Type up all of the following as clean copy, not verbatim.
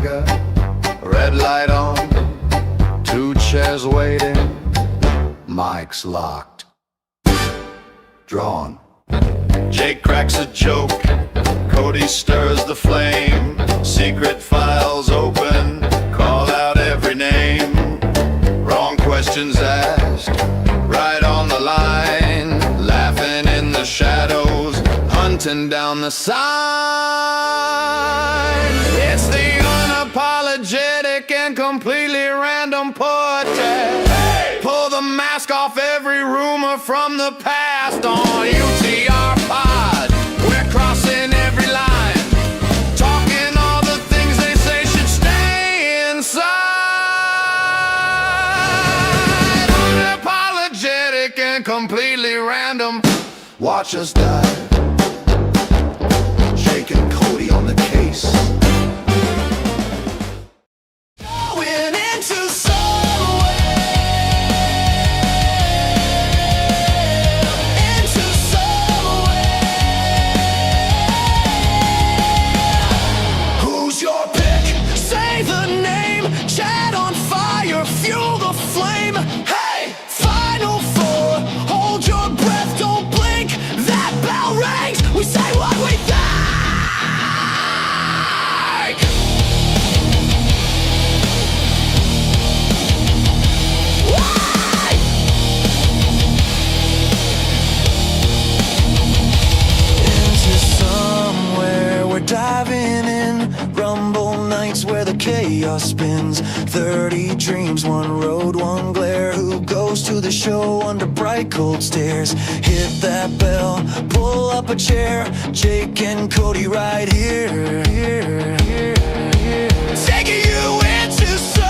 swagger, red light on, 2 chairs waiting, mics locked, drawn. Jake cracks a joke, Cody stirs the flame, secret files open, call out every name. Wrong questions asked, right on the line, laughing in the shadows, hunting down the sign. It's the unapologetic and completely random podcast. Hey! Pull the mask off every rumor from the past on UTR Pod. We're crossing every line, talking all the things they say should stay inside. Unapologetic and completely random. Watch us dive. Jake and Cody on the case. Going into somewhere. Into somewhere. Who's your pick? Say the name. Chat on fire. Fuel the flame. Hey, Final Four. Hold your breath. Don't blink. That bell rings. We say what we think. Into somewhere we're diving in. Rumble nights where the chaos spins. 30 dreams, one road, one glare. Who goes to the show under bright cold stares? Hit that bell, pull up a chair. Jake and Cody right here. Taking you into some.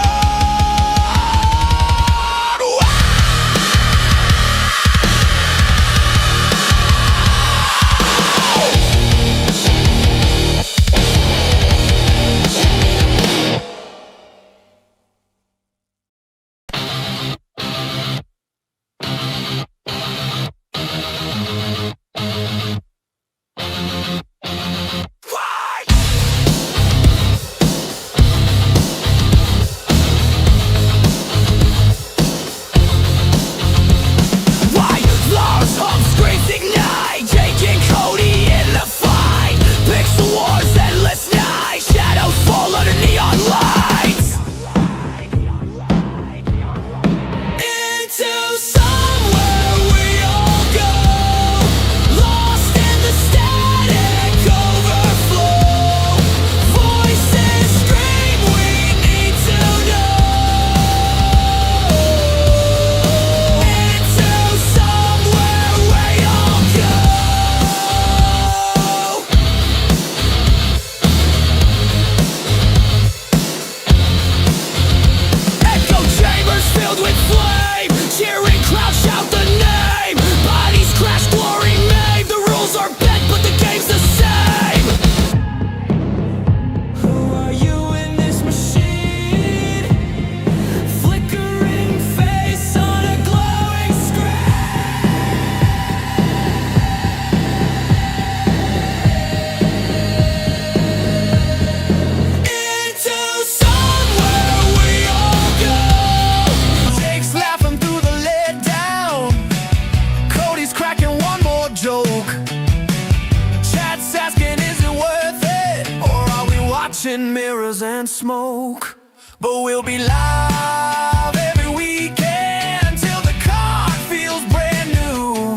Mirrors and smoke, but we'll be live every weekend till the car feels brand new.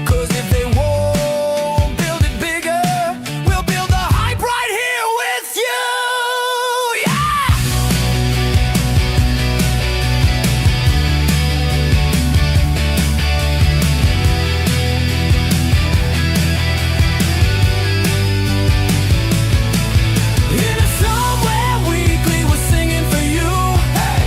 'Cause if they won't build it bigger, we'll build the hype right here with you. Yeah! In a somewhere weekly, we're singing for you. Hey!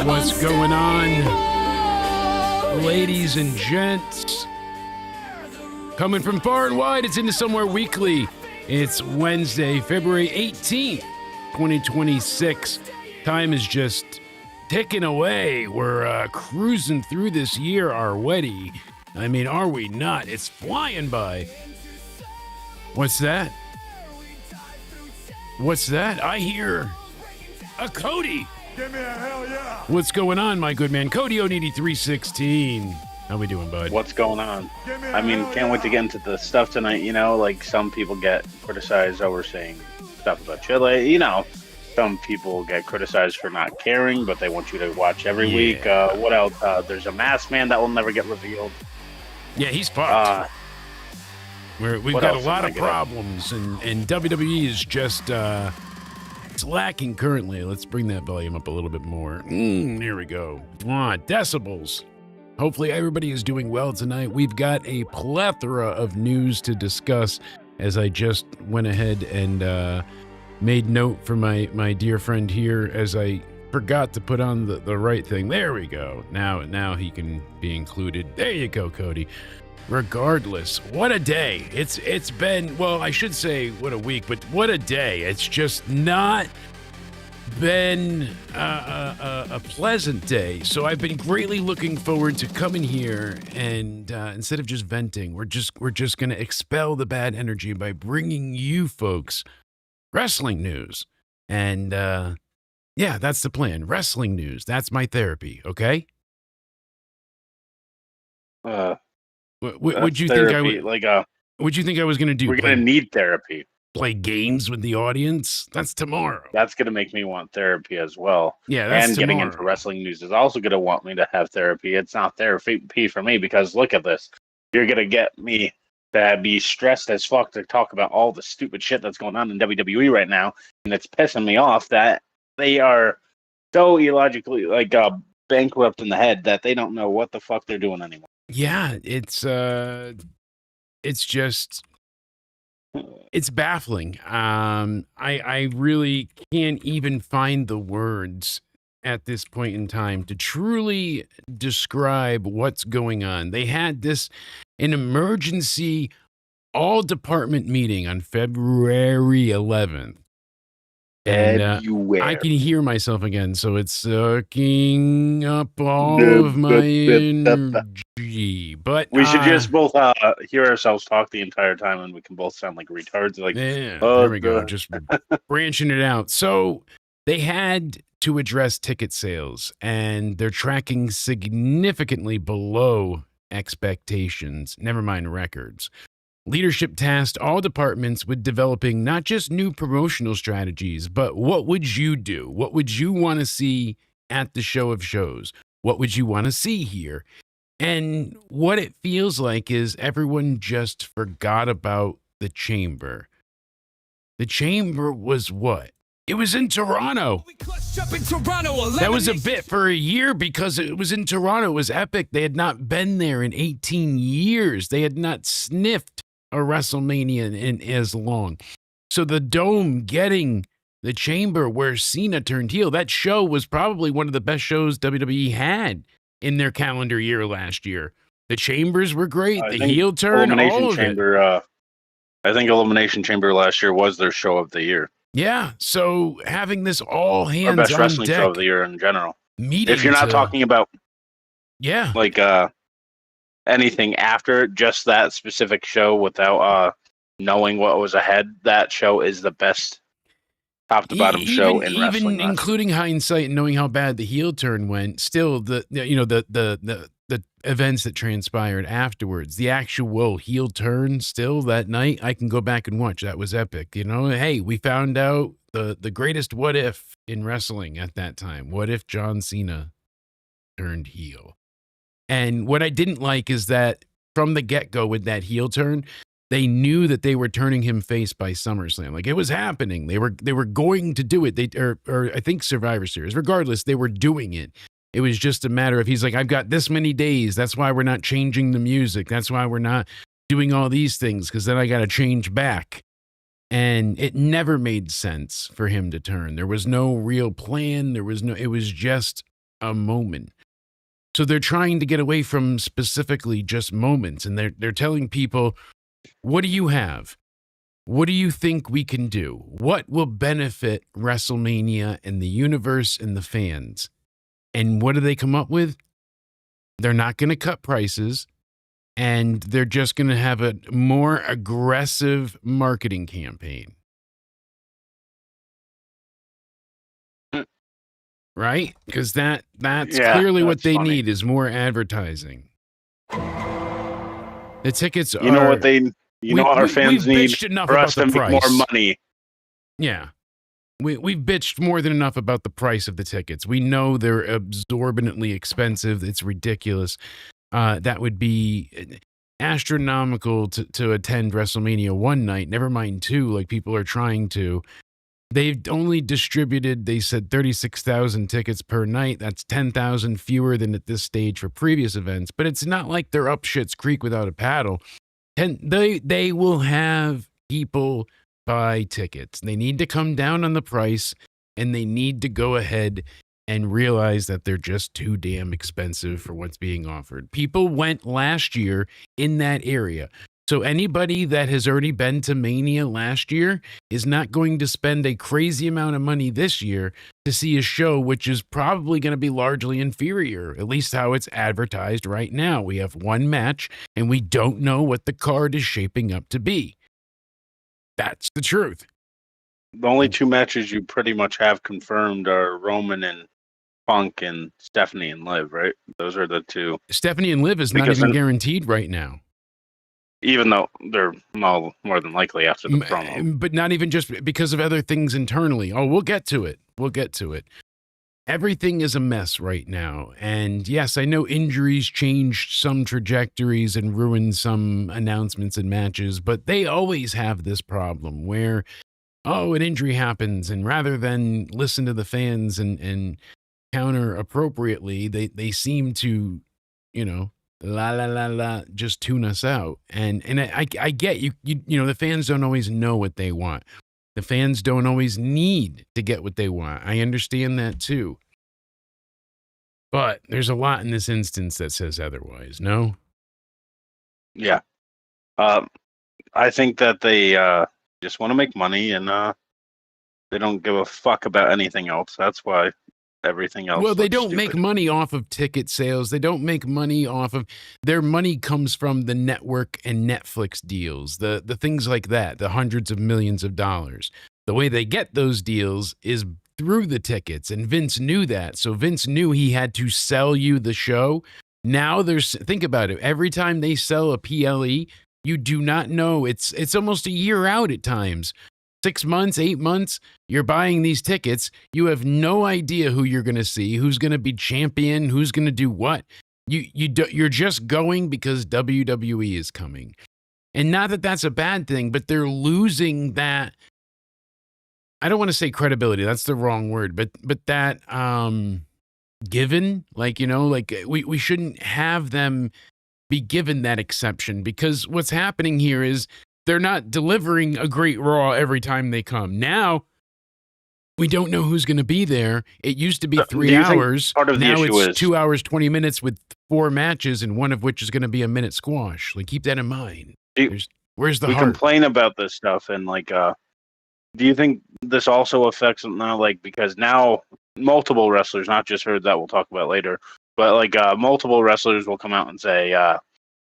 What's going on, ladies and gents? Coming from far and wide, it's Into Somewhere Weekly. It's Wednesday, February 18th, 2026. Time is just ticking away. We're cruising through this year already. I mean, are we not? It's flying by. What's that? What's that? I hear a Cody. Give me a hell yeah. What's going on, my good man? Cody 8316. How we doing, bud? What's going on? I mean, can't wait to get into the stuff tonight. You know, like some people get criticized over saying stuff about Chile. You know, some people get criticized for not caring, but they want you to watch every week. What else? There's a masked man that will never get revealed. Yeah, he's fucked. We've got a lot of problems, and WWE is just it's lacking currently. Let's bring that volume up a little bit more. Here we go. Come on, decibels. Hopefully everybody is doing well tonight. We've got a plethora of news to discuss, as I just went ahead and made note for my dear friend here, as I forgot to put on the right thing. There we go. Now he can be included. There you go, Cody. Regardless, what a day. It's been, well, I should say what a week, but what a day. It's just not been a pleasant day. So I've been greatly looking forward to coming here and instead of just venting, we're just going to expel the bad energy by bringing you folks wrestling news. And yeah, that's the plan. Wrestling news. That's my therapy, okay? Would you think I would Would you think I was going to do? We're going to need therapy. Play games with the audience? That's tomorrow. That's going to make me want therapy as well. Yeah, that's and tomorrow. Getting into wrestling news is also going to want me to have therapy. It's not therapy for me because look at this. You're going to get me to be stressed as fuck to talk about all the stupid shit that's going on in WWE right now, and it's pissing me off that they are so illogically bankrupt in the head that they don't know what the fuck they're doing anymore. Yeah, it's just, it's baffling. I really can't even find the words at this point in time to truly describe what's going on. They had an emergency all department meeting on February 11th. And I can hear myself again, so it's sucking up all of my energy. But we should just both hear ourselves talk the entire time, and we can both sound like retards. Like, yeah, there we go, just branching it out. So they had to address ticket sales, and they're tracking significantly below expectations. Never mind records. Leadership tasked all departments with developing not just new promotional strategies, but what would you do? What would you want to see at the show of shows? What would you want to see here? And what it feels like is everyone just forgot about the Chamber. The Chamber was what? It was in Toronto. That was a bit for a year because it was in Toronto. It was epic. They had not been there in 18 years. They had not sniffed a WrestleMania in as long. So the Dome getting the Chamber where Cena turned heel, that show was probably one of the best shows WWE had in their calendar year last year. The Chambers were great. The heel turn, all of it. I think Elimination Chamber last year was their show of the year. Yeah, so having this all hands on deck. Best wrestling show of the year in general. If you're not talking about anything after just that specific show without knowing what was ahead, that show is the best top to bottom show in wrestling. Even including hindsight and knowing how bad the heel turn went, still the events that transpired afterwards, the actual heel turn still that night, I can go back and watch. That was epic. Hey, we found out the greatest what if in wrestling at that time. What if John Cena turned heel? And what I didn't like is that from the get-go with that heel turn, they knew that they were turning him face by SummerSlam. Like, it was happening. They were going to do it. Or I think Survivor Series. Regardless, they were doing it. It was just a matter of, he's like, I've got this many days. That's why we're not changing the music. That's why we're not doing all these things, because then I got to change back. And it never made sense for him to turn. There was no real plan. It was just a moment. So they're trying to get away from specifically just moments, and they're telling people, what do you have? What do you think we can do? What will benefit WrestleMania and the universe and the fans? And what do they come up with? They're not going to cut prices, and they're just going to have a more aggressive marketing campaign. Right? Because that's clearly what they need is more advertising. The tickets are... You know what they... You know what our fans need for us to make more money. Yeah. We've bitched more than enough about the price of the tickets. We know they're exorbitantly expensive. It's ridiculous. That would be astronomical to attend WrestleMania one night, never mind two, like people are trying to. They've only distributed, they said, 36,000 tickets per night. That's 10,000 fewer than at this stage for previous events. But it's not like they're up Schitt's Creek without a paddle. And they will have people buy tickets. They need to come down on the price, and they need to go ahead and realize that they're just too damn expensive for what's being offered. People went last year in that area. So anybody that has already been to Mania last year is not going to spend a crazy amount of money this year to see a show which is probably going to be largely inferior, at least how it's advertised right now. We have one match, and we don't know what the card is shaping up to be. That's the truth. The only two matches you pretty much have confirmed are Roman and Punk and Stephanie and Liv, right? Those are the two. Stephanie and Liv is not even guaranteed right now. Even though they're more than likely after the promo. But not even just because of other things internally. Oh, we'll get to it. We'll get to it. Everything is a mess right now. And yes, I know injuries changed some trajectories and ruined some announcements and matches, but they always have this problem where, an injury happens, and rather than listen to the fans and counter appropriately, they seem to, just tune us out. And I get you the fans don't always know what they want. The fans don't always need to get what they want. I understand that too. But there's a lot in this instance that says otherwise, no? Yeah. I think that they just want to make money, and they don't give a fuck about anything else. That's why everything else. Well, they don't make money off of ticket sales. They don't make money off of their money comes from the network and Netflix deals, the things like that, the hundreds of millions of dollars. The way they get those deals is through the tickets, and Vince knew that. So Vince knew he had to sell you the show. Now think about it. Every time they sell a PLE, you do not know. It's almost a year out at times. 6 months, 8 months, you're buying these tickets. You have no idea who you're going to see, who's going to be champion, who's going to do what. You're just going because WWE is coming. And not that that's a bad thing, but they're losing that. I don't want to say credibility. That's the wrong word, but that given, we shouldn't have them be given that exception, because what's happening here is they're not delivering a great Raw every time they come. Now, we don't know who's going to be there. It used to be 3 hours. Now it's 2 hours, 20 minutes with 4 matches, and one of which is going to be a minute squash. Keep that in mind. Where's the heart? We complain about this stuff, and do you think this also affects now, because now multiple wrestlers, not just her that we'll talk about later, but multiple wrestlers will come out and say, I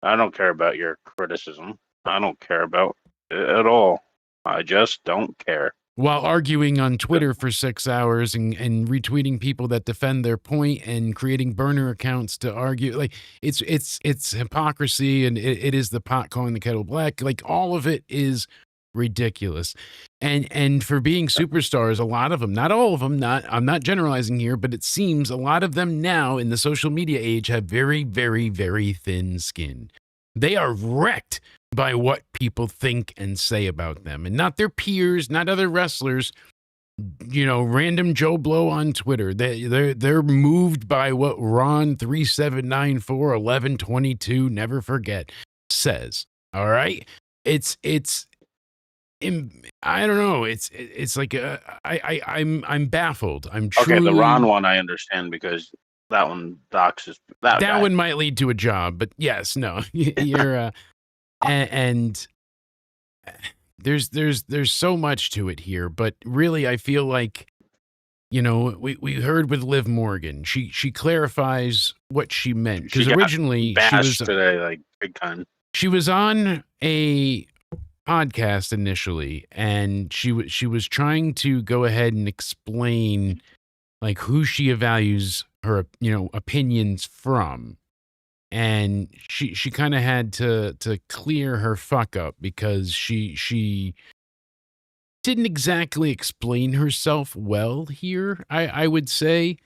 don't care about your criticism. I don't care about it at all. I just don't care. While arguing on Twitter for 6 hours and retweeting people that defend their point and creating burner accounts to argue, it's hypocrisy, and it is the pot calling the kettle black. All of it is ridiculous. And for being superstars, a lot of them, not all of them, I'm not generalizing here, but it seems a lot of them now in the social media age have very, very, very thin skin. They are wrecked by what people think and say about them, and not their peers, not other wrestlers, random Joe Blow on Twitter. They're moved by what Ron 3794 1122 never forget says. All right. It's I don't know. It's like I'm baffled. I'm truly... Okay, the Ron one I understand, because one doxes that That guy. one might lead to a job, but yes, no, you're and there's so much to it here, but really I feel like, you know, we heard with Liv Morgan, she clarifies what she meant, because She got originally bashed today, like big time. she was on a podcast initially, and she was trying to go ahead and explain like who she values her, you know, opinions from. And she kind of had to clear her fuck up, because she didn't exactly explain herself well here, I would say.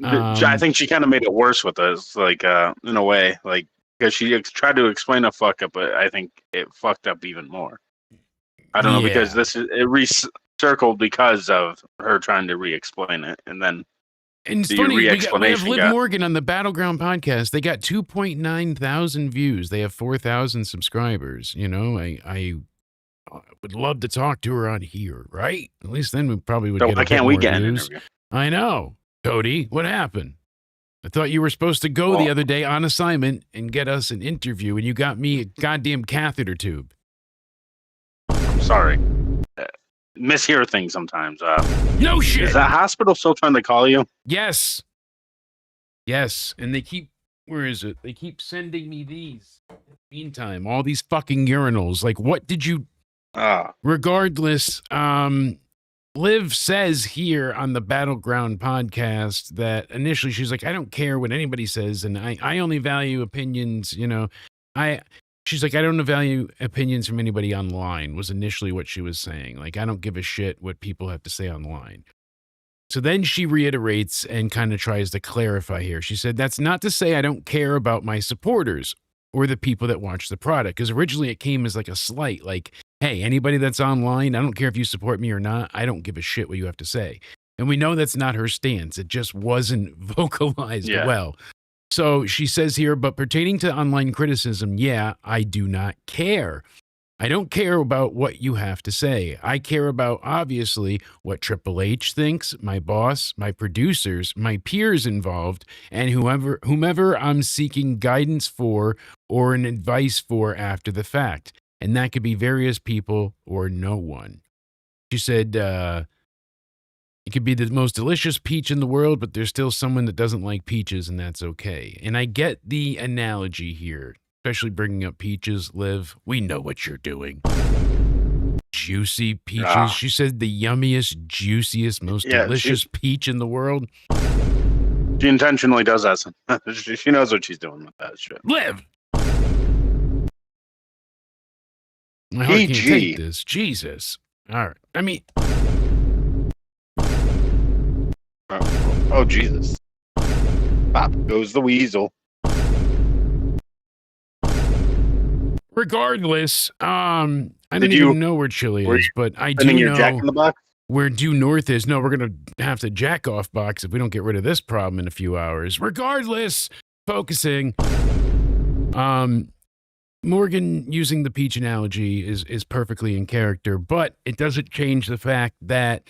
I think she kind of made it worse with us, like in a way, like because she tried to explain a fuck up, but I think it fucked up even more. I don't know, because it recircled because of her trying to re-explain it, and then. And it's funny, we have Liv Morgan on the Battleground podcast. They got 2.9 thousand views. They have 4,000 subscribers. You know, I would love to talk to her on here, right? At least then we probably would get a bit more views. I know. Cody, what happened? I thought you were supposed to go the other day on assignment and get us an interview, and you got me a goddamn catheter tube. I'm sorry. Mishear things sometimes. No shit. Is that hospital still trying to call you? Yes. Yes. And they keep, where is it? They keep sending me these. Meantime, all these fucking urinals. Like, what did you... Regardless, Liv says here on the Battleground podcast that initially she's like, I don't care what anybody says, and I only value opinions, you know. She's like, I don't value opinions from anybody online, was initially what she was saying. Like, I don't give a shit what people have to say online. So then she reiterates and kind of tries to clarify here. She said, that's not to say I don't care about my supporters or the people that watch the product. Because originally it came as like a slight, like, hey, anybody that's online, I don't care if you support me or not. I don't give a shit what you have to say. And we know that's not her stance. It just wasn't vocalized well. So she says here, but pertaining to online criticism, yeah, I do not care. I don't care about what you have to say. I care about, obviously, what Triple H thinks, my boss, my producers, my peers involved, and whomever I'm seeking guidance for or an advice for after the fact. And that could be various people or no one. She said, it could be the most delicious peach in the world, but there's still someone that doesn't like peaches, and that's okay. And I get the analogy here, especially bringing up peaches, Liv. We know what you're doing. Juicy peaches. She said the yummiest, juiciest, most delicious peach in the world. She intentionally does that. She knows what she's doing with that shit. Liv! My heart can't take this. Jesus. All right. I mean... Oh, Jesus. Pop goes the weasel. Regardless, I don't even know where Chile is, but I do know Jack in the Box? Where Due North is. No, we're going to have to jack off box if we don't get rid of this problem in a few hours. Regardless, focusing, Morgan using the peach analogy is perfectly in character, but it doesn't change the fact that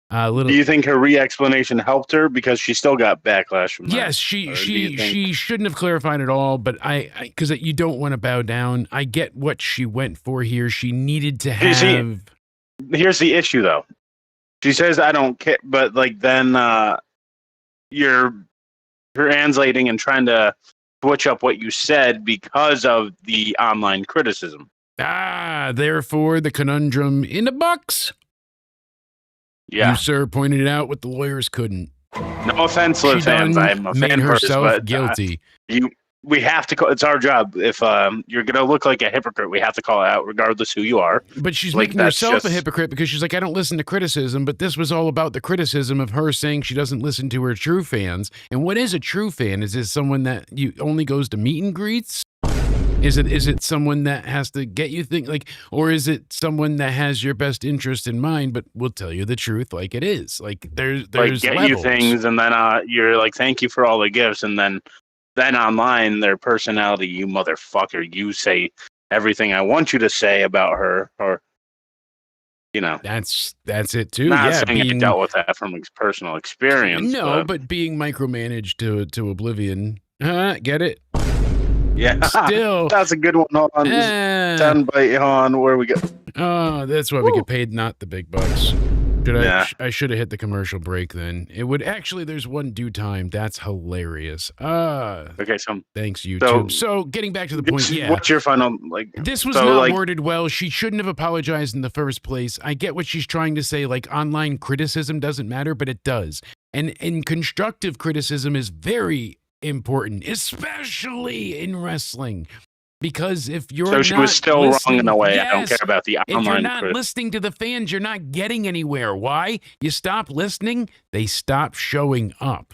do you think her re-explanation helped her, because she still got backlash from that? Yes, she shouldn't have clarified at all, but because you don't want to bow down. I get what she went for here. She needed to have... Here's the issue, though. She says, I don't care, but like then you're translating and trying to switch up what you said because of the online criticism. Therefore, the conundrum in a box. Yeah. You, sir, pointed it out what the lawyers couldn't. No offense, Liv fans. I'm a fan herself guilty. We have to call. It's our job. If you're gonna look like a hypocrite, we have to call it out, regardless who you are. But she's making herself a hypocrite, because she's like, I don't listen to criticism. But this was all about the criticism of her saying she doesn't listen to her true fans. And what is a true fan? Is it someone that you only goes to meet and greets? Is it someone that has to get you or is it someone that has your best interest in mind, but will tell you the truth like it is? Like there's like get levels. You things, and then you're like, thank you for all the gifts, and then online their personality, you motherfucker, you say everything I want you to say about her, or That's it too. Not Yeah, saying I dealt with that from personal experience. No, but being micromanaged to oblivion. Get it? Yeah, Still, that's a good one. Hold on, 10 bite on where we go. Oh, that's why we get paid, not the big bucks. I should have hit the commercial break then. It would actually. There's one due time. That's hilarious. Okay, so thanks YouTube. So getting back to the point, what's your final This was not worded well. She shouldn't have apologized in the first place. I get what she's trying to say. Like online criticism doesn't matter, but it does. And constructive criticism is very important, especially in wrestling. Because if you're so she was still wrong in a way. I don't care about the online. If you're not listening to the fans, you're not getting anywhere. Why? You stop listening, they stop showing up.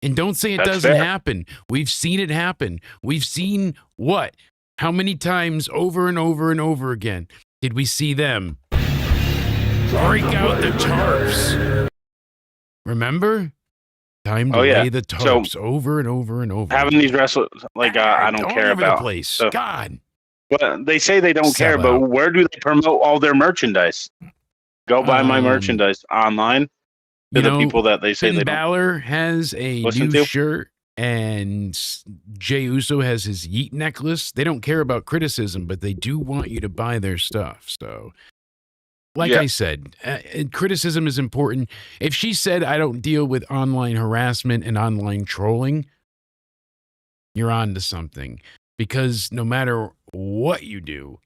And don't say it doesn't happen. We've seen it happen. We've seen what? How many times over and over and over again did we see them break out the tarps? Remember? Time to lay the tarps over and over and over. Having these wrestlers, I don't care about. The place. So, God. But they say they don't care, but where do they promote all their merchandise? Go buy my merchandise online. To the people that they say Finn they don't. Balor has a new shirt, and Jey Uso has his Yeet necklace. They don't care about criticism, but they do want you to buy their stuff. So. Like I said, criticism is important. If she said, I don't deal with online harassment and online trolling, you're on to something. Because no matter what you do,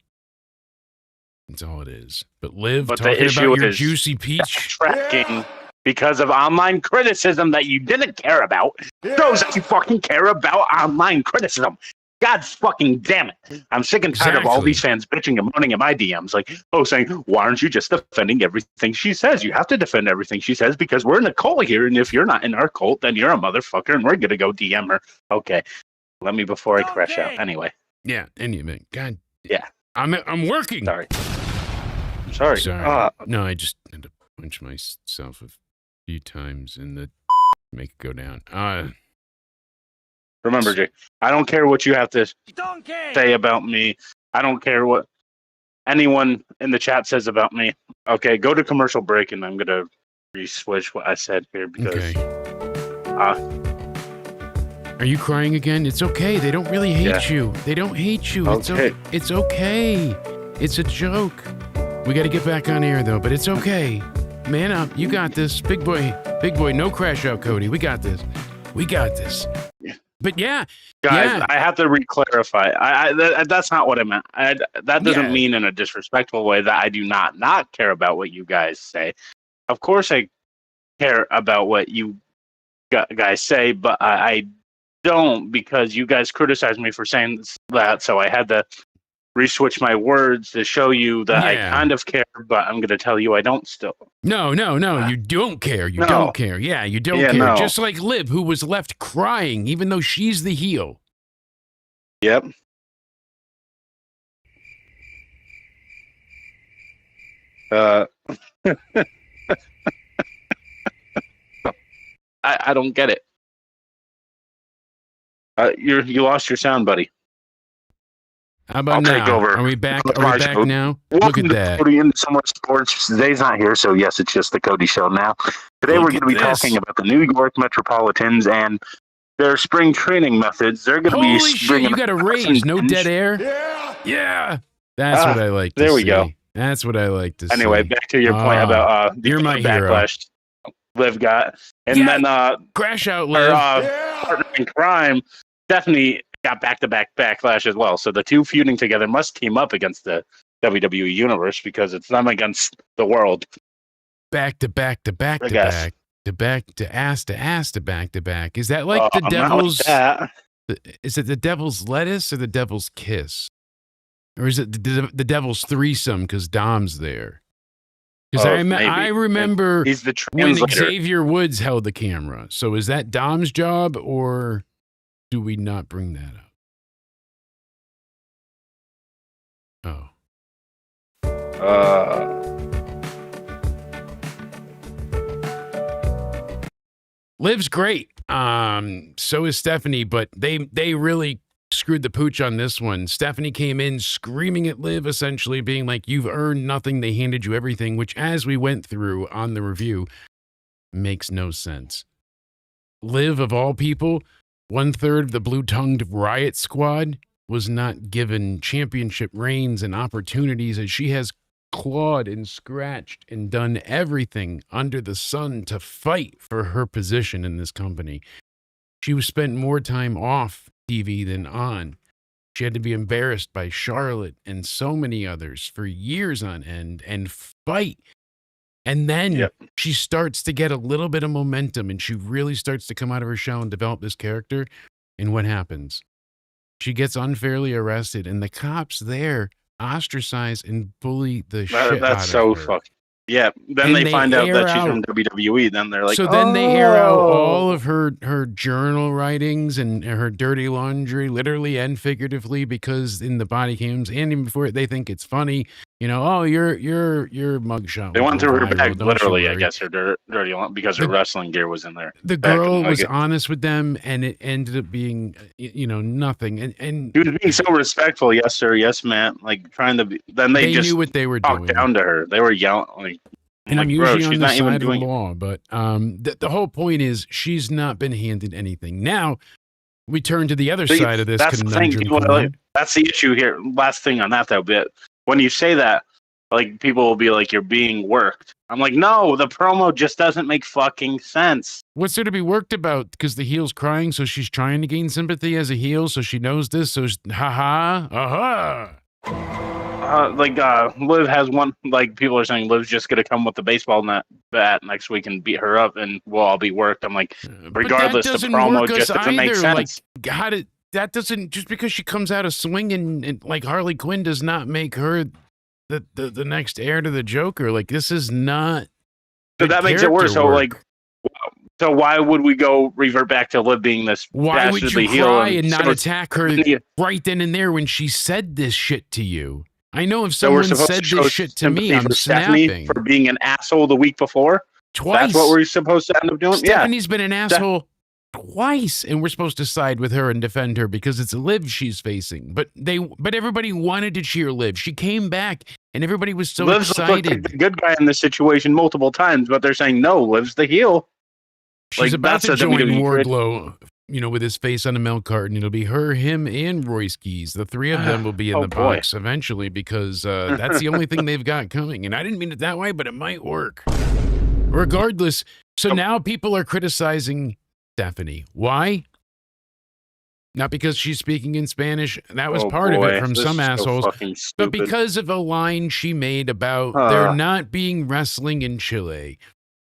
that's all it is. But talking about your juicy peach. Tracking because of online criticism that you didn't care about shows that you fucking care about online criticism. God fucking damn it. I'm sick and tired of all these fans bitching and moaning in my DMs saying, why aren't you just defending everything she says? You have to defend everything she says because we're in a cult here, and if you're not in our cult, then you're a motherfucker, and we're going to go DM her. Okay. Let me before I crash out. Anyway. Yeah, anyway. God. Yeah. I'm working. Sorry. I'm sorry. No, I just had to punch myself a few times in the make it go down. Remember, Jay, I don't care what you have to say about me. I don't care what anyone in the chat says about me. Okay, go to commercial break, and I'm going to re-switch what I said here because... Are you crying again? It's okay. They don't really hate you. They don't hate you. Okay. It's okay. It's a joke. We got to get back on air, though, but it's okay. Man up. You got this. Big boy, no crash out, Cody. We got this. But guys, I have to re-clarify. That's not what I meant. That doesn't mean in a disrespectful way that I do not care about what you guys say. Of course, I care about what you guys say, but I don't because you guys criticized me for saying that. So I had to re-switch my words to show you that I kind of care, but I'm going to tell you I don't still. No, you don't care. You don't care. Yeah, you don't care. No. Just like Liv, who was left crying, even though she's the heel. Yep. I don't get it. You lost your sound, buddy. How about now? Take over. Are we back? Now? Look at that. Cody in Somewhere Sports. Today's not here, so yes, it's just the Cody Show now. Today we're going to be talking about the New York Metropolitans and their spring training methods. They're going to be shit, you got a raise, no dead air. Yeah. That's what I like to see. There we go. That's what I like to see. Anyway, back to your point about the backlash Liv got. And then crash out Liv. Partner in crime definitely got back-to-back backlash as well. So the two feuding together must team up against the WWE Universe because it's them against the world. Back to back to back to back to back to ass to back to back. Is that like the devil's? Is it the devil's lettuce or the devil's kiss, or is it the devil's threesome because Dom's there? Because I remember he's the when Xavier Woods held the camera. So is that Dom's job or? Do we not bring that up? Liv's great. So is Stephanie, but they really screwed the pooch on this one. Stephanie came in screaming at Liv, essentially being like, you've earned nothing. They handed you everything, which, as we went through on the review, makes no sense. Liv, of all people, 1/3 of the blue-tongued Riot Squad, was not given championship reigns and opportunities, as she has clawed and scratched and done everything under the sun to fight for her position in this company. She was spent more time off TV than on. She had to be embarrassed by Charlotte and so many others for years on end and fight. And then she starts to get a little bit of momentum, and she really starts to come out of her shell and develop this character. And what happens? She gets unfairly arrested, and the cops there ostracize and bully the shit out of her. That's so fucking. Yeah, then they find out that she's from WWE. Then they're like, so then they air out all of her journal writings and her dirty laundry, literally and figuratively, because in the body cams and even before it, they think it's funny. You know, oh, your mugshot. They went through her bag, literally, I guess, her dirty because her wrestling gear was in there. The girl was honest with them, and it ended up being, nothing. And she was being so respectful. Yes, sir. Yes, man. Like trying to be. Then they just knew what they were doing. Talked down to her. They were yelling. Like, and I'm usually on the side of the law, but the whole point is she's not been handed anything. Now we turn to the other side of this conundrum. That's the issue here. Last thing on that, though, bit. When you say that, like, people will be like, you're being worked. I'm like, no, the promo just doesn't make fucking sense. What's there to be worked about? Because the heel's crying, so she's trying to gain sympathy as a heel, so she knows this, so aha. Liv has one, like, people are saying Liv's just going to come with the baseball bat next week and beat her up, and we'll all be worked. I'm like, regardless, the promo just doesn't make sense. Like, that doesn't, just because she comes out of swinging and like Harley Quinn does not make her the next heir to the Joker. Like, this is not. So that makes it worse. So why would we go revert back to Liv being this? Why would you cry and not attack her right then and there when she said this shit to you? I know if someone said this shit to me, I'm snapping. For being an asshole the week before? Twice. That's what we're supposed to end up doing? Stephanie's been an asshole twice, and we're supposed to side with her and defend her because it's Liv she's facing. But everybody wanted to cheer Liv. She came back, and everybody was so excited. Like the good guy in this situation multiple times, but they're saying, no, Liv's the heel. She's about to join Wardlow, with his face on a milk carton. It'll be her, him, and Royce Keys. The three of them will be in the box eventually because that's the only thing they've got coming. And I didn't mean it that way, but it might work. Regardless, so now people are criticizing Stephanie. Why? Not because she's speaking in Spanish. That was part of it from some assholes. But because of a line she made about there not being wrestling in Chile.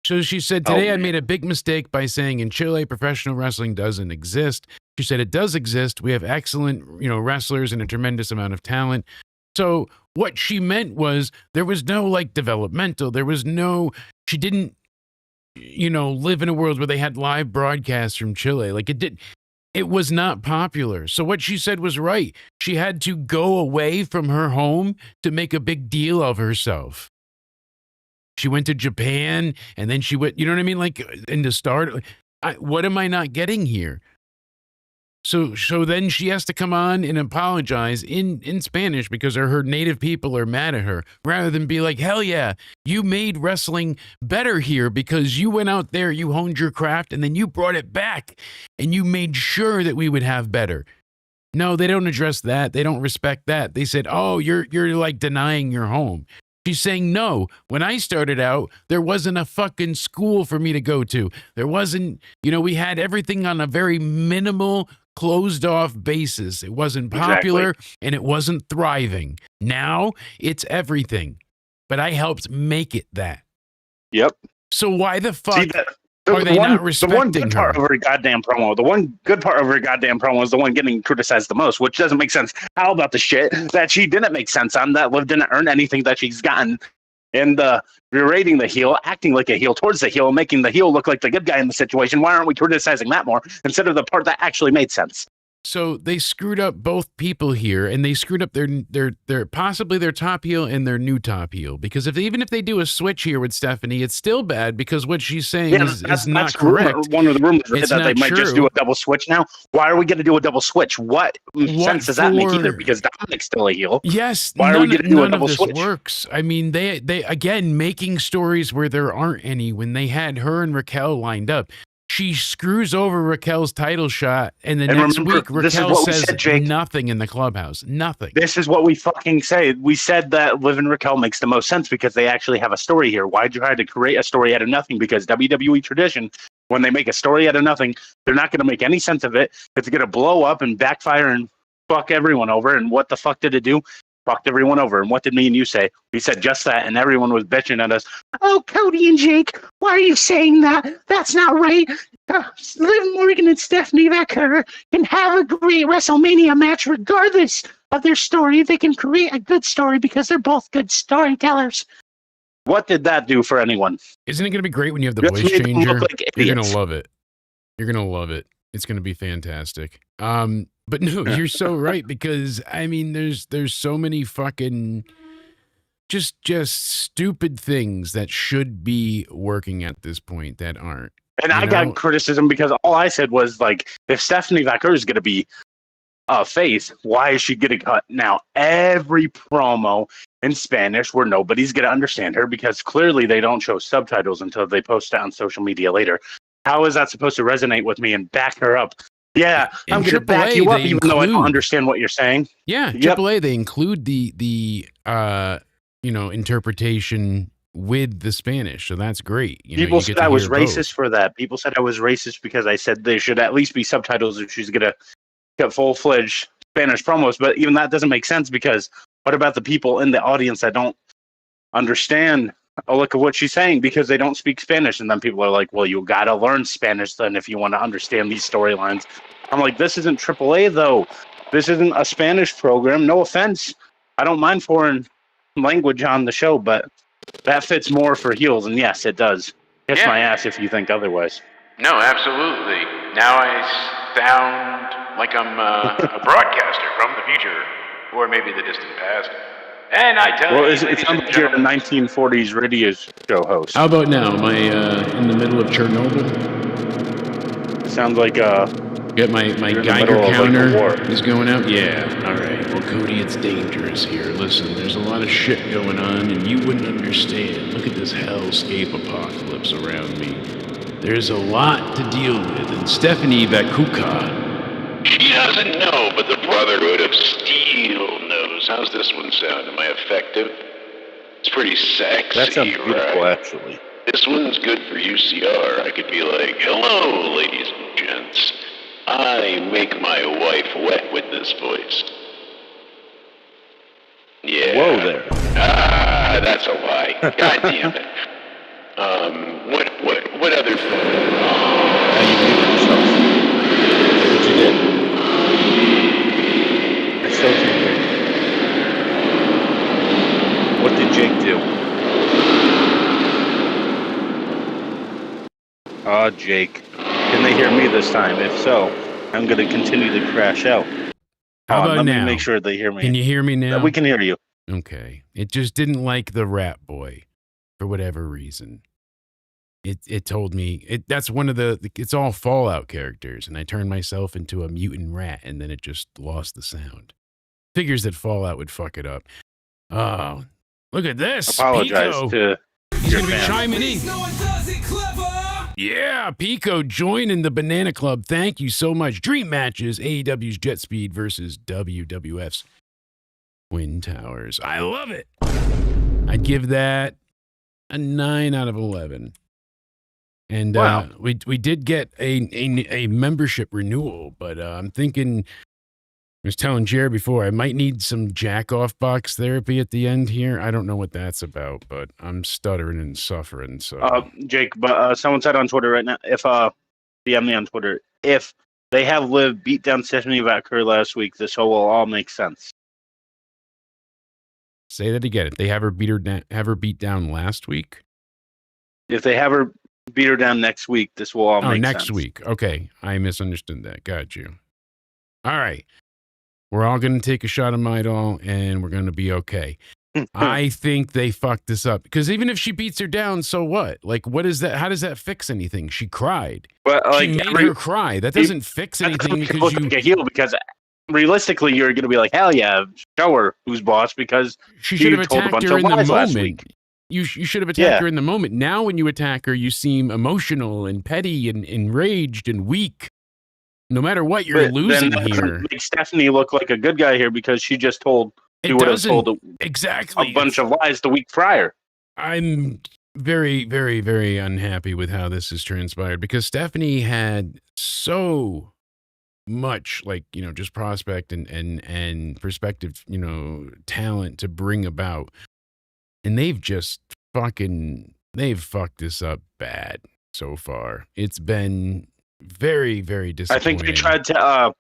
So she said, today I made a big mistake by saying in Chile, professional wrestling doesn't exist. She said, it does exist. We have excellent, wrestlers and a tremendous amount of talent. So what she meant was there was no developmental. There was no, she didn't, live in a world where they had live broadcasts from Chile. It was not popular. So what she said was right. She had to go away from her home to make a big deal of herself. She went to Japan, and then she went, you know what I mean? And to start, what am I not getting here? So then she has to come on and apologize in Spanish because her native people are mad at her, rather than be like, hell yeah, you made wrestling better here because you went out there, you honed your craft, and then you brought it back, and you made sure that we would have better. No, they don't address that. They don't respect that. They said, oh, you're denying your home. She's saying, no, when I started out, there wasn't a fucking school for me to go to. There wasn't, we had everything on a very minimal, closed off basis. It wasn't popular and it wasn't thriving. Now it's everything. But I helped make it that. Yep. So why the fuck are they not respecting her? The one good part of her goddamn promo is the one getting criticized the most, which doesn't make sense. How about the shit that she didn't make sense on, that Liv didn't earn anything that she's gotten, and berating the heel, acting like a heel towards the heel, making the heel look like the good guy in the situation? Why aren't we criticizing that more instead of the part that actually made sense? So they screwed up both people here, and they screwed up their possibly their top heel and their new top heel. Because even if they do a switch here with Stephanie, it's still bad because what she's saying is not correct. One of the rumors It's that they not might just true. do a double switch now. Why are we going to do a double switch? What sense does that make either? Because Dominic's still a heel. Yes, Why are we going to do a none of double this switch? works. I mean, they again making stories where there aren't any. When they had her and Raquel lined up, she screws over Raquel's title shot, and the next remember, week this is Raquel what we says said, Jake. nothing in the clubhouse. Nothing. This is what we fucking say. We said that Liv and Raquel makes the most sense because they actually have a story here. Why'd you try to create a story out of nothing? Because WWE tradition, when they make a story out of nothing, they're not going to make any sense of it. It's going to blow up and backfire and fuck everyone over. And what the fuck did it do? Fucked everyone over. And what did me and you say? We said just that, and everyone was bitching at us. Oh, Cody and Jake, why are you saying that? That's not right. Liv Morgan and Stephanie Vaquer can have a great WrestleMania match regardless of their story. They can create a good story because they're both good storytellers. What did that do for anyone? Isn't it going to be great when you have the Just voice made them changer? look like You're going idiots. to love it. You're going to love it. It's going to be fantastic. But no, you're so right because I mean, there's so many fucking just stupid things that should be working at this point that aren't. And I got criticism because all I said was, like, if Stephanie Vaquer is going to be a face, why is she getting cut now? Every promo in Spanish where nobody's going to understand her because clearly they don't show subtitles until they post it on social media later. How is that supposed to resonate with me and back her up? Yeah, I'm going to back you up even though I don't understand what you're saying. Yeah, Yep. AAA, they include the interpretation with the Spanish, so that's great. People said I was racist for that. People said I was racist because I said there should at least be subtitles if she's going to get full-fledged Spanish promos. But even that doesn't make sense because what about the people in the audience that don't understand a look of what she's saying because they don't speak Spanish? And then people are like, well, you got to learn Spanish then if you want to understand these storylines. I'm like, this isn't AAA, though. This isn't a Spanish program. No offense. I don't mind foreign language on the show, but that fits more for heels, and yes, it does. Kiss my ass if you think otherwise. No, absolutely. Now I sound like I'm a broadcaster from the future, or maybe the distant past. And I tell you, Well, it ladies sounds and like you're a gentlemen, 1940s radio show host. How about now? Am I in the middle of Chernobyl? Sounds like Got my in the Geiger middle of, like, a counter war. is going out? Yeah, all right. Well, Cody, it's dangerous here. Listen, there's a lot of shit going on, and you wouldn't understand. Look at this hellscape apocalypse around me. There's a lot to deal with, and Stephanie Vaquer. she doesn't know, but the Brotherhood of Steel knows. How's this one sound? Am I effective? It's pretty sexy, that sounds beautiful, right? actually. This one's good for UCR. I could be like, hello, ladies and gents. I make my wife wet with this voice. Yeah. Whoa there. Ah, that's a lie. God damn it. What other... Now you muted yourself. That's what you did. I still can't hear you. What did Jake do? Jake. Can they hear me this time? If so, I'm going to continue to crash out. How about let now? me make sure they hear me. Can you hear me now? We can hear you. Okay. It just didn't like the Rat Boy for whatever reason. It told me that's one of it's all Fallout characters, and I turned myself into a mutant rat, and then it just lost the sound. Figures that Fallout would fuck it up. Oh, look at this! Apologize Pico. to He's your gonna be fans. chiming in. Yeah, Pico joining the Banana Club. Thank you so much. Dream matches: AEW's Jet Speed versus WWF's Twin Towers. I love it. I'd give that a 9 out of 11. And Wow. we did get a membership renewal, but I'm thinking, I was telling Jared before, I might need some jack-off box therapy at the end here. I don't know what that's about, but I'm stuttering and suffering. So Jake, but someone said on Twitter right now, if DM me on Twitter, if they have Liv beat down Stephanie Vaquer last week, this will all make sense. say that again. If they have her beat down last week. If they have her beat her down next week, this will all make sense. Next week. Okay, I misunderstood that. Got you. All right. We're all going to take a shot of Midol and we're going to be okay. I think they fucked this up because even if she beats her down, so what? Like, what is that? How does that fix anything? She cried. But She made her cry. That doesn't fix anything because like a heel because realistically you're going to be like, hell yeah, show her who's boss because she should have told a attacked bunch her of in the lies last moment. week. You should have attacked her in the moment. Now when you attack her, you seem emotional and petty and enraged and weak. No matter what, you're losing here. Make Stephanie look like a good guy here because she just told It would have doesn't told exactly a bunch of lies the week prior. I'm very, very, very unhappy with how this has transpired because Stephanie had so much, like, you know, just prospect and perspective, you know, talent to bring about. And they've fucked this up bad so far. It's been very, very disappointing. I think they tried to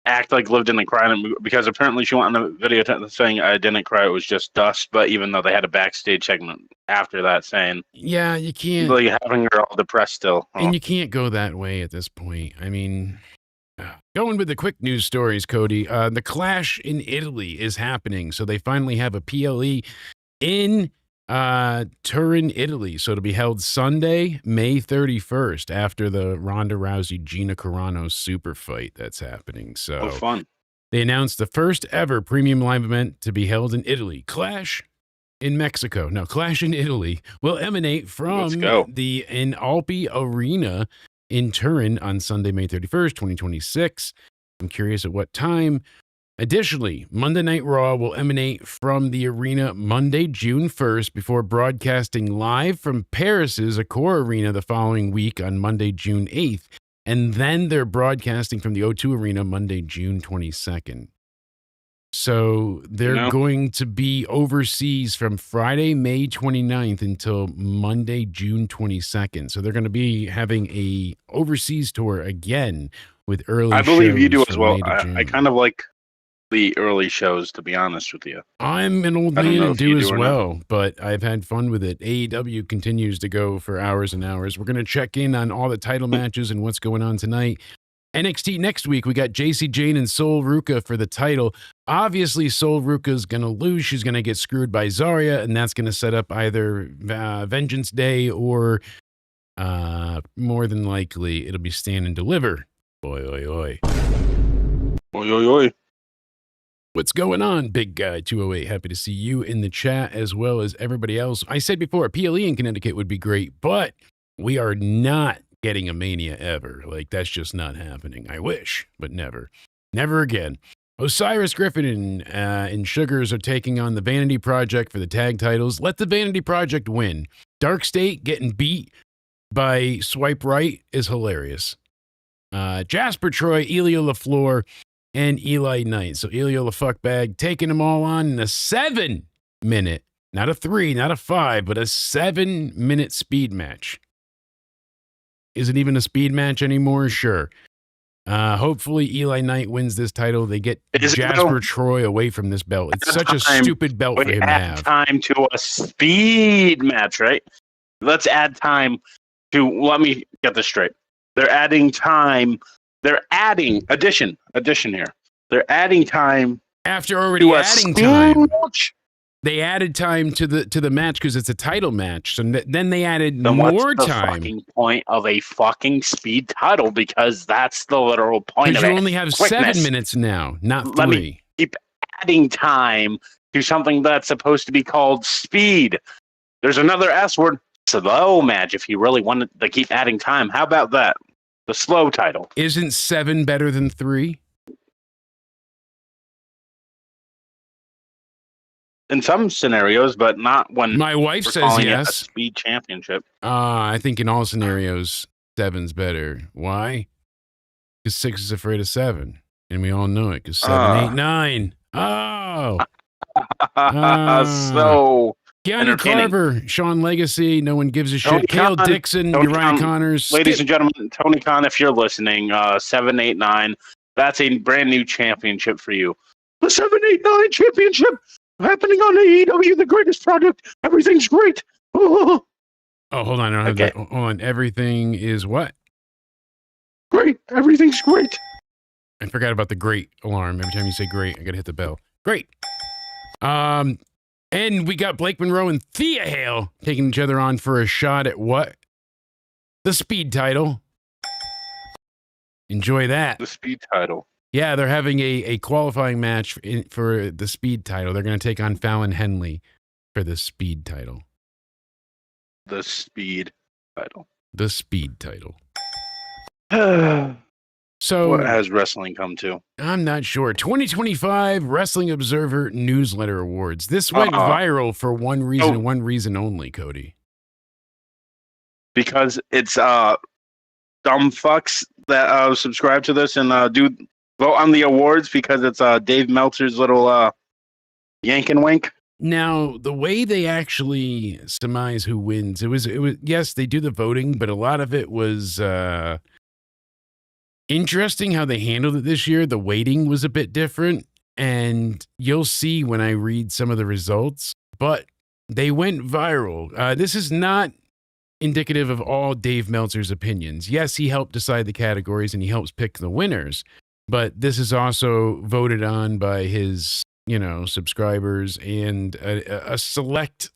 act like Liv didn't cry because apparently she went on the video saying I didn't cry, it was just dust. But even though they had a backstage segment after that saying, yeah, you can't, like having her all depressed still. and you can't go that way at this point. I mean, going with the quick news stories, Cody, the Clash in Italy is happening. So they finally have a PLE in Turin, Italy. So it'll be held Sunday, May 31st, after the Ronda Rousey Gina Carano super fight that's happening. So fun. They announced the first ever premium live event to be held in Italy. Clash in Mexico. Now, Clash in Italy will emanate from the Inalpi Arena in Turin on Sunday, May 31st, 2026. I'm curious at what time. Additionally, Monday Night Raw will emanate from the arena Monday, June 1st, before broadcasting live from Paris's Accor Arena the following week on Monday, June 8th. And then they're broadcasting from the O2 Arena Monday, June 22nd. So they're going to be overseas from Friday, May 29th until Monday, June 22nd. So they're going to be having a overseas tour again with early shows. I believe you do as well. I kind of like the early shows, to be honest with you. I'm an old man and do as well, but I've had fun with it. AEW continues to go for hours and hours. We're going to check in on all the title matches and what's going on tonight. NXT next week, we got JC Jane and Sol Ruka for the title. Obviously, Sol Ruka's going to lose. She's going to get screwed by Zarya, and that's going to set up either Vengeance Day or more than likely it'll be Stand and Deliver. Oi, oi, oi. Oi, oi, oi. What's going on, big guy 208? Happy to see you in the chat as well as everybody else. I said before, PLE in Connecticut would be great, but we are not getting a Mania ever. Like, that's just not happening. I wish, but never. Never again. Osiris Griffin and Sugars are taking on the Vanity Project for the tag titles. Let the Vanity Project win. Dark State getting beat by Swipe Right is hilarious. Jasper Troy, Elio LaFleur, and Eli Knight. So Elio LaFuckbag taking them all on in a 7-minute, not a 3, not a 5, but a 7-minute speed match. Is it even a speed match anymore? Sure. Hopefully Eli Knight wins this title. They get Jasper Troy away from this belt. It's such a stupid belt for him to have. Time to a speed match, right? Let's add time to, let me get this straight. They're adding time. They're adding addition here. They're adding time after already adding time. Match? They added time to the match because it's a title match. So then they added then more what's the time. Fucking point of a fucking speed title, because that's the literal point of it. Because you only have 7 minutes now, not 3. Let me keep adding time to something that's supposed to be called speed. There's another S word, slow match. If you really wanted to keep adding time, how about that? The slow title. Isn't 7 better than 3? In some scenarios, but not when my wife says yes. A speed championship. I think in all scenarios, 7's better. Why? Because 6 is afraid of 7, and we all know it. Because 7, 8, 9. Oh, so Keanu Carver, Sean Legacy, no one gives a shit. Kale Dixon, Uriah Connors. Ladies and gentlemen, Tony Khan, if you're listening, 7, 8, 9. That's a brand new championship for you. The 7, 8, 9 championship. Happening on AEW, the greatest product. Everything's great. Oh, hold on. I don't have that. Hold on. Everything is what? Great. Everything's great. I forgot about the great alarm. Every time you say great, I gotta hit the bell. Great. And we got Blake Monroe and Thea Hale taking each other on for a shot at what? The Speed title. Enjoy that. The Speed title. Yeah, they're having a qualifying match for the Speed title. They're going to take on Fallon Henley for the Speed title. The Speed title. The Speed title. What So has wrestling come to? I'm not sure. 2025 Wrestling Observer Newsletter Awards. This went viral for one reason and one reason only, Cody. Because it's dumb fucks that subscribe to this and do vote on the awards because it's Dave Meltzer's little yank and wink. Now, the way they actually surmise who wins, it was yes, they do the voting, but a lot of it was interesting how they handled it this year. The weighting was a bit different, and you'll see when I read some of the results, but they went viral. This is not indicative of all Dave Meltzer's opinions. Yes, he helped decide the categories and he helps pick the winners, but this is also voted on by his, subscribers and a select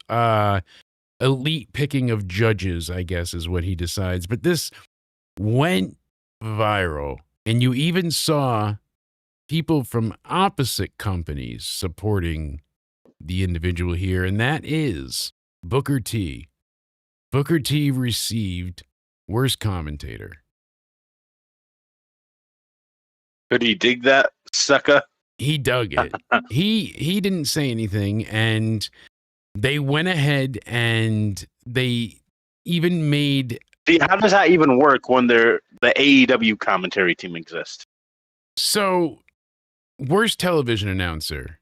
elite picking of judges, I guess, is what he decides. But this went viral, and you even saw people from opposite companies supporting the individual here, and that is Booker T. Booker T received Worst Commentator. Could he dig that, sucker? He dug it. He didn't say anything, and they went ahead and they even made... See, how does that even work when the AEW commentary team exists? So, Worst Television Announcer,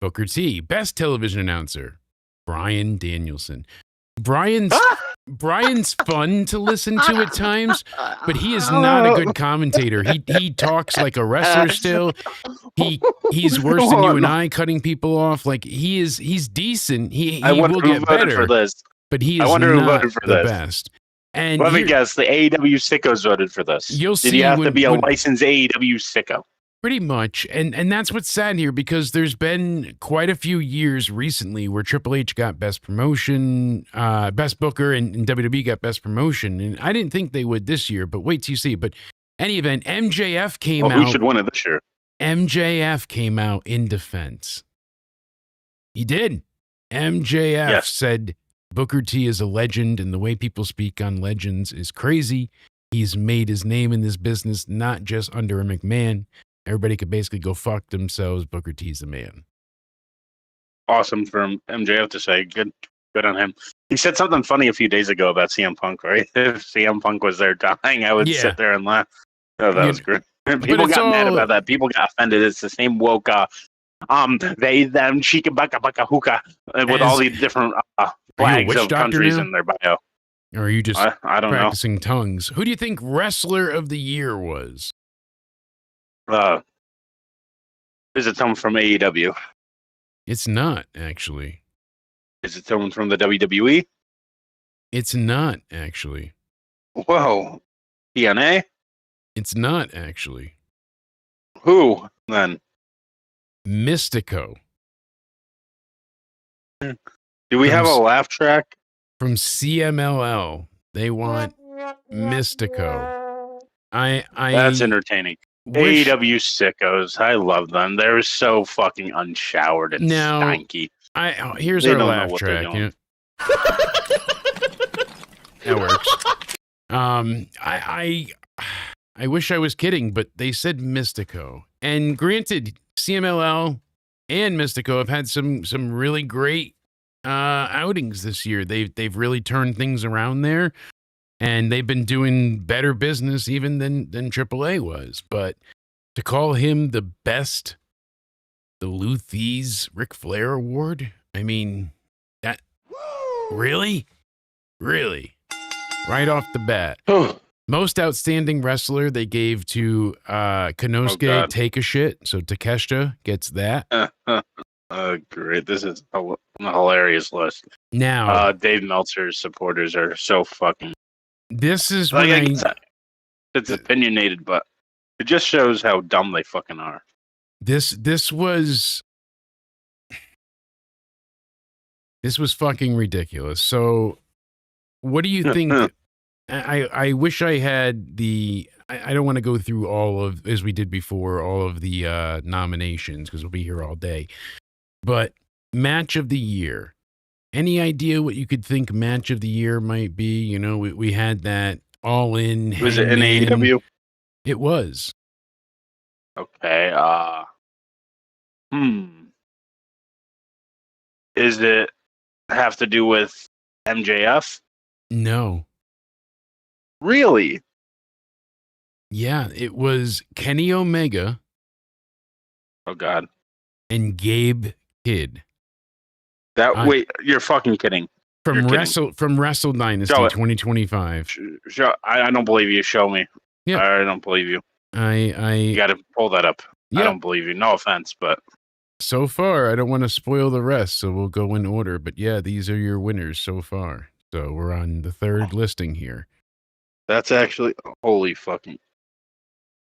Booker T. Best Television Announcer, Bryan Danielson. Brian's fun to listen to at times, but he is not a good commentator. He talks like a wrestler still. He's worse than you and I, cutting people off. Like he's decent. He will get better for this. But he is not the best. And let me guess, the AEW sickos voted for this. You'll see. Did he have to be a licensed AEW sicko? Pretty much. And that's what's sad here, because there's been quite a few years recently where Triple H got Best Promotion, Best Booker, and WWE got Best Promotion. And I didn't think they would this year, but wait till you see. But any event, MJF came out. Who should win it this year? MJF came out in defense. He did. MJF said Booker T is a legend, and the way people speak on legends is crazy. He's made his name in this business, not just under a McMahon. Everybody could basically go fuck themselves. Booker T's the man. Awesome for MJF to say. Good on him. He said something funny a few days ago about CM Punk, right? If CM Punk was there dying, I would sit there and laugh. Oh, that was great. People got mad about that. People got offended. It's the same woke, they, them, chica, baka, baka, hookah, with all these different flags of countries in their bio. Or are you just I don't practicing tongues? Who do you think Wrestler of the Year was? Is it someone from AEW? It's not, actually. Is it someone from the WWE? It's not, actually. Whoa. TNA? It's not, actually. Who, then? Mystico. Do we have a laugh track? From CMLL. They want Mystico. That's entertaining. AEW sickos. I love them. They're so fucking unshowered and stanky. Here's our laugh track. That works. I wish I was kidding, but they said Mystico. And granted, CMLL and Mystico have had some really great outings this year. They've really turned things around there, and they've been doing better business even than AAA was. But to call him the best, the Luthies Ric Flair Award, I mean, that really right off the bat. Most outstanding wrestler they gave to Konosuke Take a Shit, so Takeshita gets that. Great. This is a hilarious list. Now, Dave Meltzer's supporters are so fucking... This is it's opinionated, but It just shows how dumb they fucking are. This was fucking ridiculous. So, what do you think? I wish I had the. I don't want to go through all of, as we did before, all of the nominations because we'll be here all day. But match of the year. Any idea what you could think match of the year might be? You know, we had that All In. Was it in AEW? It was. Okay. Is it have to do with MJF? No. Really? Yeah, it was Kenny Omega. Oh God. And Gabe Kidd. Wait, you're fucking kidding. From Wrestle Dynasty 2025. I don't believe you. Show me. Yeah. I don't believe you. You got to pull that up. Yeah. I don't believe you. No offense, but so far, I don't want to spoil the rest, so we'll go in order. But yeah, these are your winners so far. So we're on the third listing here. That's actually holy fucking.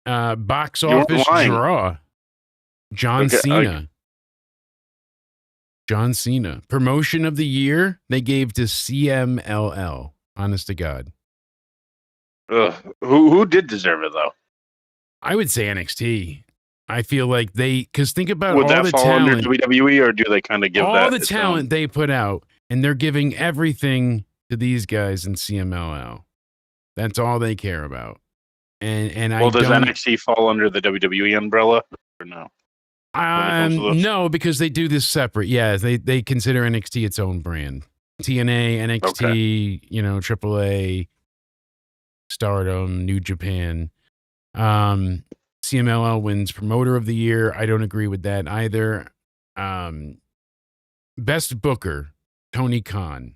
Box office draw. John Cena. John Cena. Promotion of the year, they gave to CMLL. Honest to God. Who did deserve it, though? I would say NXT. I feel like because think about would all the talent. Would that fall under WWE, or do they kind of give all the talent they put out, and they're giving everything to these guys in CMLL. That's all they care about. And does NXT fall under the WWE umbrella, or no? No, because they do this separate. Yeah, they consider NXT its own brand. TNA, NXT, AAA, Stardom, New Japan. CMLL wins Promoter of the Year. I don't agree with that either. Best Booker, Tony Khan.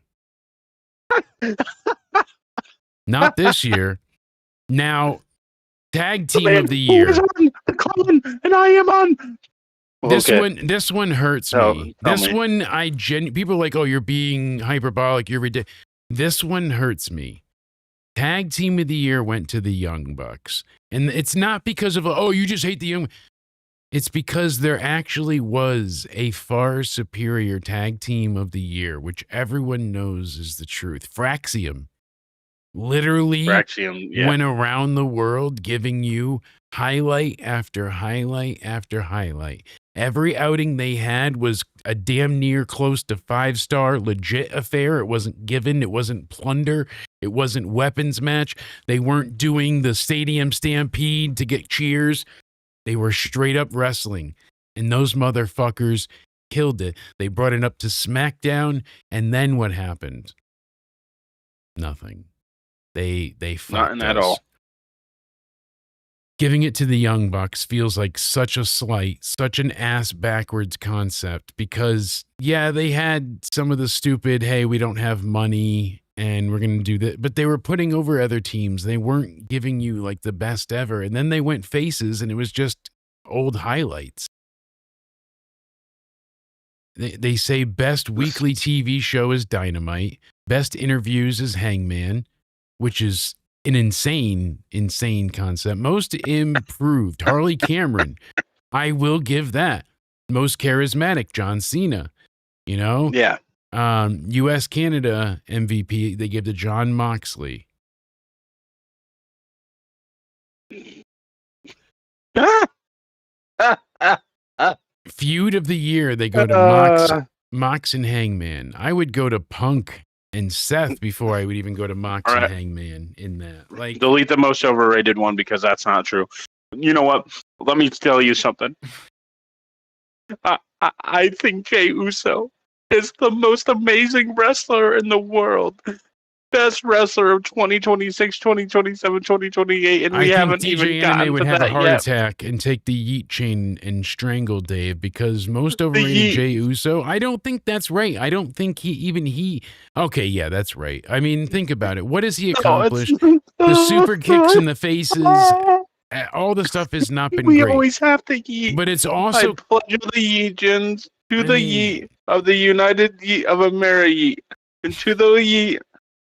Not this year. Now, Tag Team of the Year. Khan, and I am on. This one hurts me. This one, people are like, oh, you're being hyperbolic. You're ridiculous. This one hurts me. Tag Team of the Year went to the Young Bucks. And it's not because of, oh, you just hate the Young. It's because there actually was a far superior Tag Team of the Year, which everyone knows is the truth. Fraxium literally went around the world giving you highlight after highlight after highlight. Every outing they had was a damn near close to 5-star legit affair. It wasn't given. It wasn't plunder. It wasn't weapons match. They weren't doing the stadium stampede to get cheers. They were straight up wrestling. And those motherfuckers killed it. They brought it up to SmackDown. And then what happened? Nothing. They fucked Nothing at all. Giving it to the Young Bucks feels like such a slight, such an ass backwards concept because, yeah, they had some of the stupid, hey, we don't have money and we're going to do that. But they were putting over other teams. They weren't giving you like the best ever. And then they went faces and it was just old highlights. They say best weekly TV show is Dynamite. Best interviews is Hangman, which is an insane concept. Most improved, Harley Cameron. I will give that. Most charismatic, John Cena. Yeah. U.S. Canada MVP, they give to John Moxley. Feud of the year, they go to Mox and Hangman. I would go to Punk and Seth before I would even go to Mox and Hangman in that. Like, delete the most overrated one because that's not true. You know what? Let me tell you something. I think Jey Uso is the most amazing wrestler in the world. Best wrestler of 2026, 2027, 2028, and we haven't even gotten to would have that a heart yet. attack and take the yeet chain and strangle Dave because most overrated Jey Uso, I don't think that's right. I don't think he okay, yeah, that's right. I mean, think about it. What has he accomplished? The super kicks in the faces, all the stuff has not been great. We always have to yeet. But it's also I pledge the yeet to the yeet of the United Yeet of America yeet, and to the yeet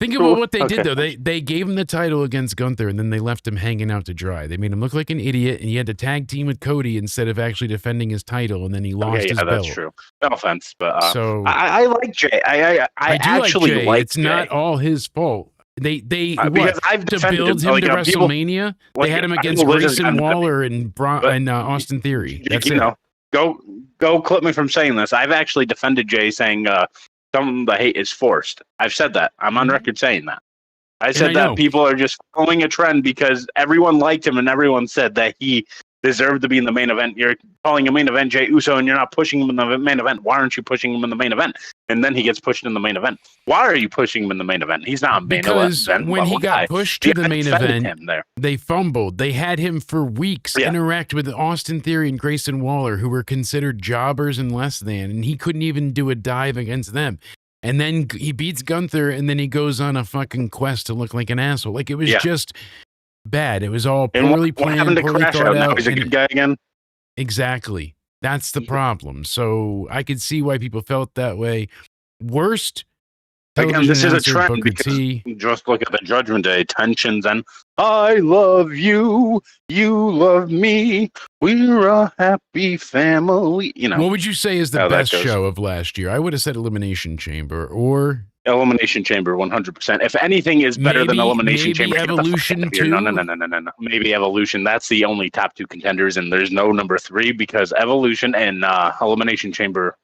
Think about what they did, though. They gave him the title against Gunther, and then they left him hanging out to dry. They made him look like an idiot, and he had to tag team with Cody instead of actually defending his title, and then he lost his belt. That's true. No offense, but so I like Jay. I actually like Jay. like It's Jay. not all his fault. Because I've to defended build him like, to people, WrestleMania, like, they had him against Grayson Waller and Austin Theory. That's it. Go clip me from saying this. I've actually defended Jay, saying some of the hate is forced. I've said that. I'm on record saying that. I said that people are just following a trend because everyone liked him and everyone said that he deserved to be in the main event. You're calling a main event Jey Uso and you're not pushing him in the main event. Why aren't you pushing him in the main event? And then he gets pushed in the main event. Why are you pushing him in the main event? He's not a main event. Because when he got pushed to the main event, they fumbled. They had him for weeks interact with Austin Theory and Grayson Waller, who were considered jobbers and less than, and he couldn't even do a dive against them. And then he beats Gunther, and then he goes on a fucking quest to look like an asshole. Like, it was just bad. It was all poorly planned, poorly thought out. Now he's a good guy again. Exactly. That's the problem. So I could see why people felt that way. Worst. Again, this is a trend because just look at the Judgment Day tensions and I love you, you love me, we're a happy family. You know, what would you say is the best show of last year? I would have said Elimination Chamber or Elimination Chamber, 100%. If anything is better than Elimination Chamber, Evolution 2. No. Maybe Evolution. That's the only top two contenders, and there's no number 3 because Evolution and Elimination Chamber.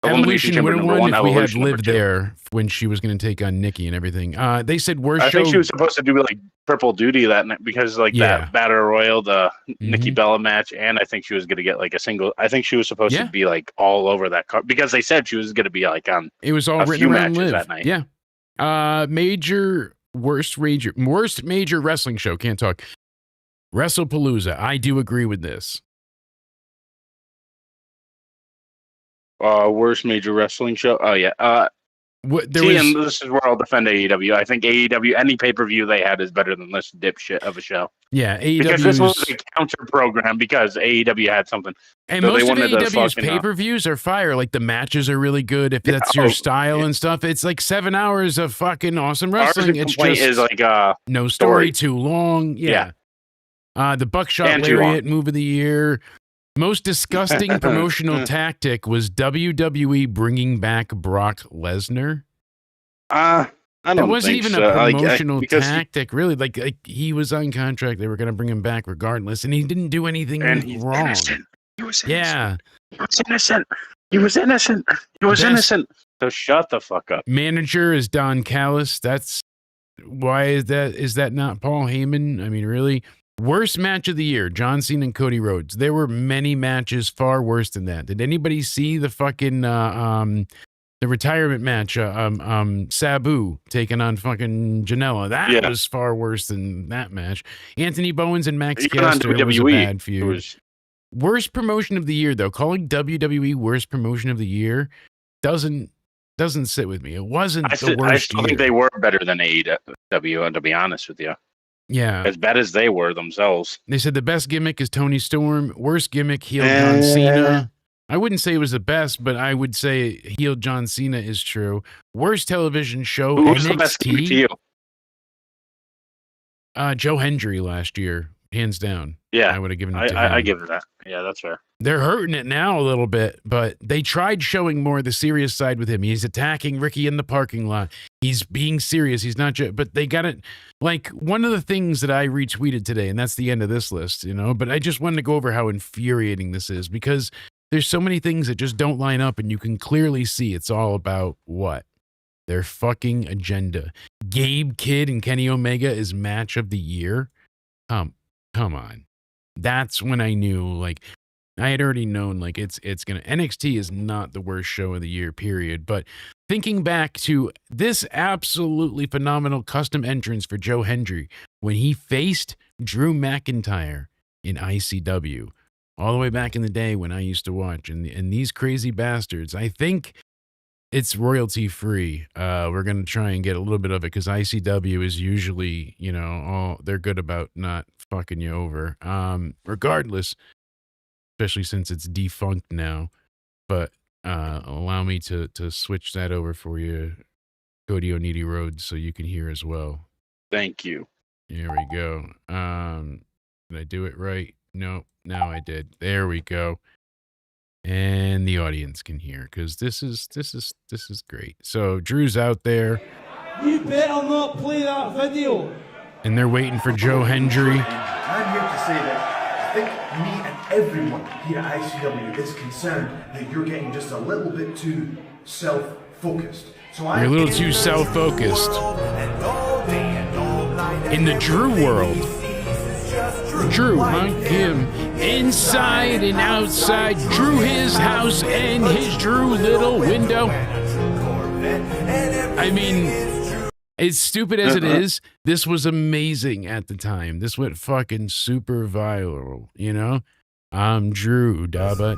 Evolution would have won if we had lived there when she was going to take on Nikki and everything. They said worst show. I think she was supposed to do like triple duty that night because like that Battle Royal, the Nikki Bella match, and I think she was going to get like a single. I think she was supposed to be like all over that card because they said she was going to be like on. It was all written around Liv that night. Yeah. Worst major wrestling show. Can't talk. WrestlePalooza. I do agree with this. Worst major wrestling show. Oh yeah. And this is where I'll defend AEW. I think AEW, any pay-per-view they had is better than this dipshit of a show. Yeah, AEW. Because this was a counter program because AEW had something. And so most of AEW's pay-per-views are fire. Like the matches are really good if that's your style and stuff. It's like 7 hours of fucking awesome wrestling. It's just is like no story too long. Yeah. The Buckshot Lariat move of the year. Most disgusting promotional tactic was WWE bringing back Brock Lesnar. I don't. It wasn't even a promotional tactic, really. Like he was on contract; they were going to bring him back regardless, and he didn't do anything wrong. Innocent. He was innocent. Yeah, he was innocent. He was innocent. He was innocent. So shut the fuck up. Manager is Don Callis. That's why is that? Is that not Paul Heyman? I mean, really. Worst match of the year, John Cena and Cody Rhodes. There were many matches far worse than that. Did anybody see the fucking the retirement match? Sabu taking on fucking Janela. That was far worse than that match. Anthony Bowens and Max Caster was a bad feud. Worst promotion of the year, though. Calling WWE worst promotion of the year doesn't sit with me. It wasn't the worst. I still think they were better than AEW, to be honest with you. Yeah. As bad as they were themselves. They said the best gimmick is Tony Storm. Worst gimmick, heel John Cena. I wouldn't say it was the best, but I would say heel John Cena is true. Worst television show, Who's NXT. The best gimmick to you? Joe Hendry last year, hands down. Yeah. I would have given it to him. I give it that. Yeah, that's fair. They're hurting it now a little bit, but they tried showing more of the serious side with him. He's attacking Ricky in the parking lot. He's being serious. He's not just, but they got it. Like one of the things that I retweeted today, and that's the end of this list, but I just wanted to go over how infuriating this is because there's so many things that just don't line up and you can clearly see it's all about what? Their fucking agenda. Gabe Kidd and Kenny Omega is match of the year. Come on. That's when I knew, like, I had already known, like, it's gonna. NXT is not the worst show of the year, period. But thinking back to this absolutely phenomenal custom entrance for Joe Hendry when he faced Drew McIntyre in ICW, all the way back in the day when I used to watch, and these crazy bastards, I think it's royalty free. We're gonna try and get a little bit of it because ICW is usually, they're good about not fucking you over. Regardless, especially since it's defunct now. But allow me to switch that over for you Cody Onidi Rhodes so you can hear as well. Thank you. Here we go. Did I do it right? No, now I did. There we go. And the audience can hear because this is great. So Drew's out there. You better not play that video. And they're waiting for Joe Hendry. I'm here to say that I think me and everyone here at ICW is concerned that you're getting just a little bit too self-focused. So You're a little too self-focused. In the Drew world. Drew, him inside and outside. Drew his house and his Drew little window. I mean, as stupid as it is, this was amazing at the time. This went fucking super viral, you know? I'm Drew, Dabba.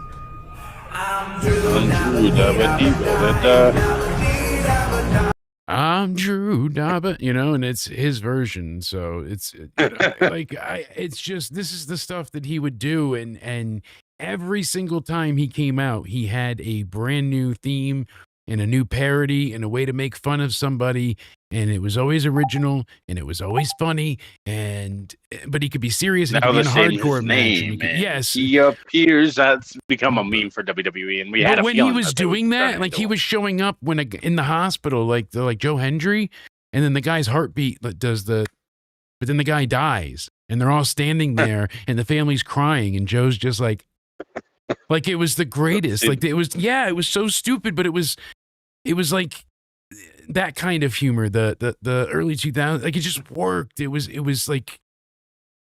I'm Drew Dabba, you know, and it's his version. So it's it's just, this is the stuff that he would do. And every single time he came out, he had a brand new theme and a new parody and a way to make fun of somebody. And it was always original and it was always funny. But he could be serious and Now he could they're be in a saying his hardcore match. name, man. Yes. He appears. That's become a meme for WWE, and we had But a when he feeling was that they would doing that, turn like into he was showing up when in the hospital, like Joe Hendry, and then the guy's heartbeat but then the guy dies, and they're all standing there, and the family's crying, and Joe's just like it was the greatest. Like it was so stupid, but it was like that kind of humor, the early 2000s, like it just worked. It was like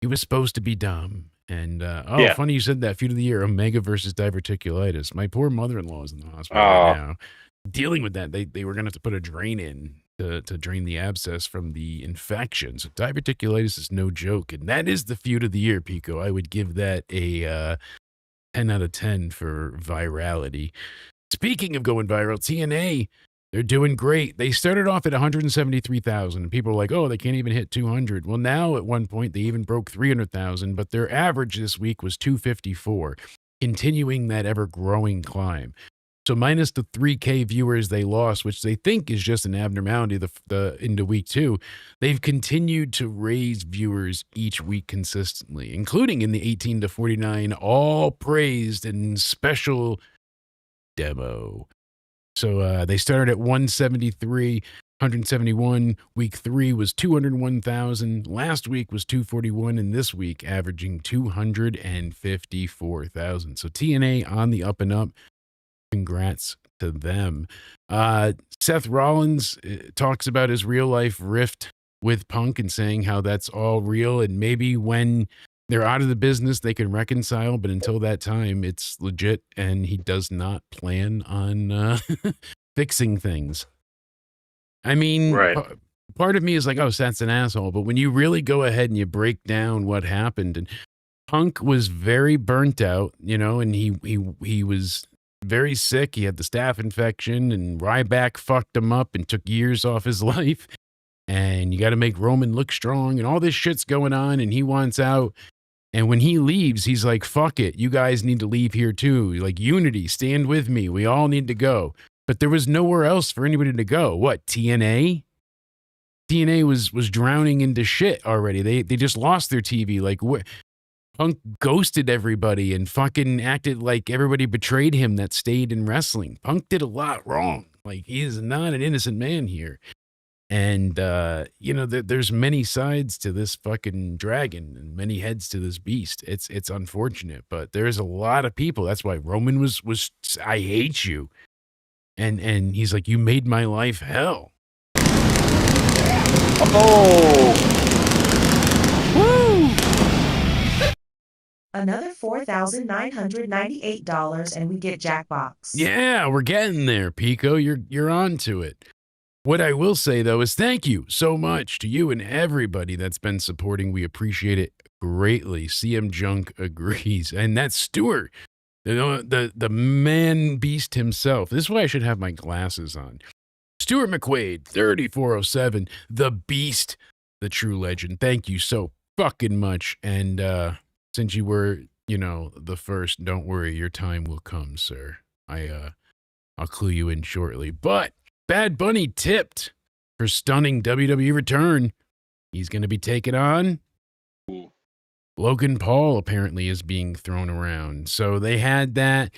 it was supposed to be dumb. And funny you said that. Feud of the year: Omega versus diverticulitis. My poor mother-in-law is in the hospital right now, dealing with that. They were gonna have to put a drain in to drain the abscess from the infection. So diverticulitis is no joke, and that is the feud of the year, Pico. I would give that a 10 out of 10 for virality. Speaking of going viral, TNA. They're doing great. They started off at 173,000, and people were like, oh, they can't even hit 200. Well, now at one point, they even broke 300,000, but their average this week was 254, continuing that ever-growing climb. So minus the 3K viewers they lost, which they think is just an abnormality into week 2, they've continued to raise viewers each week consistently, including in the 18 to 49, all praised and special demo. So they started at 173, 171. Week 3 was 201,000. Last week was 241, and this week averaging 254,000. So TNA on the up and up. Congrats to them. Seth Rollins talks about his real life rift with Punk and saying how that's all real, and maybe when they're out of the business, they can reconcile, but until that time, it's legit, and he does not plan on fixing things. I mean, Right. Part of me is like, oh, Seth's an asshole, but when you really go ahead and you break down what happened, and Punk was very burnt out, you know, and he was very sick. He had the staph infection, and Ryback fucked him up and took years off his life, and you got to make Roman look strong, and all this shit's going on, and he wants out. And when he leaves, he's like, fuck it. You guys need to leave here too. Like, unity, stand with me. We all need to go. But there was nowhere else for anybody to go. What, TNA? TNA was drowning into shit already. They just lost their TV. Like, Punk ghosted everybody and fucking acted like everybody betrayed him that stayed in wrestling. Punk did a lot wrong. Like, he is not an innocent man here. And, you know, there's many sides to this fucking dragon and many heads to this beast. It's unfortunate, but there's a lot of people. That's why Roman was I hate you. And he's like, you made my life hell. Oh, Woo! Another $4,998 and we get Jackbox. Yeah, we're getting there, Pico. You're on to it. What I will say, though, is thank you so much to you and everybody that's been supporting. We appreciate it greatly. CM Junk agrees. And that's Stuart, the man beast himself. This is why I should have my glasses on. Stuart McQuaid, 3407, the beast, the true legend. Thank you so fucking much. And since you were, you know, the first, don't worry, your time will come, sir. I'll clue you in shortly. But Bad Bunny tipped for stunning WWE return. He's going to be taking on Logan Paul, apparently, is being thrown around. So they had that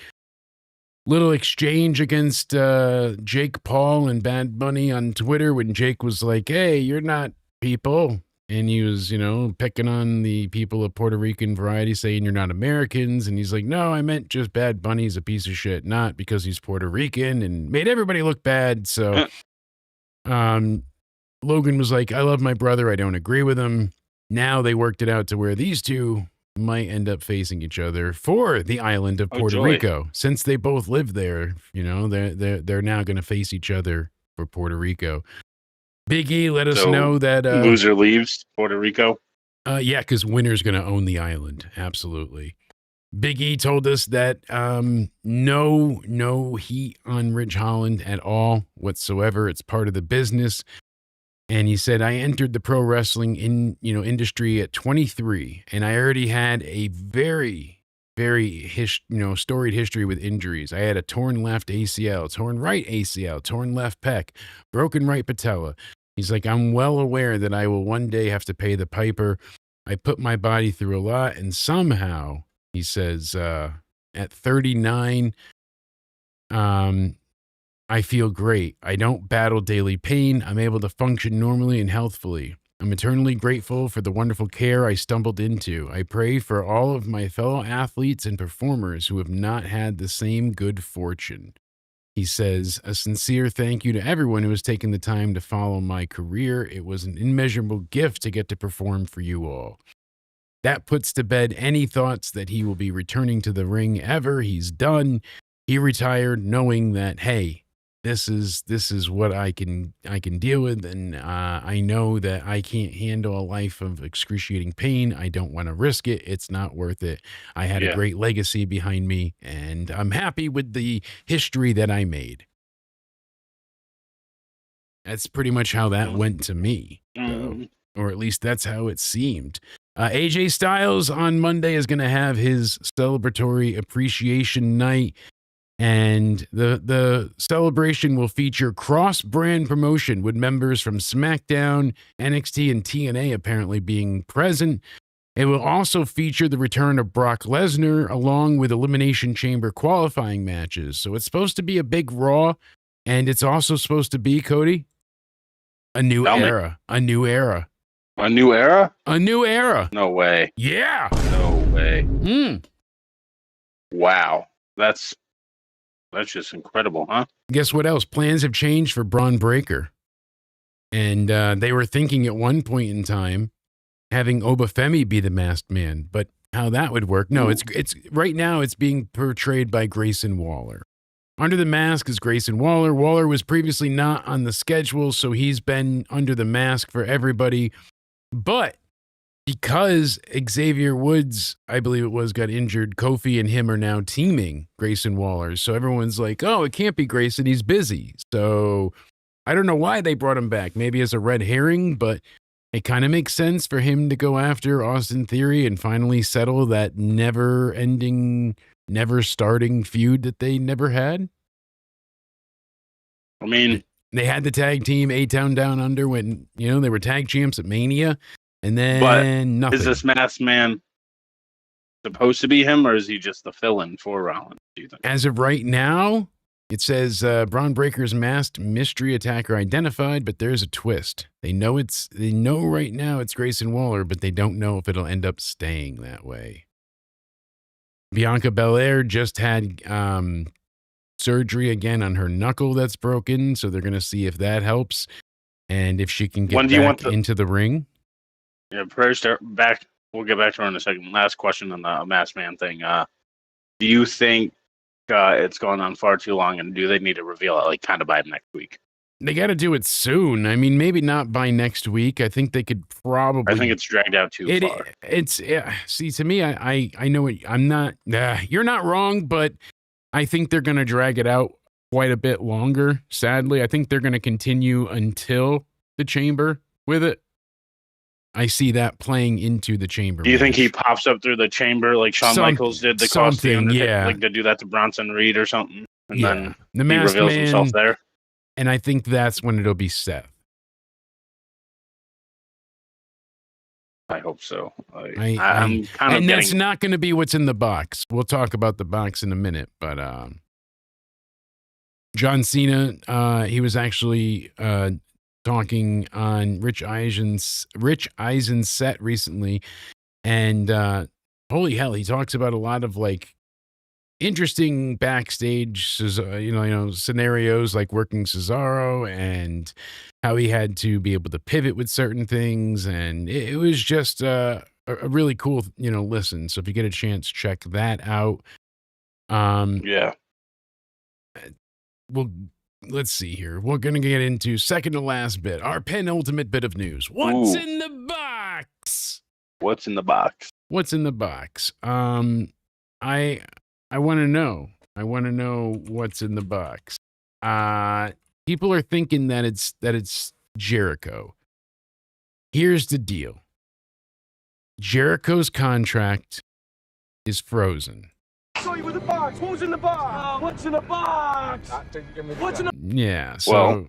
little exchange against Jake Paul and Bad Bunny on Twitter when Jake was like, hey, you're not people. And he was, picking on the people of Puerto Rican variety, saying you're not Americans. And he's like, no, I meant just Bad Bunny's a piece of shit, not because he's Puerto Rican, and made everybody look bad. So Logan was like, I love my brother. I don't agree with him. Now they worked it out to where these two might end up facing each other for the island of Puerto Rico. Since they both live there, they're now going to face each other for Puerto Rico. Big E let us know that loser leaves Puerto Rico. Yeah, because winner's going to own the island. Absolutely. Big E told us that no heat on Ridge Holland at all whatsoever. It's part of the business. And he said, I entered the pro wrestling industry at 23, and I already had a very, very storied history with injuries. I had a torn left ACL, torn right ACL, torn left pec, broken right patella. He's like, I'm well aware that I will one day have to pay the piper. I put my body through a lot, and somehow, he says, at 39, I feel great. I don't battle daily pain. I'm able to function normally and healthfully. I'm eternally grateful for the wonderful care I stumbled into. I pray for all of my fellow athletes and performers who have not had the same good fortune. He says, a sincere thank you to everyone who has taken the time to follow my career. It was an immeasurable gift to get to perform for you all. That puts to bed any thoughts that he will be returning to the ring ever. He's done. He retired knowing that, hey, this is what I can deal with, and I know that I can't handle a life of excruciating pain. I don't want to risk it. It's not worth it. I had a great legacy behind me, and I'm happy with the history that I made. That's pretty much how that went to me, or at least that's how it seemed. AJ Styles on Monday is going to have his celebratory appreciation night. And the celebration will feature cross-brand promotion with members from SmackDown, NXT, and TNA apparently being present. It will also feature the return of Brock Lesnar along with Elimination Chamber qualifying matches. So it's supposed to be a big Raw, and it's also supposed to be, Cody, a new era. A new era. A new era? A new era. No way. Yeah. No way. Wow. That's just incredible, huh? Guess what else? Plans have changed for Braun Breaker. And they were thinking at one point in time having Obafemi be the masked man. But how that would work? No, it's right now it's being portrayed by Grayson Waller. Under the mask is Grayson Waller. Waller was previously not on the schedule, so he's been under the mask for everybody. But because Xavier Woods, I believe it was, got injured, Kofi and him are now teaming Grayson Waller. So everyone's like, oh, it can't be Grayson. He's busy. So I don't know why they brought him back. Maybe as a red herring, but it kind of makes sense for him to go after Austin Theory and finally settle that never-ending, never-starting feud that they never had. I mean, they had the tag team A-Town Down Under when, they were tag champs at Mania. And then nothing. Is this masked man supposed to be him, or is he just the fill-in for Rollins, do you think? As of right now, it says Braun Breaker's masked mystery attacker identified, but there's a twist. They know right now it's Grayson Waller, but they don't know if it'll end up staying that way. Bianca Belair just had surgery again on her knuckle that's broken, so they're going to see if that helps and if she can get back into the ring. Yeah, first, back. We'll get back to her in a second. Last question on the masked man thing. Do you think it's gone on far too long, and do they need to reveal it kind of by next week? They got to do it soon. I mean, maybe not by next week. I think they could probably. I think it's dragged out too far. See, to me, I know it. I'm not. You're not wrong, but I think they're going to drag it out quite a bit longer. Sadly, I think they're going to continue until the Chamber with it. I see that playing into the Chamber. Do you think he pops up through the Chamber like Shawn Michaels did to cost the Undertaker, to do that to Bronson Reed or something? And then the he reveals himself there. And I think that's when it'll be Seth. I hope so. I'm kind of and that's not going to be what's in the box. We'll talk about the box in a minute, but John Cena, he was actually talking on Rich Eisen's set recently, and holy hell, he talks about a lot of like interesting backstage, scenarios like working Cesaro and how he had to be able to pivot with certain things, and it was just a really cool, listen. So if you get a chance, check that out. Yeah. Well, let's see here. We're gonna get into second to last bit, our penultimate bit of news. What's in the box? What's in the box? What's in the box? I want to know. I want to know what's in the box. People are thinking that it's Jericho. Here's the deal. Jericho's contract is frozen. Show you with the box. What's in the box? What's in the box? What's in the Yeah. So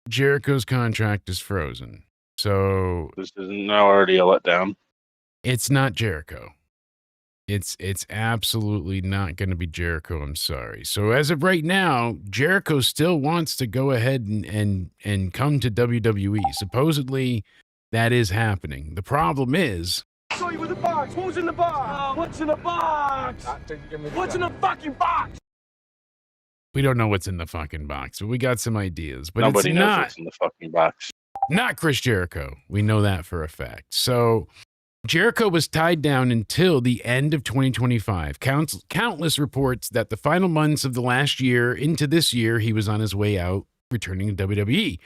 Jericho's contract is frozen. So this is now already a letdown. It's not Jericho. It's absolutely not going to be Jericho. I'm sorry. So as of right now, Jericho still wants to go ahead and come to WWE. Supposedly, that is happening. The problem is, show you with the box. What's in the box? What's in the box? What's in the fucking box? we don't know what's in the fucking box, but we got some ideas. But Nobody it's knows not what's in the fucking box. not Chris Jericho. We know that for a fact. So Jericho was tied down until the end of 2025. Countless reports that the final months of the last year into this year, he was on his way out, returning to WWE.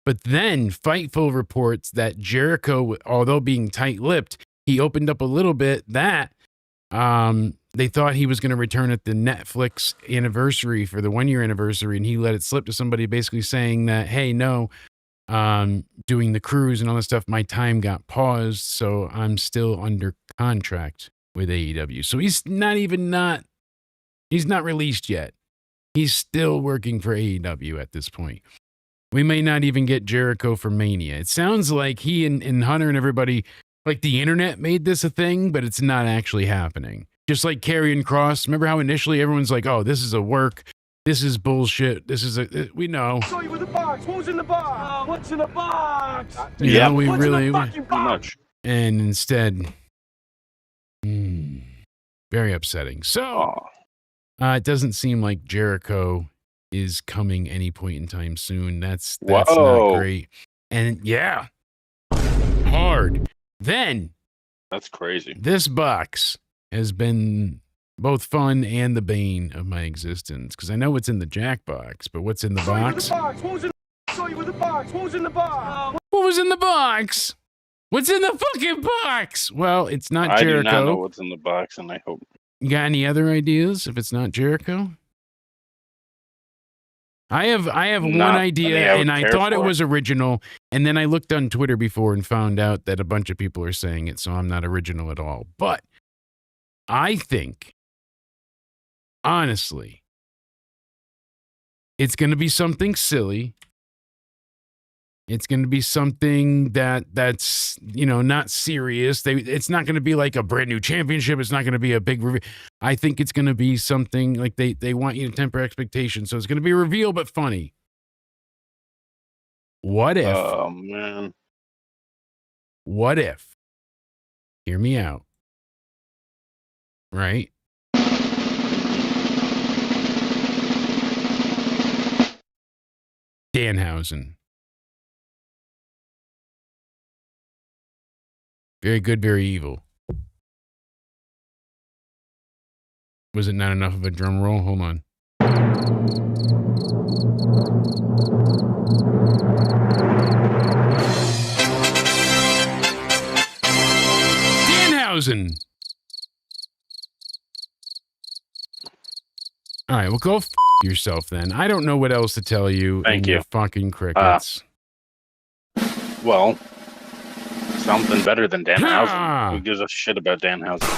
But then Fightful reports that Jericho, although being tight-lipped, he opened up a little bit that they thought he was going to return at the Netflix anniversary for the 1-year anniversary, and he let it slip to somebody basically saying that, hey, no, doing the cruise and all that stuff, my time got paused, so I'm still under contract with AEW. So he's not released yet. He's still working for AEW at this point. We may not even get Jericho for Mania. It sounds like he and Hunter and everybody, like the internet made this a thing, but it's not actually happening. Just like Karrion Kross. Remember how initially everyone's like, oh, this is a work. This is bullshit. This is we know. Show you with the box. What's in the box? What's in the box? Yeah, we what's really in the fucking box? Much. And instead, very upsetting. So it doesn't seem like Jericho is coming any point in time soon. That's not great. And yeah, hard. Then that's crazy. This box has been both fun and the bane of my existence, because I know what's in the Jack box, but what's in the box? Show you with the box. What's in the box? What was in the box? What's in the fucking box? Well, it's not Jericho. I do not know what's in the box, and I hope. You got any other ideas if it's not Jericho? I have one idea, and I thought it was original, and then I looked on Twitter before and found out that a bunch of people are saying it, so I'm not original at all. But I think, honestly, it's going to be something silly. It's going to be something that's not serious. It's not going to be like a brand new championship. It's not going to be a big reveal. I think it's going to be something like they want you to temper expectations. So it's going to be a reveal, but funny. What if? Oh man. What if? Hear me out. Right? Danhausen. Very good, very evil. Was it not enough of a drum roll? Hold on. Danhausen. All right, well, go yourself then. I don't know what else to tell you. Thank you. Fucking crickets. Well, something better than Danhausen. Who gives a shit about Danhausen?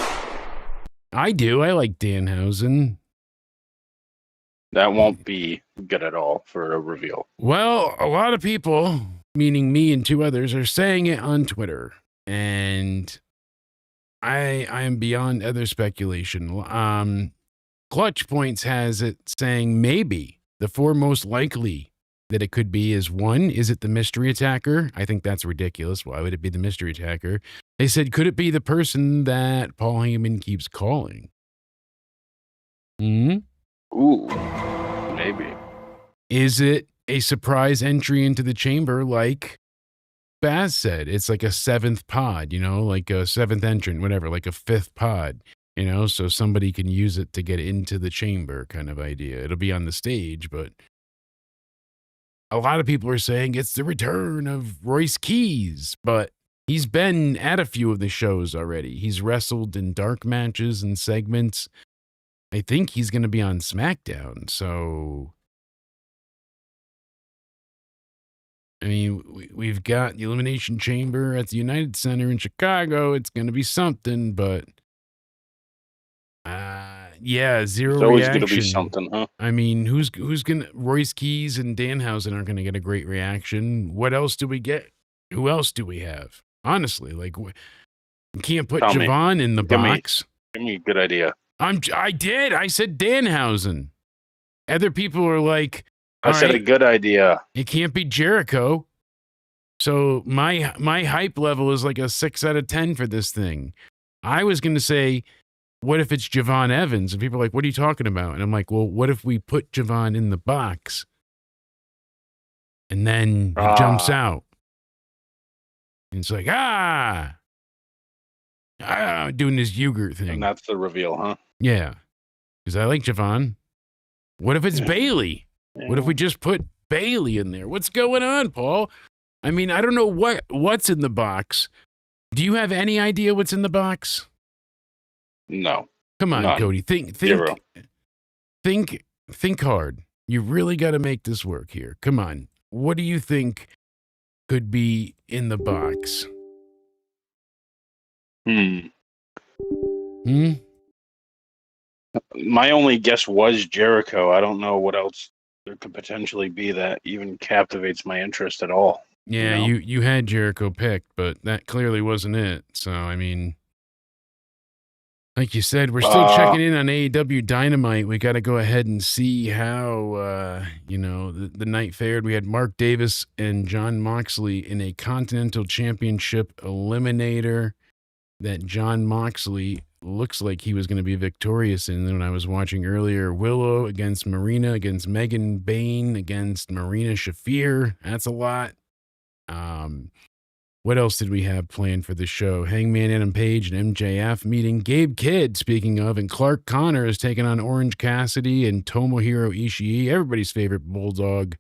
I do. I like Danhausen. That won't be good at all for a reveal. Well, a lot of people, meaning me and 2 others, are saying it on Twitter. and I am beyond other speculation. Clutch Points has it saying maybe the 4 most likely that it could be is 1, is it the mystery attacker? I think that's ridiculous. Why would it be the mystery attacker? They said, could it be the person that Paul Heyman keeps calling? Hmm? Ooh, maybe. Is it a surprise entry into the chamber like Spaz said? It's like a 7th pod, like a 7th entrant, whatever, like a 5th pod, so somebody can use it to get into the chamber kind of idea. It'll be on the stage, but a lot of people are saying it's the return of Royce Keys, but he's been at a few of the shows already. He's wrestled in dark matches and segments. I think he's going to be on SmackDown, so I mean, we've got the Elimination Chamber at the United Center in Chicago. It's going to be something, but yeah, zero It's always reaction. going to be something, huh? I mean, who's going to... Royce Keys and Danhausen aren't going to get a great reaction. What else do we get? Who else do we have? Honestly, like, you can't put Javon in the box. Give me a good idea. I did. I said Danhausen. Other people are like... I said a good idea. It can't be Jericho. So my hype level is like a 6 out of 10 for this thing. I was going to say, what if it's Javon Evans? And people are like, what are you talking about? And I'm like, well, what if we put Javon in the box? And then he jumps out. And it's like, doing this Ugart thing. And that's the reveal, huh? Yeah. Because I like Javon. What if it's Bailey? What if we just put Bailey in there? What's going on, Paul? I mean, I don't know what's in the box. Do you have any idea what's in the box? No. Come on, None. Cody. Think hard. You really got to make this work here. Come on. What do you think could be in the box? My only guess was Jericho. I don't know what else there could potentially be that even captivates my interest at all. Yeah, you had Jericho picked, but that clearly wasn't it. So, I mean, like you said, we're still checking in on AEW Dynamite. We got to go ahead and see how, the night fared. We had Mark Davis and Jon Moxley in a Continental Championship eliminator that Jon Moxley looks like he was going to be victorious in. When I was watching earlier, Willow against Marina, against Megan Bain, against Marina Shafir. That's a lot. What else did we have planned for the show? Hangman Adam Page and MJF meeting Gabe Kidd, speaking of, and Clark Connor is taking on Orange Cassidy and Tomohiro Ishii, everybody's favorite Bulldog.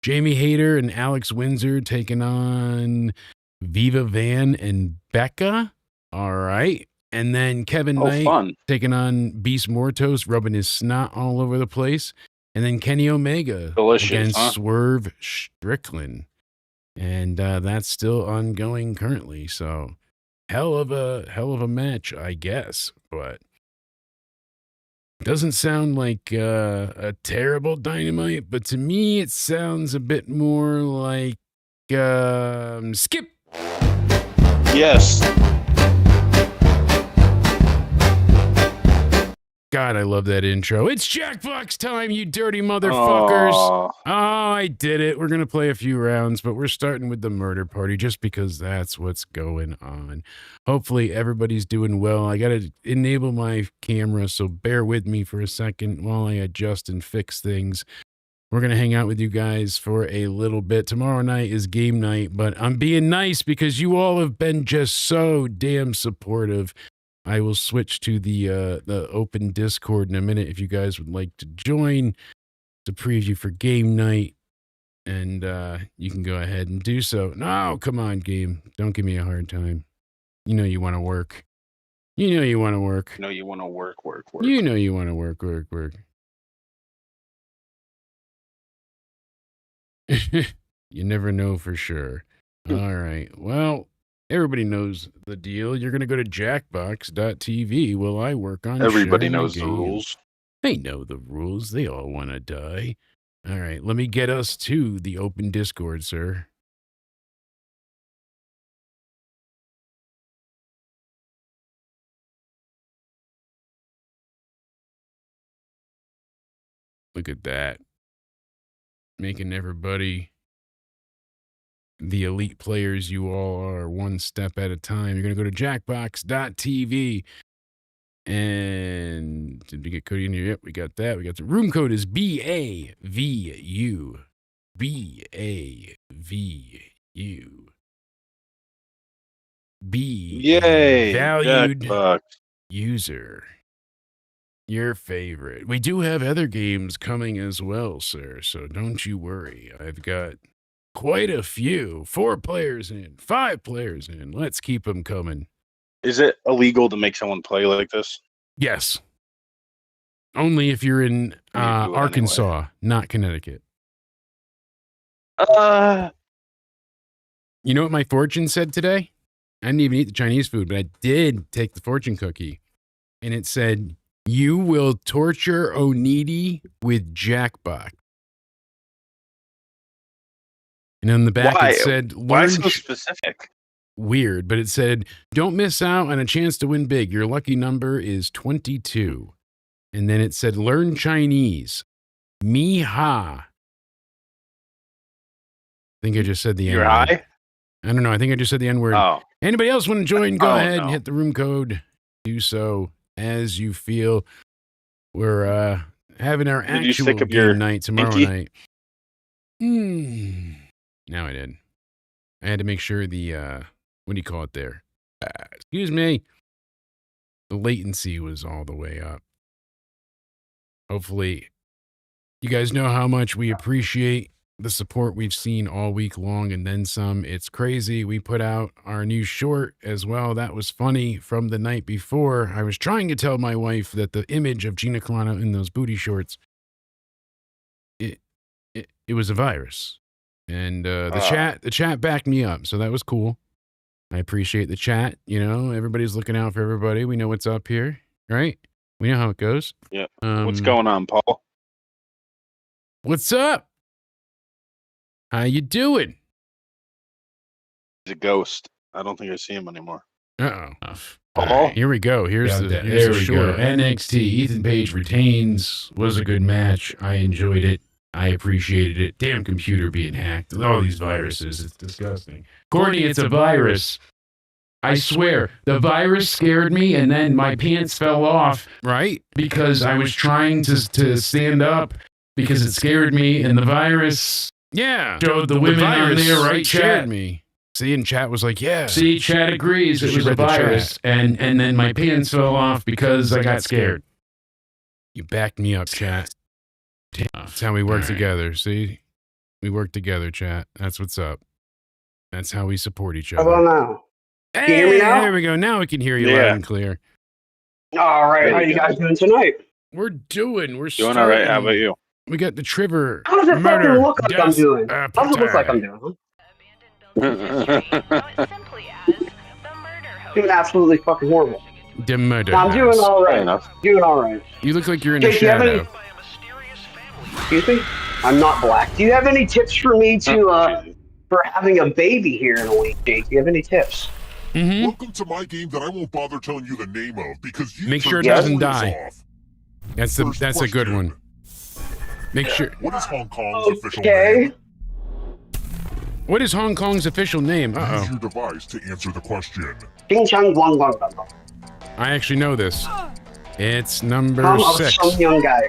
Jamie Hayter and Alex Windsor taking on Viva Van and Becca. All right. And then Kevin Knight taking on Beast Mortos, rubbing his snot all over the place. And then Kenny Omega against Swerve Strickland. And that's still ongoing currently. So hell of a match, I guess. But doesn't sound like a terrible Dynamite. But to me, it sounds a bit more like Skip. Yes. God, I love that intro. It's Jackbox time, you dirty motherfuckers. Oh, I did it. We're going to play a few rounds, but we're starting with the murder party just because that's what's going on. Hopefully everybody's doing well. I got to enable my camera, so bear with me for a second while I adjust and fix things. We're going to hang out with you guys for a little bit. Tomorrow night is game night, but I'm being nice because you all have been just so damn supportive. I will switch to the open Discord in a minute if you guys would like to join the preview for game night, and you can go ahead and do so. No, come on, game. Don't give me a hard time. You know you want to work. You know you want to work. No, you want to work. You know you want to work. You never know for sure. All right. Well, everybody knows the deal. You're going to go to jackbox.tv while I work on everybody knows the rules. They know the rules. They all want to die. All right. Let me get us to the open Discord, sir. Look at that. Making everybody the elite players you all are, one step at a time. You're going to go to jackbox.tv. And did we get Cody in here? Yep, we got that. We got the room code is BAVU. BAVU. B. Yay! Valued Jackbox. user. Your favorite. We do have other games coming as well, sir, so don't you worry. I've got quite a few. 4 players in, 5 players in. Let's keep them coming. Is it illegal to make someone play like this? Yes. Only if you're in Arkansas, not Connecticut. You know what my fortune said today? I didn't even eat the Chinese food, but I did take the fortune cookie. And it said, you will torture Onidi with Jackbox. And on the back it said, why so specific? Weird, but it said, don't miss out on a chance to win big. Your lucky number is 22. And then it said, learn Chinese. Mi ha. I think I just said the N-word. You're high? I don't know. I think I just said the N-word. Oh. Anybody else want to join? Go ahead and no. hit the room code. Do so as you feel. We're having our Did you actual stick up game your night tomorrow pinky? night. Now I did. I had to make sure the, what do you call it there? Excuse me. The latency was all the way up. Hopefully, you guys know how much we appreciate the support we've seen all week long and then some. It's crazy. We put out our new short as well. That was funny from the night before. I was trying to tell my wife that the image of Gina Carano in those booty shorts, it was a virus. And the chat backed me up. So that was cool. I appreciate the chat. You know, everybody's looking out for everybody. We know what's up here, right? We know how it goes. Yeah. What's going on, Paul? What's up? How you doing? He's a ghost. I don't think I see him anymore. Uh-oh. Paul? Right, here we go. Here's the There we short. go. NXT, Ethan Page retains. Was a good match. I enjoyed it. I appreciated it. Damn computer being hacked. All these viruses. It's disgusting. Courtney, it's a virus. I swear, the virus scared me, and then my pants fell off. Right? Because I was trying to stand up because it scared me, and the virus Yeah. showed the women on virus there, right, scared chat? me. See, and chat was like, yeah. See, chat agrees it She was a read the chat. virus, and then my pants fell off because I got scared. You backed me up, chat. That's how we work together. See? We work together, chat. That's what's up. That's how we support each How other. about now? Hey, Can you hear me now? there we go. Now we can hear you Yeah. loud and clear. All right, There how you you go. guys doing tonight? We're Doing all right. starting. How about you? We got the Trevor. How does it murder, fucking look like I'm death, doing? How does it look like I'm appetite. doing? Huh? Doing absolutely fucking horrible. The murder I'm doing house. all Fair right. enough. Doing all right. You look like you're in a Jake, do you have shadow. any- Excuse me? I'm not black. Do you have any tips for me to for having a baby here in a week, Jake? Do you have any tips? Mm-hmm. Welcome to my game that I won't bother telling you the name of because you Make sure it turned doesn't the die. off. That's First a good question. one. Make sure. What is Hong Kong's official Okay. name? What is Hong Kong's official name? Use Uh-oh. your device to answer the question. Ching chang guang guang guang. I actually know this. It's number I'm 6. some young guy.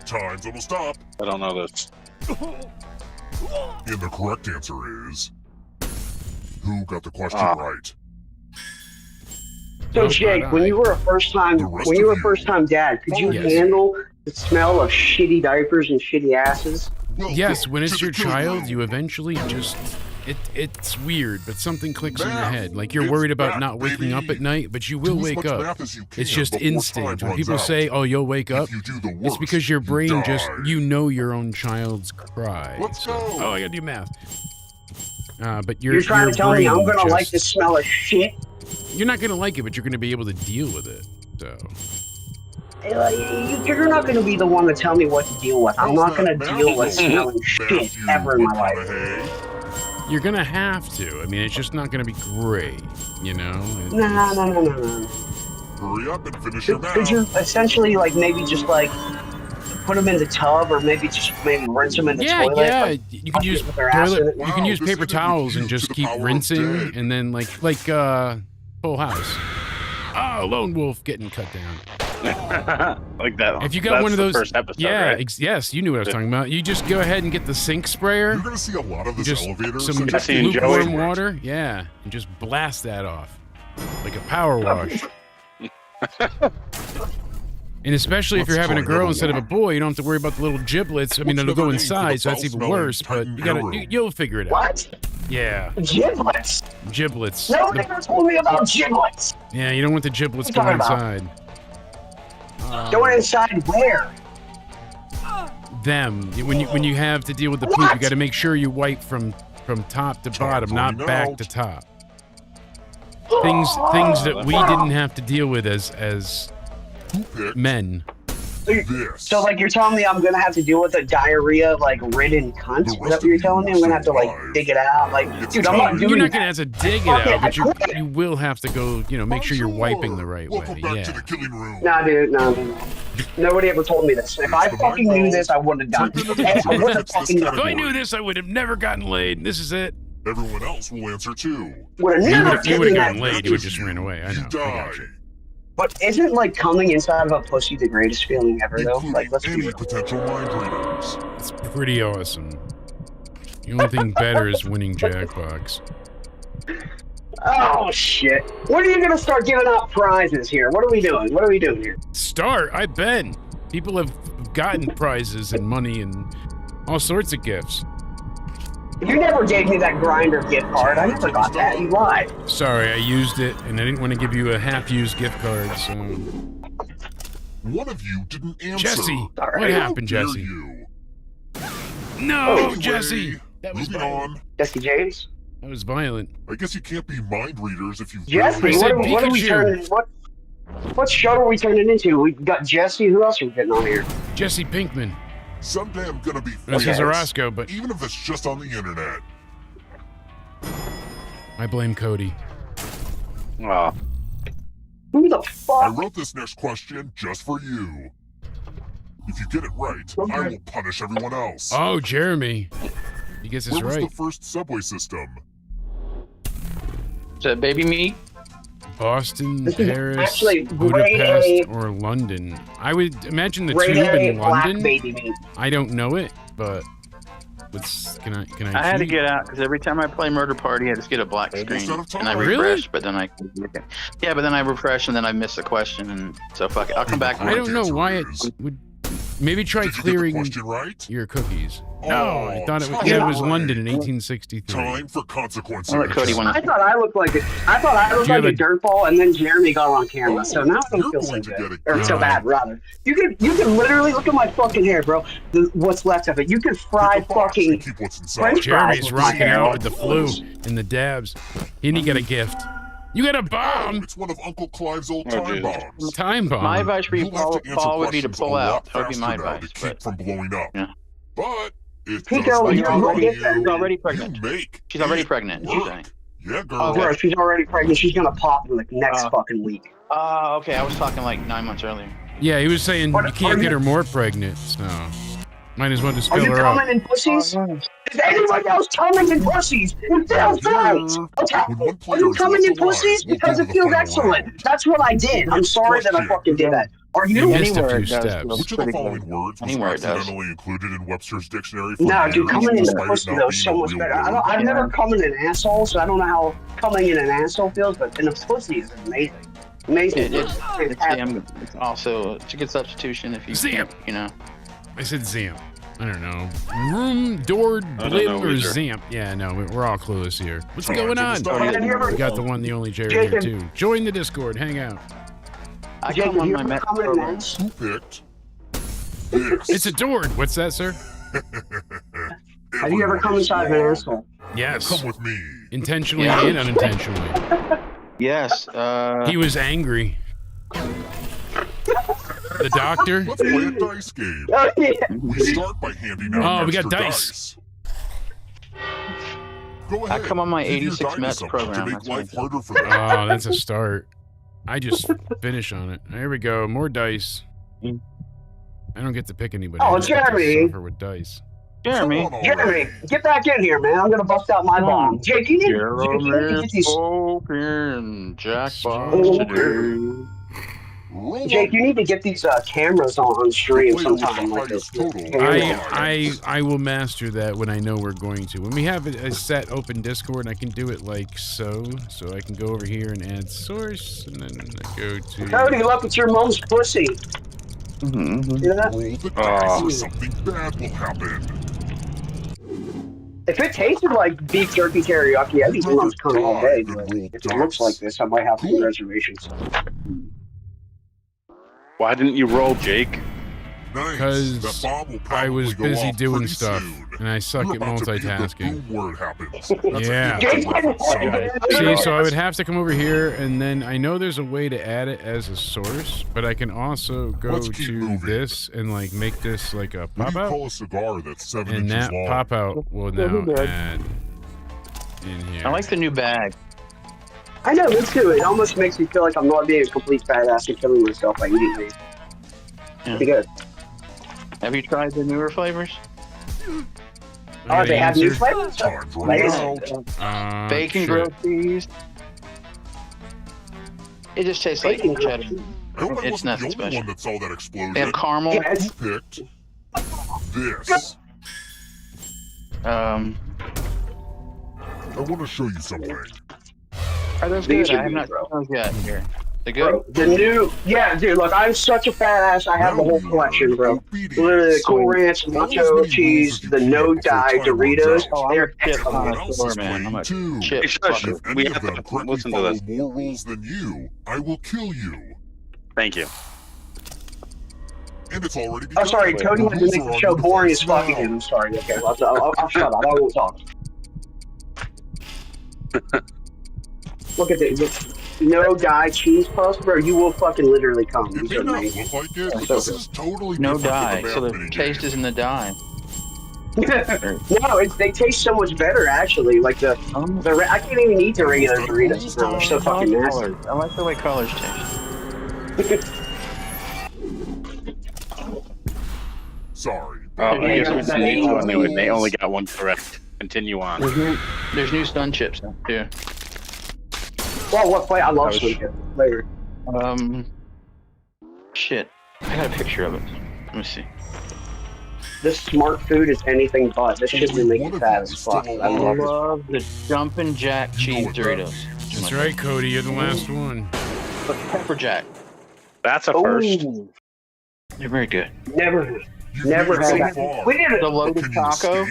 Time's almost up. I don't know this. And the correct answer is... Who got the question Ah. right? So Well, Jake, not when I. you were a first time The rest when you were of a you. first time dad, could you Yes. handle the smell of shitty diapers and shitty asses? Yes, when it's To your the killing child, room. you eventually just it's weird, but something clicks in your Math. head. Like you're It's worried about math, not waking baby. up at night, but you Do will as wake much up. math as you can It's just before instinct. time When runs people out. say, "Oh, you'll wake up," If you do the it's worst, because your you brain just die. you know your own child's cry. Let's So- go. Oh, I gotta do math. But You're trying to tell me I'm brain gonna like just- the smell of shit? You're not gonna like it, but you're gonna be able to deal with it. So You're not gonna be the one to tell me what to deal with. I'm How's not gonna that deal with math? smelling shit Matthew ever in my life. McConaughey. you're gonna have to. I mean, it's just not gonna be great, you know. No. Hurry up and finish your Could you math. essentially like maybe just like put them in the tub, or maybe just maybe rinse them in the toilet? Yeah, like, you can use with their ass in toilet. it? You can Wow, use this paper interview towels and to just the keep power of rinsing, dead. and then like Full House. Oh, lone wolf getting cut down. Like that. If you got That's one of the those, first episode, yeah, right? yes, you knew what I was talking about. You just go ahead and get the sink sprayer, You're gonna see a lot of this just elevator. some Jesse and lukewarm Joey. water, yeah, and just blast that off like a power wash. And especially if you're having a girl instead of a boy, you don't have to worry about the little giblets. I mean, it'll go inside, so that's even worse. But you'll figure it out. What? Yeah, Giblets? giblets. Nobody ever told me about giblets. Yeah, you don't want the giblets What are you going talking inside. Going inside where? Them. When you have to deal with the poop, you What? got to make sure you wipe from top to bottom, not running back out. to top. Things that we didn't have to deal with as Who picked men. this? So like you're telling me I'm gonna have to deal with a diarrhea like ridden cunt? The Is rest that what you're of you telling me? I'm will gonna have to like survive. dig it out. Like, It's dude, I'm not time. doing You're not that. gonna have to dig it Fuck it, out, but I quit. you will have to go. Make sure you're wiping the right way. Welcome back to Yeah. the killing room. Nah, dude, no. Nobody ever told me this. If I fucking knew this, I wouldn't have done it. I would have fucking done If I it. knew this, I would have never gotten laid. This is it. Everyone else will answer too. Would have You never would have given that. gotten laid. You would just ran away. I know. I You got die, you. But isn't like coming inside of a pussy the greatest feeling ever though? Like, including let's be any real. potential mind readers. It's pretty awesome. The only thing better is winning Jackbox. Oh shit! When are you gonna start giving out prizes here? What are we doing? What are we doing here? Start. I've been. People have gotten prizes and money and all sorts of gifts. You never gave me that grinder gift card. I never got that. You lied. Sorry, I used it, and I didn't want to give you a half-used gift card. So, One of you didn't answer. Jesse, what Alright. happened, How dare Jesse? you? No, Anyway, Jesse. That was moving violent. on. Jesse James. That was violent. I guess you can't be mind readers if you've Jesse, I said what are we Pikachu. turning? What show are we turning into? We got Jesse. Who else are we getting on here? Jesse Pinkman. Someday I'm gonna be This is famous, Orozco, but even if it's just on the internet. I blame Cody. Oh, Who the I fuck? wrote this next question just for you. If you get it right, I will punish everyone else. Oh, Jeremy. He gets this Where was right. the first subway system? Is that baby meat? Boston, This is Paris, actually Budapest, grade or London. I would imagine the Grade tube A in black London. baby meat. I don't know it, but can I I had to cheat? get out because every time I play Murder Party, I just get a black Almost screen, out of and I time. Really? refresh. But then but then I refresh, and then I miss the question, and so fuck it. I'll come back. I don't know why it Answer is- would. Maybe try Did you get the clearing question right? your cookies. Oh, No, I thought it was. time Yeah, it was break. London in 1863. Time for consequences. I'll let Cody win. I thought I looked like a Do you like have a a- dirtball, and then Jeremy got on camera. Oh, So now I you're don't feel so going to good, get it or so good. bad, rather. You can literally look at my fucking hair, bro. What's left of it? You can fry Pick a box and fucking. keep what's inside. French Jeremy's fries with rocking my hair. out with the flu and the dabs. He didn't get a gift. You got a bomb. It's one of Uncle Clive's old Oh, time Jesus. bombs. Time bomb. My advice for you, You'll have to answer Paul, would be to questions pull a lot out. That would be my faster now advice. to keep But from blowing up. Yeah. But it Pico, does you're not already- you she's already pregnant. make She's already it pregnant. She's work. saying. Yeah, girl. Oh, Bro, she's already pregnant. She's gonna pop in like next fucking week. Okay. I was talking like 9 months earlier. Yeah, he was saying What- you can't are get you- her more pregnant, so might as well just Are fill you her up. coming in pussies? Is anyone else coming in pussies? It feels right. Okay. When one Are player you is coming left in alive, pussies? we'll Because go it to the feels final excellent. round. That's what I did. I'm Next sorry that I question. fucking did that. Are You you? missed a Anywhere few it does steps. feels Which of the pretty following good. words was Anywhere it does. accidentally included in Webster's dictionary for No, years, dude, coming in the despite it pussy not though being is so a much real better. word? I've never come in an asshole, so I don't know how coming in an asshole feels, but in a pussy is amazing. Amazing. It's also it's a good substitution if you Zam. you know. I said Zamp. I don't know. Room, door, I don't blim, know or either. Zamp? Yeah, no, we're all clueless here. What's Time going to on? start. Have you ever, We got the one, the only Jerry here Jacob. too. Join the Discord, hang out. I Jacob, come on you my ever Met come in an program. ass? Who picked this? It's a door. What's that, sir? Have you ever come inside of an asshole? Yes. Come with me. Intentionally Yeah. and unintentionally. Yes. He was angry. The doctor? Let's play a dice game. Oh, yeah. We start by handing out Oh, we got extra dice. Go I ahead. come on my Give your 86 die to Mets someone program. to make That's life what harder for them. Oh, that's a start. I just finish on it. Here we go. More dice. I don't get to pick anybody. Oh, I just get to Jeremy. suffer with dice. Jeremy. Jeremy, get back in here, man. I'm gonna bust out my bomb. Jake, you need to get these. Jackpot today. Jake, you need to get these cameras on stream sometime like this. I will master that when I know we're going to. When we have a set open Discord, I can do it like so. So I can go over here and add source, and then I go to. Cody, look, it's your mom's pussy. Mm-hmm. See that? Roll the dice or something bad will happen. If it tasted like beef jerky teriyaki, I'd eat mom's cunt all day. But if it looks like this, I might have some reservations. Why didn't you roll, Jake? Because I was busy doing stuff, and I suck at multitasking. Yeah. See, so I would have to come over here, and then I know there's a way to add it as a source, but I can also go to this and like make this like a pop out, and that pop out will now add in here. I like the new bag. I know, me too. It almost makes me feel like I'm not being a complete badass and killing myself by eating these. Pretty good. Have you tried the newer flavors? Oh, they have new flavors? Bacon grilled cheese. It just tastes like cheddar. It's nothing special. They have caramel. Yes. Picked this. I want to show you something. Are those good? I have not tried those yet. Here. They're good? Bro, the new, yeah, dude, look, I'm such a fat ass, I have the whole collection, bro. Literally, the Cool Ranch, nacho cheese, the no-dye Doritos, they're excellent. Man. I'm a chip. We have to listen to this. More rules than you, I will kill you. Thank you. And it's already I'm sorry, Cody had to make the show boring as fuck again. I'm sorry, okay, I'll shut up, I won't talk. Look at this. No-dye cheese puffs, bro. You will fucking literally come. These are amazing. No dye, so the taste is in the dye. No, they taste so much better, actually. Like I can't even eat the regular Doritos. They're so fucking nasty. I like the way colors taste. Sorry. They only got one correct. Continue on. There's new stun chips too. Well, what flavor? I love sweet flavor. Shit. I got a picture of it. Let me see. This smart food is anything but. This shit will make you fat as fuck. I love the Jumpin' Jack cheese Doritos. That's right, Cody. You're the last one. But Pepper Jack. That's a first. They're very good. Never had that. We did the loaded taco.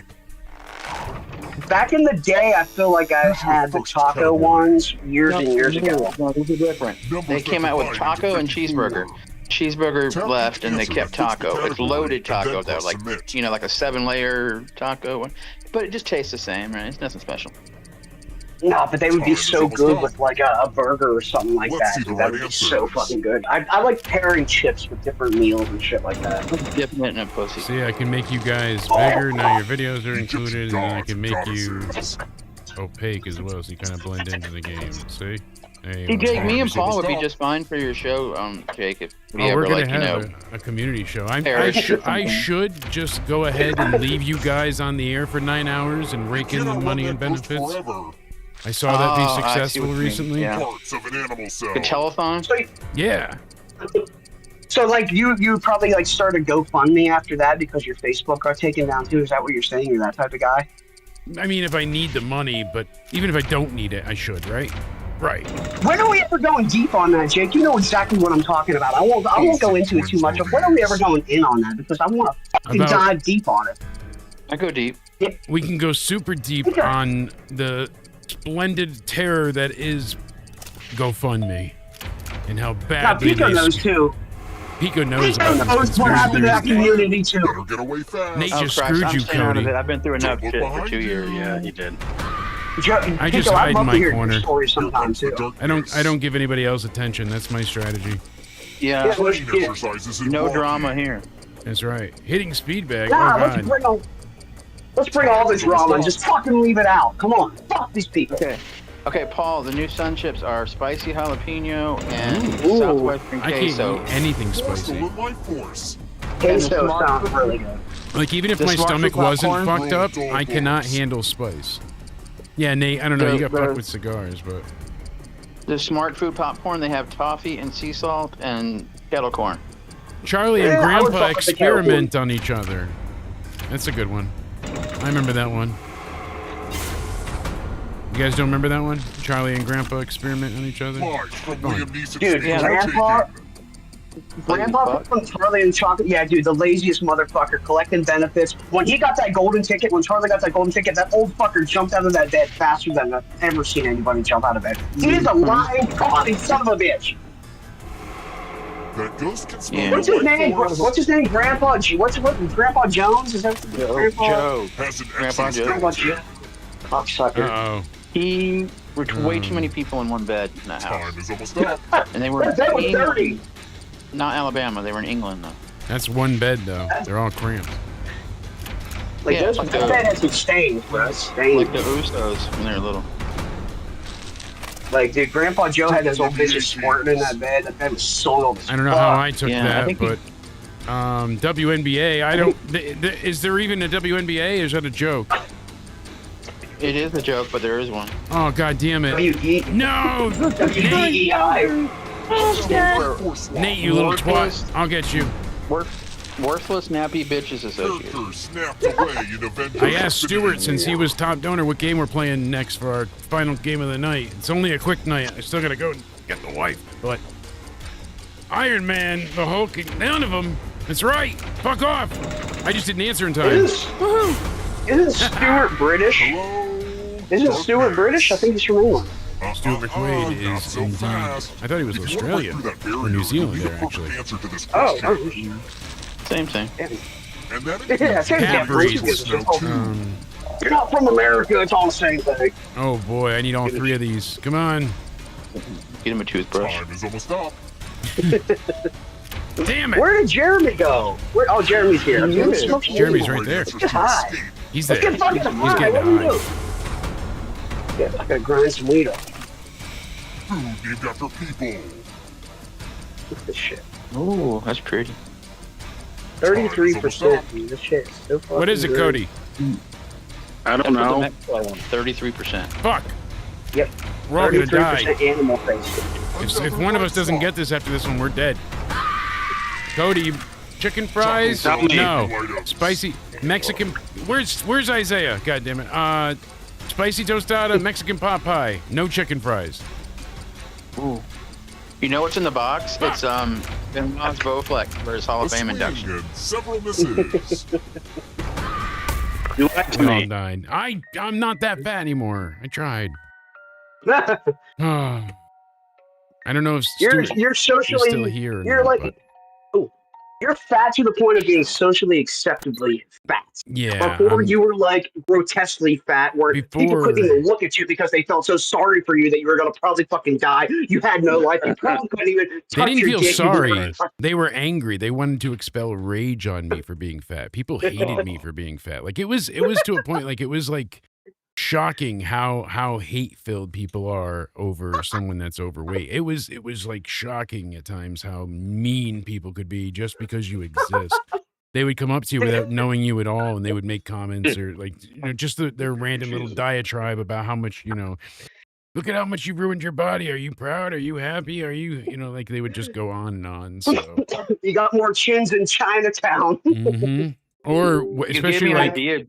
Back in the day, I feel like I had the taco ones years and years ago. No, these are different. They came out with taco and cheeseburger. Cheeseburger left, and they kept taco. It's loaded taco though, like like a 7-layer taco one. But it just tastes the same, right? It's nothing special. No, but they would be so good with like a burger or something like that. That would be so fucking good. I like pairing chips with different meals and shit like that. Dipping it in a pussy. See, I can make you guys bigger. Now your videos are included, and I can make you opaque as well, so you kind of blend into the game. See? Hey, Jake, me and Paul would be just fine for your show, Jake. If we ever, we're gonna have a community show. I should just go ahead and leave you guys on the air for 9 hours and rake in the money and benefits. I saw that be successful recently. Yeah. The telethon? Yeah. So like you probably like start a GoFundMe after that because your Facebook got taken down too. Is that what you're saying? You're that type of guy? I mean, if I need the money, but even if I don't need it, I should, right? Right. When are we ever going deep on that, Jake? You know exactly what I'm talking about. I won't go into it too much. When are we ever going in on that? Because I want to fucking dive deep on it. I go deep. Yeah. We can go super deep on the splendid terror that is GoFundMe and how badly Pico knows too. Pico knows what happened to that community too. Nate just screwed you, Cody. I've been through enough shit for 2 years. Yeah, he did. I just hide in my corner. I don't give anybody else attention. That's my strategy. Yeah. No drama here. That's right. Hitting speed bag. Nah, oh God. let's bring all the drama and just fucking leave it out. Come on, fuck these people. Okay. Okay, Paul, the new Sun Chips are spicy jalapeno and southwestern I queso. can't eat anything spicy. With my force. Queso sounds really good. Like, even if The my smart stomach food wasn't popcorn? fucked up, I cannot handle spice. Yeah, Nate, I don't know. You got fucked with cigars, but... The Smart Food popcorn, they have toffee and sea salt and kettle corn. Charlie and I would Grandpa fuck with the kettle corn. experiment on each other. That's a good one. I remember that one. You guys don't remember that one? Charlie and Grandpa experiment on each other? March from Liam Neeson's Dude, Stage Grandpa from Charlie and Chocolate. Yeah, dude, the laziest motherfucker collecting benefits. When he got that golden ticket, when Charlie got that golden ticket, that old fucker jumped out of that bed faster than I've ever seen anybody jump out of bed. He is a lying, fucking son of a bitch. That ghost can smell Yeah. What's his name? What's his name? Grandpa G. What's Grandpa Jones? Is that Grandpa? Joe. has an Grandpa excess Joe. Grandpa Joe. Cocksucker. Uh-oh. He were way too many people in one bed in that house. time is almost up. And they were That was in 30. not Alabama, they were in England though. That's one bed, though. They're all cramped. Like, Yeah, those, like that the- bed has some stains, bro. Stains. Like the Usos when they were little. Like, dude, Grandpa Joe had this old bitch squirting in that bed. That bed was soiled as I don't know fuck. how I took Yeah, I that, think but... WNBA, I don't... is there even a WNBA, or is that a joke? It is a joke, but there is one. Oh, God damn it. W-E- No! WEI. Nate, you little Worthless. twat. I'll get you. Worthless Nappy Bitches Association. Kirker snapped away in Avengers I asked Infinity Stuart, since he War. was top donor, what game we're playing next for our final game of the night. It's only a quick night. I still gotta go and get the wife. But Iron Man, the Hulk, none of them. That's right. Fuck off. I just didn't answer in time. Isn't Stuart British? Hello, Isn't Stuart British? I think he's from England. Stuart McQuaid not is so indeed. fast. I thought he was If you wanna break Australian through that or barrier, New Zealand you need there, a perfect actually. answer to this Oh, question. Same thing. And that yeah, same Cat thing. breeds. You're not from America. It's all the same thing. Oh boy, I need all three of these. Come on. Get him a toothbrush. Time is almost up. Damn it. Where did Jeremy go? Oh, Jeremy's here. Jeremy's right there. Let's get high. He's Let's there. get fucking He's high. getting What do we high. do? Yeah, I gotta grind some weed up. Food named after people. Look at this shit. Ooh, that's pretty. 33%. Dude, this shit is so fucking What is it, good. Cody? I don't know. 33%. Fuck. Yep. We're all gonna die. 33% animal face. If one of us doesn't get this after this one, we're dead. Cody, chicken fries? No. Spicy Mexican. Where's Isaiah? God damn it. Spicy tostada, Mexican pot pie. No chicken fries. Ooh. You know what's in the box? It's Benoit's Bowflex for his Hall of Fame induction. And several misses. You like We all me. died. I'm not that fat anymore. I tried. I don't know if You're Stuart is socially still here. Or you're not, like but you're fat to the point of being socially acceptably fat. yeah. Before you were like grotesquely fat, where people Before- couldn't even look at you because they felt so sorry for you that you were gonna probably fucking die. You had no life. You probably couldn't even They touch didn't your feel dick. You were sorry. gonna- They were angry. They wanted to expel rage on me for being fat. People hated me for being fat. Like it was to a point. Like it was like shocking how hate filled people are over someone that's overweight. It was like shocking at times how mean people could be just because you exist. They would come up to you without knowing you at all, and they would make comments or like just their random little diatribe about how much look at how much you've ruined your body. Are you proud? Are you happy? Are you like they would just go on and on. So You got more chins in Chinatown. or You gave especially me an like idea.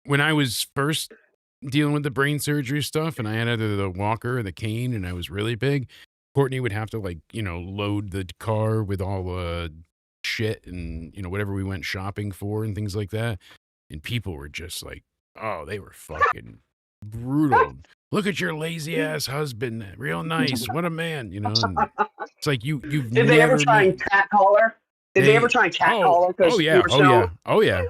when I was first dealing with the brain surgery stuff and I had either the walker or the cane and I was really big, Courtney would have to load the car with all shit and whatever we went shopping for and things like that. And people were just like, oh, they were fucking brutal. Look at your lazy ass husband. Real nice. What a man, And it's like you've Did they ever try and catcall her? Did they ever try and catcall her? Oh yeah.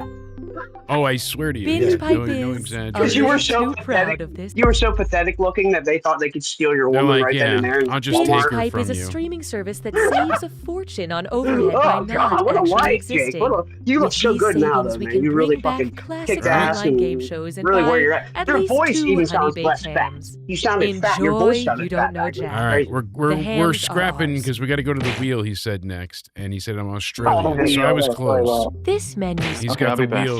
Oh, I swear to you. Binge pipe no is exaggeration. Because you were so too proud pathetic. of this. You were so pathetic looking that they thought they could steal your They're woman like, right then and yeah, there. And I'll just Binge take her Pipe from is a you. streaming service that saves a fortune on overhead by Oh not God, what a actually life, existing. Jake. You look With so these good now, savings, though, we man. can You really bring back fucking classic kicked ass online and game shows and really buy where you're at. Your least voice 2 even honey sounds baked less fat. hams. You sounded fat. Your voice Enjoy, sounded you fat. don't know back then. Jack. All right, we're hams are scrapping ours. because we got to go to the wheel. He said next, and he said I'm Australian, Oh, so I was yeah, close. This menu's He's Okay, got I'll the be back. wheel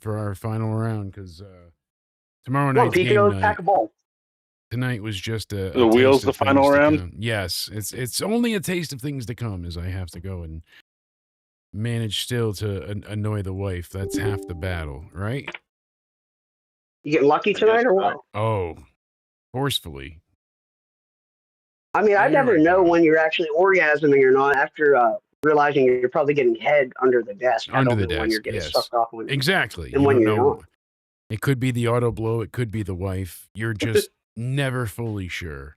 for our final round because tomorrow Come on, night's game Pico, night. pack a ball. Tonight was just a The wheel's taste the of final things to round? come. Yes, it's only a taste of things to come. As I have to go and manage still to annoy the wife. That's half the battle, right? You getting lucky tonight or what? Oh, forcefully. I mean, I There never we know go. when you're actually orgasming or not after realizing you're probably getting head under the desk. I Under don't the know when you're desk, getting yes. sucked off when Exactly. and You when don't you're know. not. It could be the auto blow. It could be the wife. You're just never fully sure.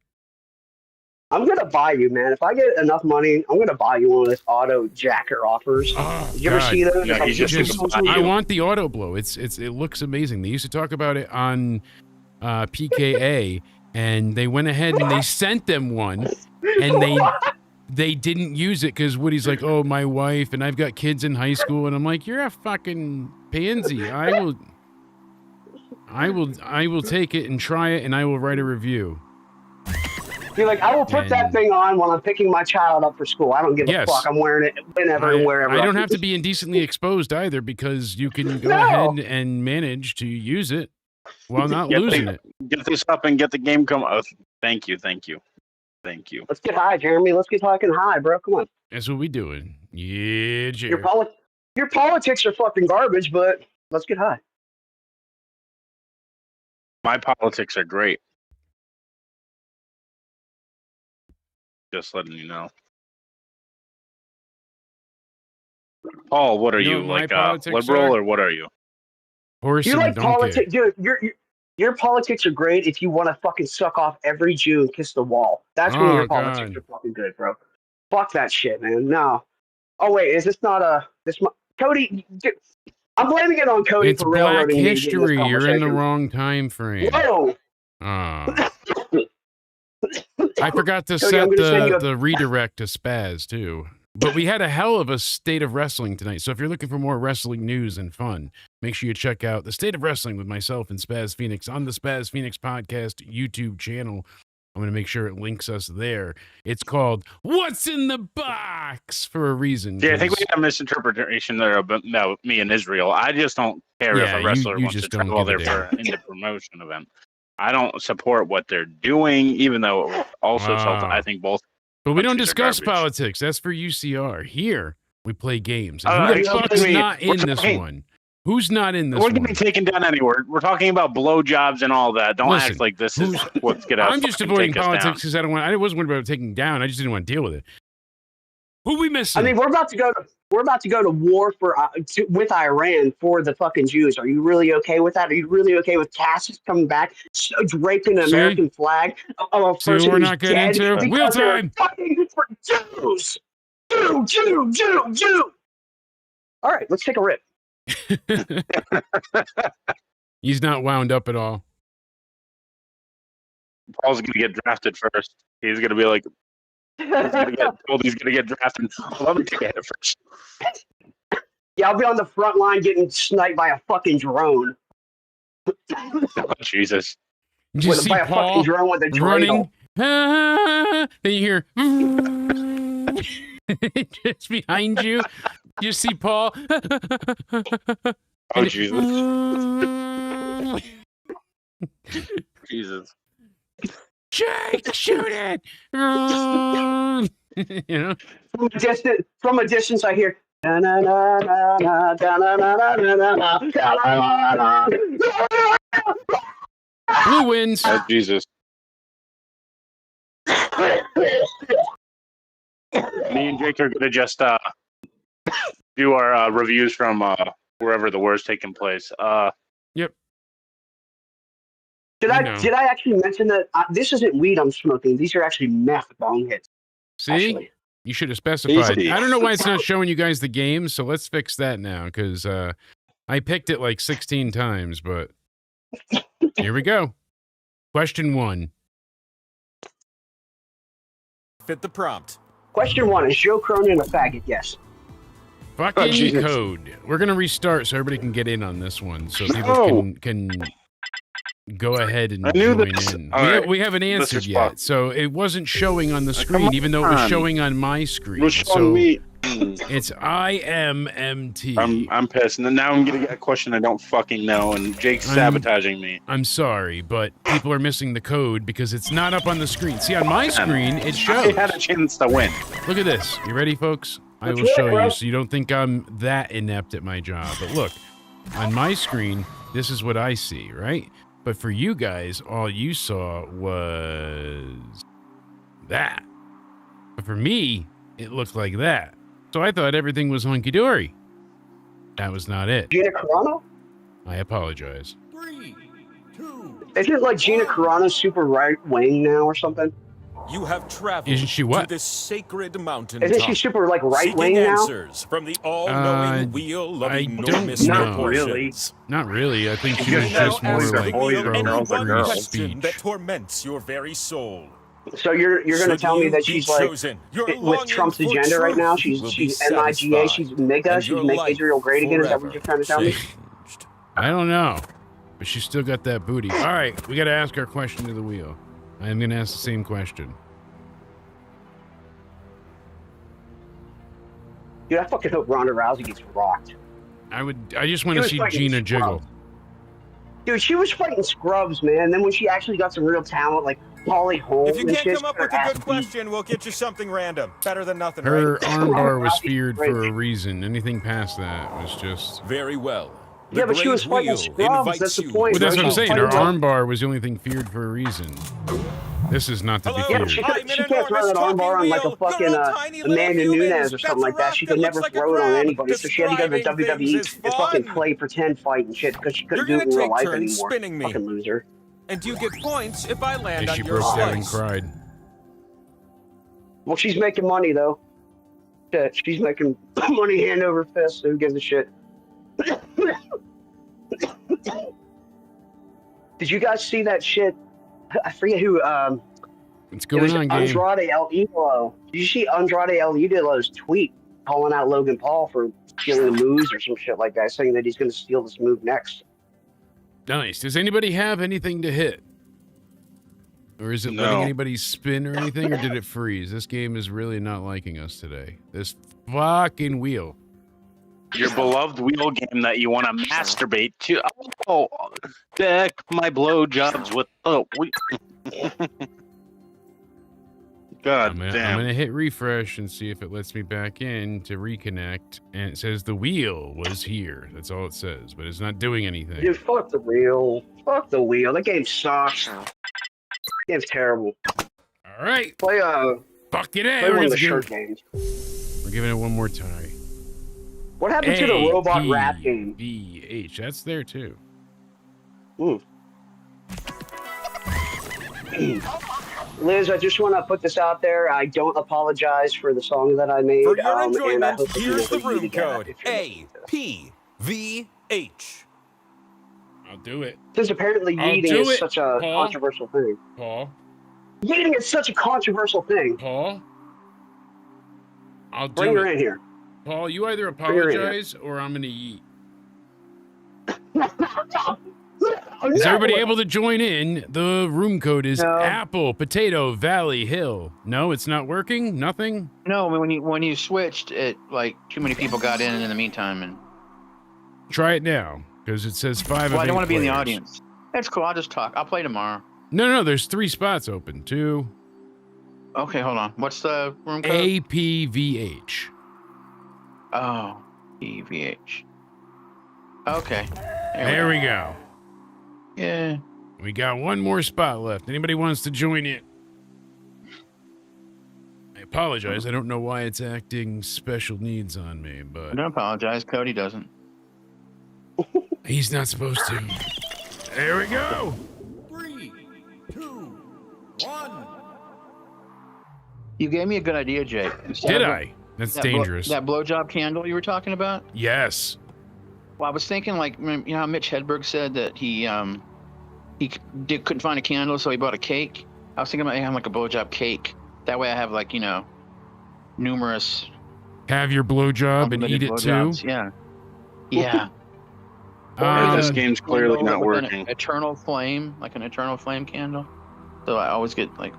I'm gonna buy you, man. If I get enough money, I'm gonna buy you one of those auto jacker offers. Oh, Did you ever God. see those? Yeah, he's just I want the auto blow. It looks amazing. They used to talk about it on PKA, and they went ahead and they sent them one, and they didn't use it because Woody's like, oh, my wife, and I've got kids in high school, and I'm like, you're a fucking pansy. I will take it and try it, and I will write a review. You're like, I will put that And- thing on when I'm picking my child up for school. I don't give Yes. a fuck. I'm wearing it whenever and wherever. I don't have to be indecently exposed either because you can go ahead and manage to use it while not losing it. Get this up and get the game come. Oh, thank you. Let's get high, Jeremy. Let's get fucking high, bro. Come on. That's what we doing. Yeah, Jerry. Your politics are fucking garbage, but let's get high. My politics are great. Just letting you know. Paul, what are You know you, what my like politics liberal are? or what are you? Horse You and like donkey. politics, dude? Your politics are great if you want to fucking suck off every Jew and kiss the wall. That's when Oh, your politics God. are fucking good, bro. Fuck that shit, man. No. Oh wait, is this not Cody? Dude, I'm blaming it on Cody It's for Black railroading me to get this History. You're in the conversation. wrong time frame. Whoa! Ah. I forgot to Cody, I'm set gonna send you the redirect to Spaz too. But we had a hell of a state of wrestling tonight. So if you're looking for more wrestling news and fun, make sure you check out the State of Wrestling with myself and Spaz Phoenix on the Spaz Phoenix Podcast YouTube channel. I'm going to make sure it links us there. It's called What's in the Box for a reason. Yeah, I think 'cause- we had a misinterpretation there about me and Israel. I just don't care Yeah, if a you- wrestler you wants to just don't travel give a there for in the promotion event. I don't support what they're doing, even though it also sells. Wow. I think both. But we don't countries are discuss garbage. politics. That's for UCR. Here, we play games. And All who right, the fuck's I mean, not we're in this talking- one? Who's not in this We're one? getting taken down anywhere. We're talking about blowjobs and all that. Don't Listen, act like this is what's gonna. I'm just fucking avoiding take us politics down. because I wasn't worried about taking down. I just didn't want to deal with it. Who we missing? I mean, we're about to go to war with Iran for the fucking Jews. Are you really okay with that? Are you really okay with Cassius coming back, draping an See? American flag of a See person what we're who's not getting dead into? because Wheel they're time! fucking for Jews? Jew. All right, let's take a rip. He's not wound up at all. Paul's gonna get drafted first. He's gonna be like, he's gonna get drafted. Let me take a hit first. Yeah, I'll be on the front line getting sniped by a fucking drone. Oh, Jesus. You just see by a fucking Paul drone with a running. dreidel. Then you hear just behind you. You see Paul. Oh, Jesus. Jesus. Jake, shoot it! You know. From a distance, I hear. "Da-na-na-na-na, da-na-na-na-na-na, da-na-na-na." Blue wins. Oh, Jesus. Me and Jake are gonna just do our reviews from wherever the war's taking place. Yep. Did You know. I actually mention that this isn't weed I'm smoking? These are actually meth bong hits. See? Actually. You should have specified. Easy. I don't know why it's not showing you guys the games, so let's fix that now because I picked it like 16 times, but here we go. Question 1. Fit the prompt. Question 1, is Joe Cronin a faggot? Yes. Fucking Jesus. code. We're going to restart so everybody can get in on this one. So people can go ahead and I knew join this. in. All right. We haven't This answered is yet. fun. So it wasn't showing on the screen, even though it was showing on my screen. What's So showing me? it's IMMT. I'm pissed. And now I'm going to get a question I don't fucking know, and Jake's sabotaging me. I'm sorry, but people are missing the code because it's not up on the screen. See, on my screen, it I shows. had a chance to win. Look at this. You ready, folks? I will Let's do it, show bro. you so you don't think I'm that inept at my job. But look, on my screen, this is what I see, right? But for you guys, all you saw was that. But for me, it looked like that. So I thought everything was hunky-dory. That was not it. Gina Carano? I apologize. 3, 2. Isn't it like Gina Carano super right wing now or something? You have traveled Isn't she what? to this sacred mountain. Isn't she super like right wing seeking now? answers from the all-knowing wheel of I enormous don't know. Not really. proportions. Not really. I think she You was now just more ask like the wheel pro any one free question speech. that torments your very soul. So you're gonna Should tell me you that be she's like chosen, your with longing Trump's for agenda right now? truth will She's be MIGA. satisfied, She's MIGA. and She's your make life Israel great again. Is that what forever you're trying to tell me? changed. I don't know, but she's still got that booty. All right, we got to ask our question to the wheel. I am going to ask the same question. Dude, I fucking hope Ronda Rousey gets rocked. I just want She to was see fighting Gina jiggle. Scrubs. Dude, she was fighting scrubs, man. Then when she actually got some real talent, like Holly Holm If you and can't shit, come up her with a ass good beat. question, we'll get you something random. Better than nothing, Her right? armbar was feared for a reason. Anything past that was just. Very well. Yeah, but she was Great fighting Wheel scrubs. invites That's the you point. Well, that's what I'm She's saying. Her fighting armbar was the only thing feared for a reason. This is not to be Hello? feared. She I'm can't an throw that enormous armbar on like a talking fucking wheel. You're a tiny little Amanda human Nunes or something like that. She could that never looks like a throw it on crab. anybody. So she had to go to the Describing WWE things is and fucking fun. play pretend fight and shit because she couldn't You're do it gonna in real take life turns anymore. spinning me. Fucking loser. And you get points if I land And on she your broke down and slice. cried. Well, she's making money though. Shit, she's making money hand over fist. So who gives a shit? Did you guys see that shit? I forget who. What's It going was on, game? Andrade El Idolo. Did you see Andrade El Idolo's tweet calling out Logan Paul for stealing the moves or some shit like that, saying that he's going to steal this move next? Nice. Does anybody have anything to hit? Or is it letting No. anybody spin or anything, or did it freeze? This game is really not liking us today. This fucking wheel. Your beloved wheel game that you want to masturbate to. Oh, deck my blowjobs with. Oh, we. God I'm damn. gonna hit refresh and see if it lets me back in to reconnect. And it says the wheel was here. That's all it says, but it's not doing anything. Dude, fuck the wheel. Fuck the wheel. That game sucks. That game's terrible. All right. Play Fuck it play in. one of the shirt games. We're giving it one more try. What happened to the robot rap game? APVH. That's there too. Ooh. Liz, I just want to put this out there. I don't apologize for the song that I made. For your and I enjoyment, hope that you here's the never meet room again code. if you're listening to this. APVH. I'll do it. Since apparently I'll yeeting do is it, such a Paul. controversial thing. Paul. Yeeting is such a controversial thing. Paul. I'll do Bring her it. in here. Paul, you either her in here. apologize or I'm gonna eat. Is everybody able to join in? The room code is No. Apple, Potato, Valley, Hill. No, it's not working? Nothing? No, when you switched, it like too many people got in the meantime, and Try it now, because it says 5 well, of I don't 8 want to be in the players. audience. That's cool. I'll just talk. I'll play tomorrow. No, there's 3 spots open. 2. Okay, hold on. What's the room code? APVH. Oh, EVH. Okay. There we go. Yeah. We got one more spot left. Anybody wants to join in? I apologize. I don't know why it's acting special needs on me, but Don't apologize. Cody doesn't. he's not supposed to. There we go. 3, 2, 1. You gave me a good idea, Jake. Did I? That's dangerous. That blowjob candle you were talking about? Yes. Well, I was thinking, like, you know how Mitch Hedberg said that he couldn't find a candle, so he bought a cake. I was thinking about having like a blowjob cake. That way, I have like numerous. Have your blowjob and eat it too. Yeah. Yeah. This game's clearly not working. An eternal flame, like an eternal flame candle. So I always get like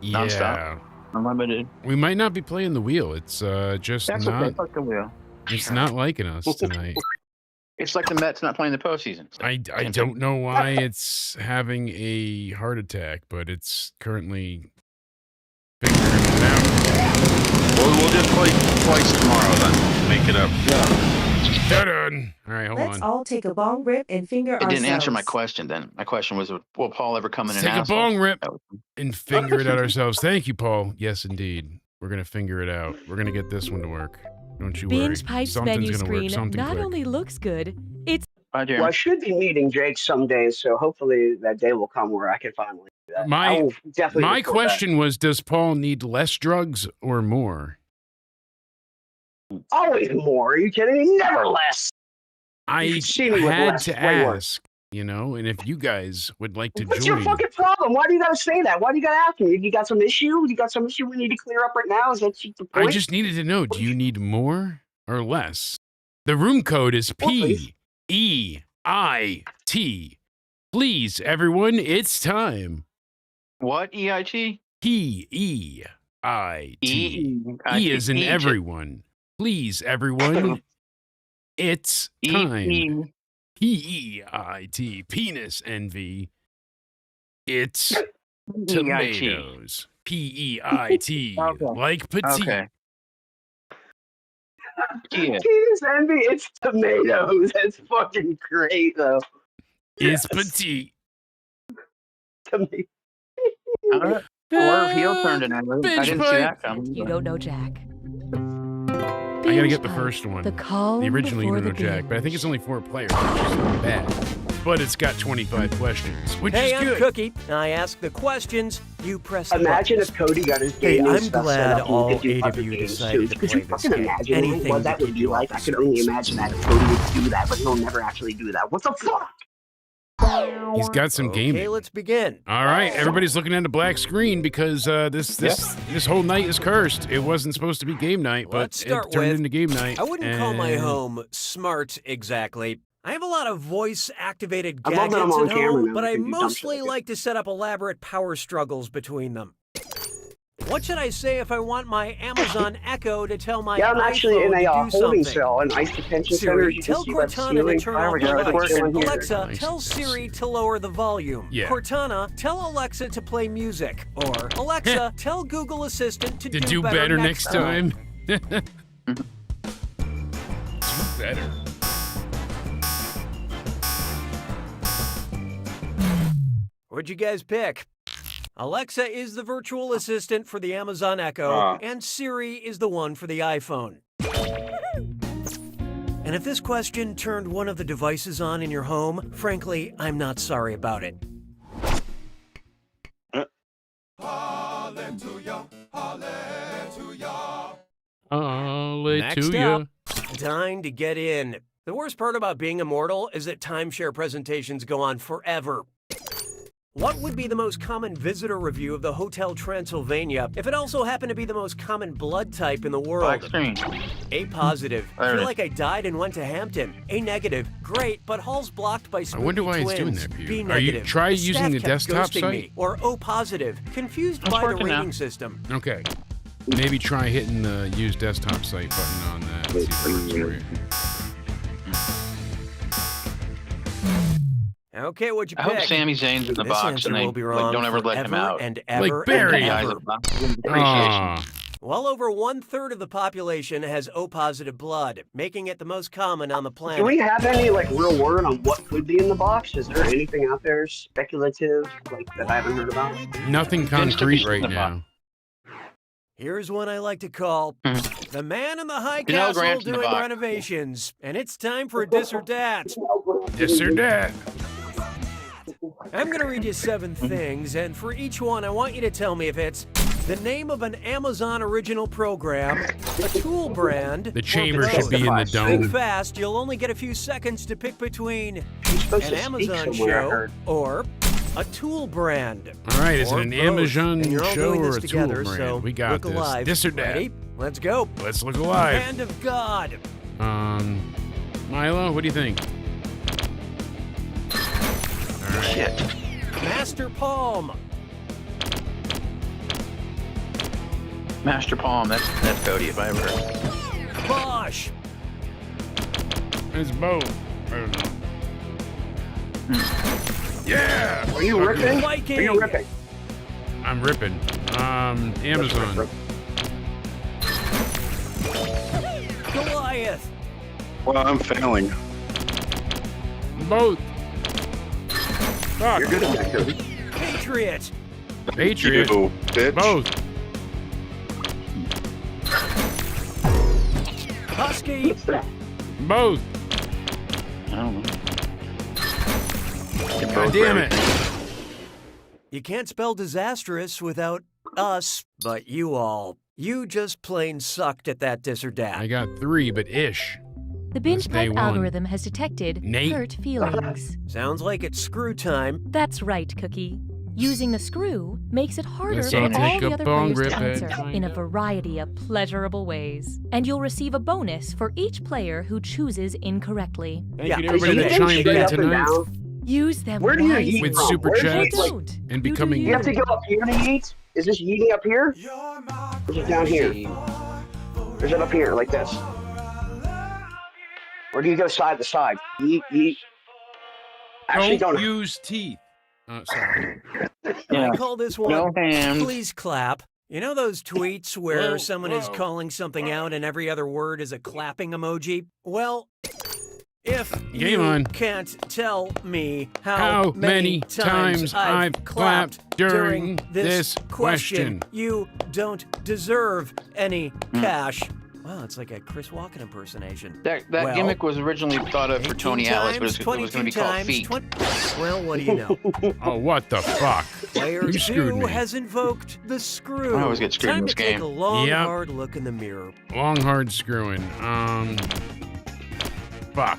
nonstop, unlimited. We might not be playing the wheel. It's just That's not. Okay, fuck the wheel. It's not liking us tonight. It's like the Mets not playing the postseason. I don't know why it's having a heart attack, but it's currently figuring it out. We'll just play twice tomorrow then. Make it up. Done. All right, hold Let's on. all take a bong rip and finger It ourselves. didn't answer my question then. My question was, will Paul ever come in and Take a ask? bong rip and finger it out ourselves. Thank you, Paul. Yes, indeed. We're going to finger it out. We're going to get this one to work. Don't you Bean's worry. Pipes Something's menu gonna screen work. Something not quick. only looks good, it's Well, I should be meeting Jake someday, so hopefully that day will come where I can finally do that. I My will definitely my record question was, does Paul need less drugs or more? that. Always more. Are you kidding me? Never less. I You should see me with had less, to way worse. ask, and if you guys would like to What's join. your fucking problem? Why do you gotta say that? Why do you gotta ask me? You got some issue? You got some issue we need to clear up right now? Is that the point? I just needed to know, do you need more or less? The room code is PEIT. Please, everyone, it's time. What EIT? PEIT. E is in Egypt. everyone. Please, everyone, it's time. PEIT. Penis envy. It's tomatoes. PEIT. Like petite. Okay. Yeah. Penis envy, it's tomatoes. That's fucking great, though. It's petite. Tomato. Or heel turned in. I didn't see that coming. you don't know Jack. I gotta get the first one. The calm The original you before don't know the Jack, but I think it's only 4 players, which is not bad. But it's got 25 questions, which Hey, is I'm good. Cookie. I ask the questions, you press the Imagine buttons. if Cody got his Hey, gaming I'm stuff glad set up and all we could do 8 of other you games, decided too. to Could play you this fucking game. imagine Anything what to that keep would be you like? off I the could only streets. imagine that if Cody would do that, but he'll never actually do that. What the fuck? He's got some Okay, gaming. let's begin. All right, everybody's looking at a black screen because this whole night is cursed. It wasn't supposed to be game night, but Let's start it turned with, into game night. I wouldn't call my and- home smart exactly. I have a lot of voice-activated I love gadgets that I'm on at camera home, now. but I I can do dumb mostly shit. like to set up elaborate power struggles between them. What should I say if I want my Amazon Echo to tell my Yeah, I'm actually in iPhone a to do holding something? cell, an ice detention center. Siri, You can tell see what's Cortana to ceiling. turn There off we the go. It's lights. working here. Alexa, Nice. tell Siri to lower the volume. Yeah. Cortana, tell Alexa to play music. Or Alexa, tell Google Assistant to To do better next time. Do better. What'd you guys pick? Alexa is the virtual assistant for the Amazon Echo, and Siri is the one for the iPhone. And if this question turned one of the devices on in your home, frankly, I'm not sorry about it. Next up, time to get in. The worst part about being immortal is that timeshare presentations go on forever. What would be the most common visitor review of the Hotel Transylvania if it also happened to be the most common blood type in the world? Black screen. A positive. There it Feel is. like I died and went to Hampton. A negative. Great, but hall's blocked by I spooky wonder why twins. it's doing that for you. B Are you negative. try The using staff the kept desktop ghosting site? me. Or O positive. Confused It's by the working now. rating system. Okay. Maybe try hitting the use desktop site button on that. See if it works for you. Okay, what'd you I pick? hope Sami Zayn's in the This box answer and they will be like, wrong don't ever let him forever out. and ever Like Barry. and Guys ever. at the box. Appreciation. Aw. Well over 1/3 of the population has O positive blood, making it the most common on the planet. Do we have any real word on what could be in the box? Is there anything out there speculative that I haven't heard about? Nothing concrete right now. Here's one I like to call the man in the high You know, castle Grant's in the doing box. renovations, and it's time for a dis or dat. This or that. I'm gonna read you 7 things, and for each one, I want you to tell me if it's the name of an Amazon original program, a tool brand. The chamber or should both. be in the Think dome. fast. You'll only get a few seconds to pick between supposed an to speak Amazon somewhere, I show heard. or a tool brand. All right, is it Or an both. Amazon And you're all show doing or this a tool together, brand? so We got look this. alive. This or that. Ready? Let's go. Let's look alive. Hand of God. Milo, what do you think? All right. Shit. Master Palm. Master Palm. That's Cody if I ever heard. Bosch. It's both. I don't know. Yeah! Are you ripping? Viking. Are you ripping? I'm ripping. Amazon. Goliath. Well, I'm failing. Both. Fuck. You're good at that, Cody. Patriot. Patriot. You, bitch. Both. Husky. Both. I don't know. God damn it. You can't spell disastrous without us, but you all. You just plain sucked at that dis or dat. I got 3, but ish. The binge That's day pipe one. algorithm has detected Nate. hurt feelings. Sounds like it's screw time. That's right, Cookie. Using the screw makes it harder Let's for all all take the a other bone players to rip it. answer in a variety of pleasurable ways. And you'll receive a bonus for each player who chooses incorrectly. Thank Yeah, you to everybody that Is it chimed straight in up and tonight down? Use them Where do you wisely. eat with from? super Where's Or chats it? don't. and You do becoming. You have to go up here to eat? Is this eating up here? Or is it down here? Or is it up here, like this? Or do you go side to side? Eat. Actually, Don't don't. use teeth. Sorry. Yeah. I call this one No hands. Please Clap. You know those tweets where Whoa, someone is whoa. calling something out and every other word is a clapping emoji? Well, if Game you on. can't tell me How many times I've I've clapped during this this question? you don't deserve any cash. Wow, it's like a Chris Walken impersonation. That Well, gimmick was originally thought of for 18 Tony Atlas, but times, it was going to be 22 called times, Feet. 20 Well, what do you know? Oh, what the fuck? Player You screwed 2 me. has invoked the screw. I always get screwed in Time this to take game. a long, Yep. hard look in the mirror. Long, hard screwing. Fuck.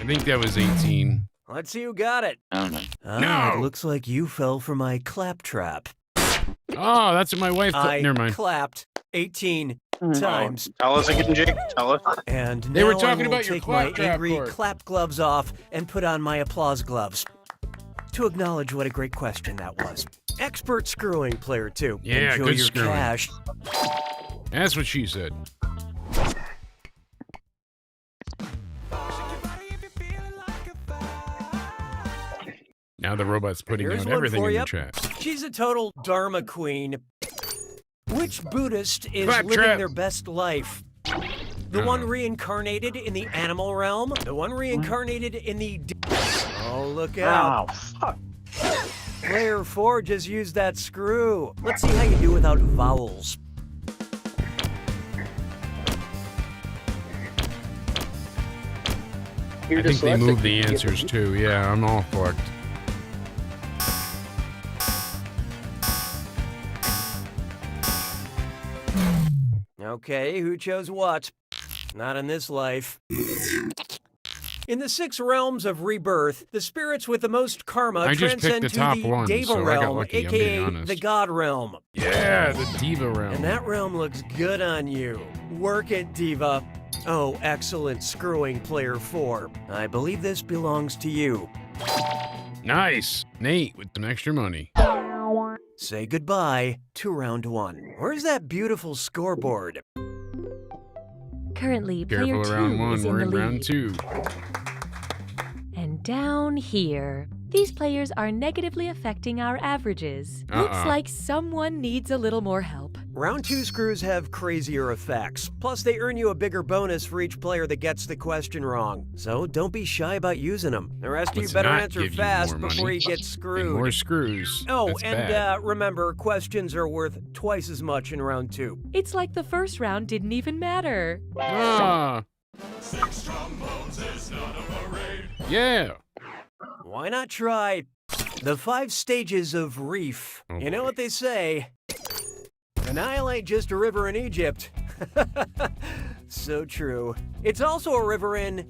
I think that was 18. Let's see who got it. I don't know. Ah, No. it looks like you fell for my clap trap. Oh, that's what my wife. I Never mind. clapped 18 times. Tell us again, Jake. Tell us. And They were now talking I will about your take my clap trap, angry Court. clap gloves off and put on my applause gloves to acknowledge what a great question that was. Expert screwing, player 2. Yeah, Enjoy good your screwing. cash. That's what she said. Now the robot's putting Here's out one everything for in you. the chat. She's a total Dharma queen. Which Buddhist is Clap living trap. their best life? The one reincarnated in the animal realm? The one reincarnated in the... Oh, look out. Oh, fuck. Player 4 just used that screw. Let's see how you do without vowels. You're I think they dyslexic. moved the answers too. Yeah, I'm all fucked. Okay, who chose what? Not in this life. In the 6 realms of rebirth, the spirits with the most karma I just picked transcend the to top the one, Deva so I got realm, lucky, I'm being aka honest. the God realm. Yeah, the Diva realm. And that realm looks good on you. Work it, Diva. Oh, excellent screwing, player 4. I believe this belongs to you. Nice. Nate with some extra money. Say goodbye to round 1. Where's that beautiful scoreboard? Currently, Careful player 2 around 1. is in We're the in lead. round 2. And down here, these players are negatively affecting our averages. Looks like someone needs a little more help. Round 2 screws have crazier effects. Plus, they earn you a bigger bonus for each player that gets the question wrong. So don't be shy about using them. The rest of you Let's better not answer give you fast more before money. you get And screwed. more screws. Oh, That's and bad. remember, questions are worth twice as much in round 2. It's like the first round didn't even matter. Ah. Yeah. Why not try the 5 stages of Reef? You know what they say? Nile ain't just a river in Egypt. So true. It's also a river in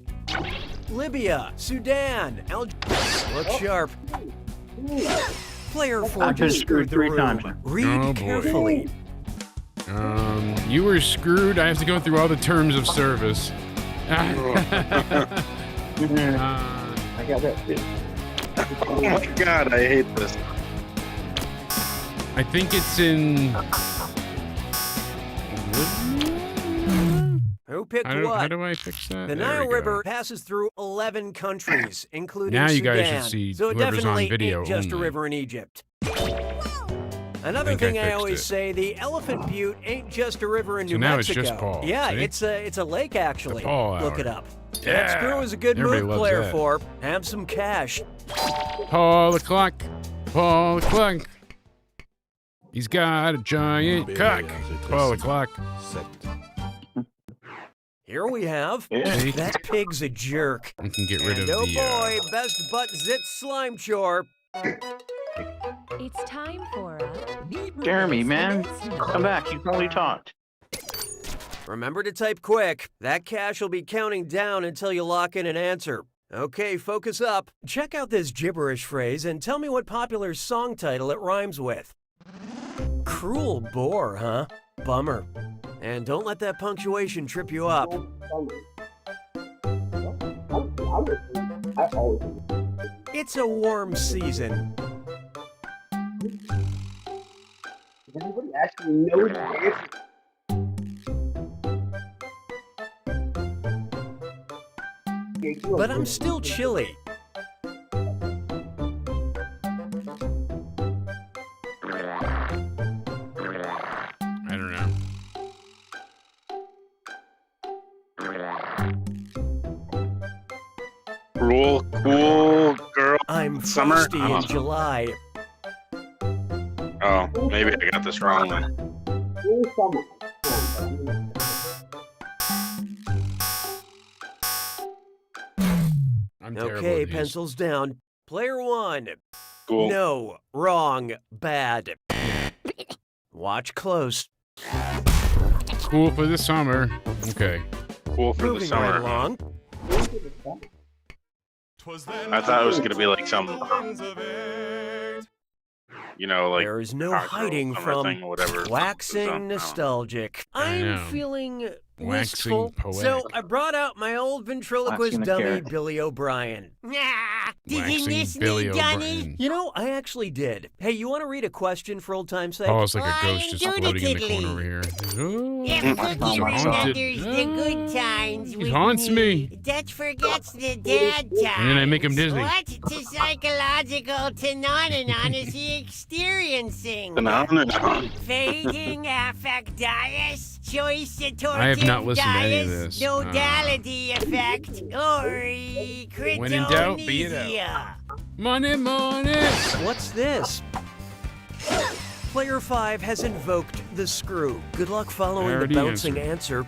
Libya, Sudan, Look sharp. Player 4 I've been just screwed the 3 room. times. Read Oh, boy. carefully. You were screwed. I have to go through all the terms of service. I got that too. Oh my god, I hate this. I think it's in. Who picked How what? do I fix that? The There Nile we go. River passes through 11 countries, including Now you Sudan. guys should see so it whoever's on definitely video ain't just a only. river in Egypt. Another I thing I fixed always it. say, the Elephant Butte ain't just a river in So New now it's Mexico. just Paul, Yeah, see? it's a lake actually. The Paul Look hour. it up. Yeah. That screw is a good Everybody move loves player that. for. Have some cash. Paul the clock. Paul the clock. He's got a giant cock. Paul the clock. Here we have. See? That pig's a jerk. We can get rid And of oh the. boy, best butt zit slime chore. It's time for a... Jeremy, man, come back. You've only talked. Remember to type quick. That cash will be counting down until you lock in an answer. Okay, focus up. Check out this gibberish phrase and tell me what popular song title it rhymes with. Cruel bore, huh? Bummer. And don't let that punctuation trip you up. It's a warm season. Anybody actually know the answer? But I'm still chilly. I don't know. Cool girl. I'm Summer? frosty Oh. in July. Oh, maybe I got this wrong then. I'm terrible Okay, at these. pencils down. Player 1. Cool. No, wrong, bad. Watch close. Cool for the summer. Okay. Cool for the Moving right summer. along. I thought it was gonna be like some, you know, like There is no cocktail hiding summer from thing or whatever. waxing nostalgic. I know. I'm feeling Waxing wistful, poetic. so I brought out my old ventriloquist Waxing a dummy, carrot. Billy O'Brien. Waxing Billy O'Brien. You know, I actually did. Hey, you want to read a question for old time's sake? Paul's like a ghost just floating in the corner over here. Oh, If he's Cookie haunted. remembers the good times He with haunts me. Dutch forgets the dad times. And then I make him dizzy. What the psychological phenomenon is he experiencing? Phenomenon. Fading affectitis, choice I have not listened to any of this. nodality effect, or When in doubt, be it cryptomnesia. Money, money. What's this? Player 5 has invoked the screw. Good luck I following the already bouncing answer.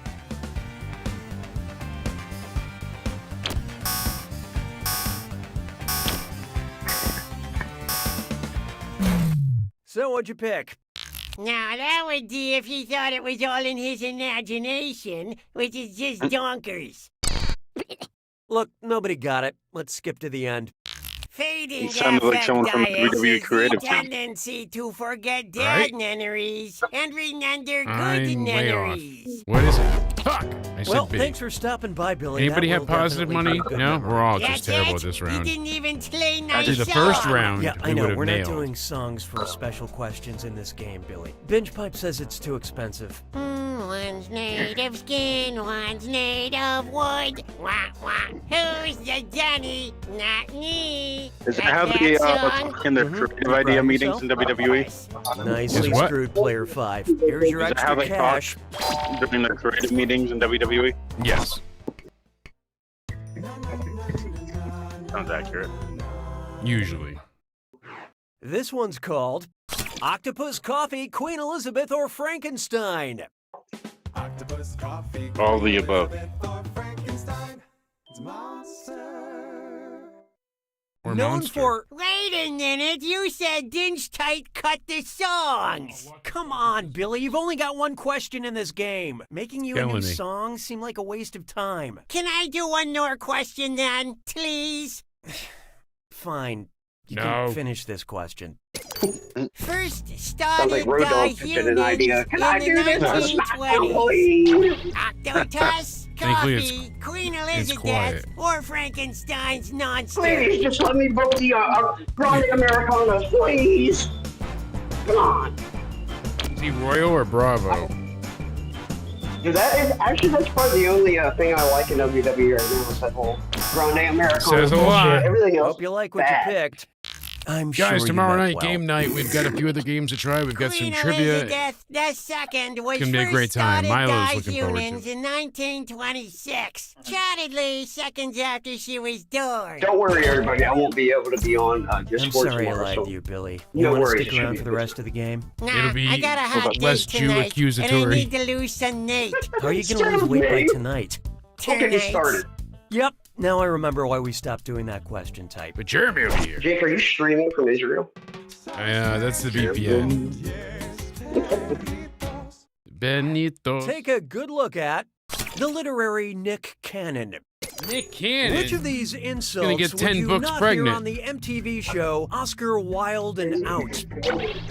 So what'd you pick? Now that would do if he thought it was all in his imagination, which is just donkers. Look, nobody got it. Let's skip to the end. Fading He sounded like someone from the affectitis WWE is creative the team. tendency to forget dead Right? memories and remember good I'm way off. memories. What is it? Fuck! I said Well, big. thanks for stopping by, Billy. Anybody That have will positive definitely money? be a good No? memory. We're all just That's terrible it. at this He round. didn't even play nice After the first song. round, Yeah, I we know. would have We're nailed. not doing songs for special questions in this game, Billy. Binge Pipe says it's too expensive. One's made of skin, one's made of wood. Wah, wah. Who's the Johnny? Not me. Is that Like how that they song? in their Mhm. creative You idea proud meetings in WWE? Nicely Is what? screwed, Player 5. Here's your Is that how extra they cash. talk during their creative meetings in WWE? Yes. Sounds accurate. Usually. This one's called Octopus Coffee, Queen Elizabeth, or Frankenstein. All the above. Or known Monster. for... Wait a minute, you said Dinge Tight cut the songs. Come on, Billy, you've only got one question in this game. Making you a Killing new me. song seemed like a waste of time. Can I do one more question then, please? Fine. You No. can finish this question. First Sounds started like by Rodolph pitching an idea. humans Can in I the do this? 1920s. Octotus, Thankfully, it's- coffee, Queen it's Elizabeth, quiet. or Frankenstein's monster. Please, just let me book the Grande Americanas, please. Come on. Is he Royal or Bravo? Dude, that's probably the only thing I like in WWE right now is that whole Grande Americana Says a bullshit. lot. Everything else Hope you like what bad. you picked. I'm Guys, sure tomorrow you night, meant well. game night. We've got a few other games to try. We've got some Queen trivia. Elizabeth the Second was Gonna be a first great time. started Milo's by looking forward to humans it. in 1926. Chartedly, seconds after she was born. Don't worry, everybody. I won't be able to be on I'm Discord sorry I tomorrow. lied So to you, Billy. no You want to worries, stick it should around be for the good. rest of the game? Nah, It'll be I got a hot less date tonight, and I Jew-accusatory. need to lose some Nate. How are you going to Instead lose of weight by me. tonight? Don't get me Tonight. started. Yep. Now I remember why we stopped doing that question type. But Jeremy will be here. Jake, are you streaming from Israel? That's the VPN. Benito. Take a good look at the literary Nick Cannon. Nick Cannon. Which of these insults Gonna get 10 would you books not pregnant. hear on the MTV show Oscar Wilde and Out?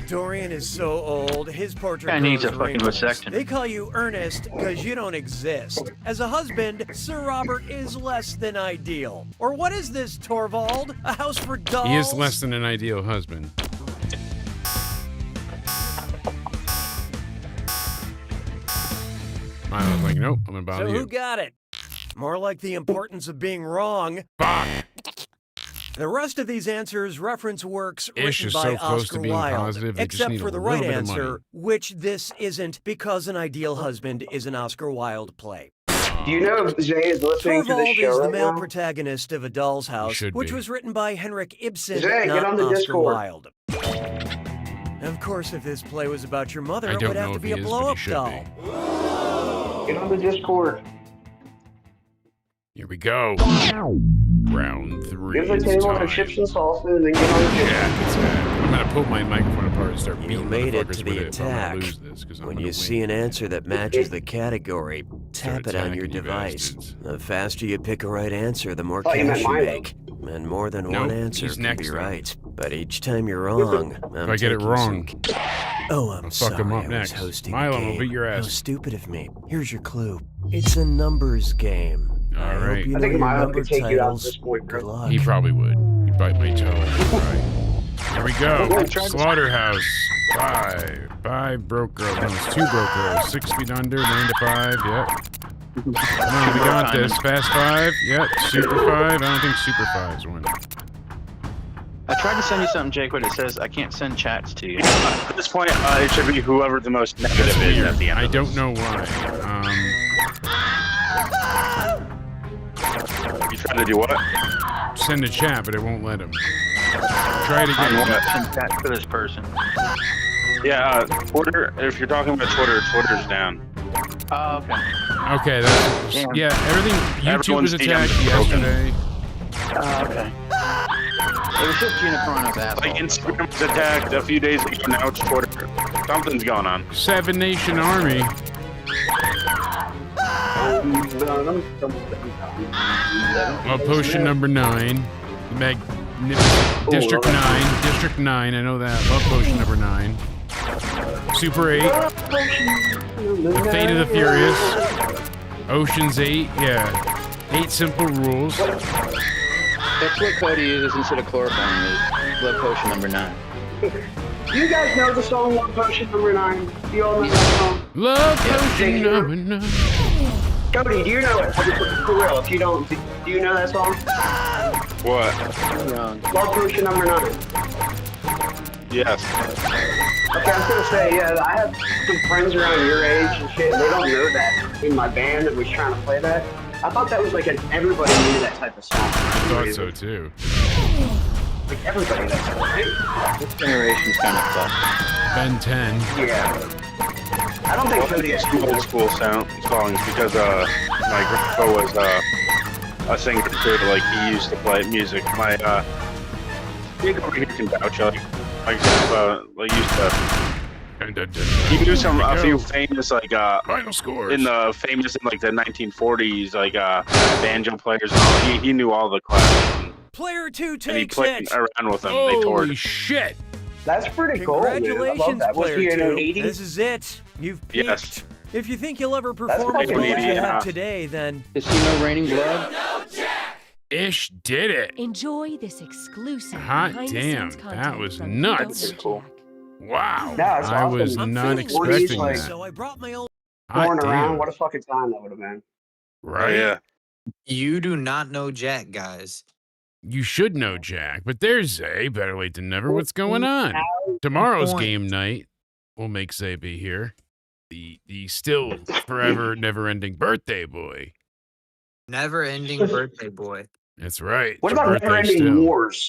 Dorian is so old, his portrait Guy needs grows a fucking wrinkles. resection. They call you Ernest because you don't exist. As a husband, Sir Robert is less than ideal. Or what is this, Torvald? A house for dolls? He is less than an ideal husband. Milo's like, nope, I'm gonna bother So you. who got it? More like the importance of being wrong. Fuck. The rest of these answers reference works Ish written is by so close Oscar to being Wilde, positive, they just except need for a the little right bit of answer, money. which this isn't, because An Ideal Husband is an Oscar Wilde play. Do you know if Zay is listening to Torvald this show is the right male now? protagonist of A Doll's House, should which be. was written by Henrik Ibsen, Zay, not get on the Oscar Discord. Wilde. Of course, if this play was about your mother, I it don't would have know to if be he a is, but blow-up he should doll. be. Get on the Discord. Here we go. Round 3. Give the It's table time. the chips and salsa and then get on the Discord. Yeah, it's that. I'm gonna pull my microphone apart and start You beating made it motherfuckers to with the it if I'm gonna attack. lose this, 'cause I'm When gonna you see win. an answer that matches the category, tap it on your attacking you device. bastards. The faster you pick a right answer, the more Thought you meant cash you Milo. make. And more than Nope, one answer he's can next be then. right. But each time you're wrong, I'm If I get it taking wrong, some... Oh, I'm I'll sorry. fuck him up I next. was hosting Milo the will game. beat your How ass. stupid of me. Here's your clue. It's a numbers game. All I right. hope you I know think your Milo number could take you out at titles. this point, Good bro. luck. He probably would. He'd bite my toe. All right. Here we go. Slaughterhouse. 5 broke girls. No, it's 2 broke girls. 6 feet under, 9 to 5. Yep. Come on, we got this. Fast 5. Yep. Super 5. I don't think Super 5's winning. I tried to send you something, Jake, but it says I can't send chats to you. At this point, it should be whoever the most negative That's is weird. at the end. I of don't this. know why. You trying to do what? Send a chat, but it won't let him. Try it On again. what? Send chats to this person. Yeah, Twitter. If you're talking about Twitter, Twitter's down. Oh, okay. Okay, that's, Damn. yeah, everything. YouTube was Everyone's attacked DMs broken. yesterday. Okay. It was just Unicorno's asshole. Like Instagram was attacked a few days ago. Now it's Twitter. Something's going on. 7 Nation Army. Well, potion number 9. District 9. District 9, I know that. Love potion number 9. Super 8. The Fate of the Furious. Ocean's 8, yeah. 8 simple rules. That's what Cody uses instead of chloroform is blood potion number 9. Do you guys know the song Love Potion number 9? Do you all know that song? Love potion number 9. Cody, do you know it? For real, if you don't, do you know that song? What? Love Potion number 9. Yes. Okay, I was gonna say, yeah, I have some friends around your age and shit, and they don't know that in my band that was trying to play that. I thought that was like everybody knew that type of song. I thought so too. Like everybody knows that, right? This generation's kind of fucked. Ben 10. Yeah. I don't think Cody has Old school songs because my grandpa was a singer too. Like he used to play music. My Jake over here can vouch like used to. He knew a few famous final scores in the 1940s banjo players. And all. He knew all the classics. Player 2 And he takes played it. around with them. Holy They toured. shit! That's pretty cool, man. I love Congratulations, that. Was Player he in an 2. 80s? This is it. You've peaked. Yes. If you think you'll ever perform as fucking well as you idiot. have today, then Is he no Raining Blood? Ish did it. Enjoy this exclusive Hot behind-the-scenes damn, content that was from You nuts. Don't Know Jack. Wow. Yeah, it's I awesome. was I'm not feeling lucky, expecting like- that. so I brought my own. Hot Born around, damn. what a fucking time that would have been. Right. Yeah. You do not know Jack, guys. You should know Jack, but there's Zay. Better late than never. What's going on? Tomorrow's Point. game night. We'll make Zay be here. The still forever never-ending birthday boy. Never-ending birthday boy. That's right. What It's your about birthday never-ending still. wars?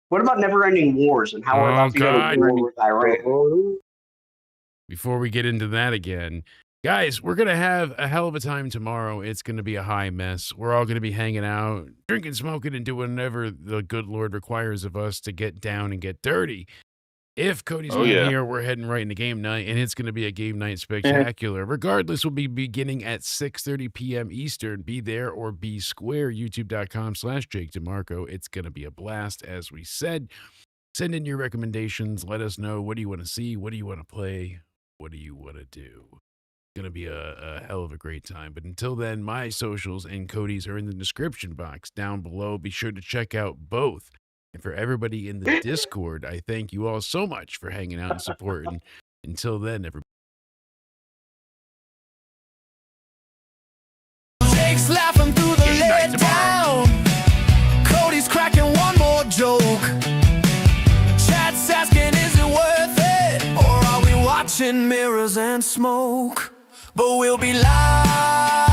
What about never-ending wars and how we're Oh, about to go God. to war with Iran? Before we get into that again, guys, we're going to have a hell of a time tomorrow. It's going to be a high mess. We're all going to be hanging out, drinking, smoking, and doing whatever the good Lord requires of us to get down and get dirty. If Cody's not here, we're heading right into game night, and it's going to be a game night spectacular. Regardless, we'll be beginning at 6:30 p.m. Eastern. Be there or be square, youtube.com/Jake DeMarco. It's going to be a blast, as we said. Send in your recommendations. Let us know, what do you want to see? What do you want to play? What do you want to do? It's going to be a hell of a great time. But until then, my socials and Cody's are in the description box down below. Be sure to check out both. And for everybody in the Discord, I thank you all so much for hanging out and supporting. Until then, everybody. Jake's laughing through the let down. Cody's cracking one more joke. Chat's asking, is it worth it? Or are we watching mirrors and smoke? But we'll be live.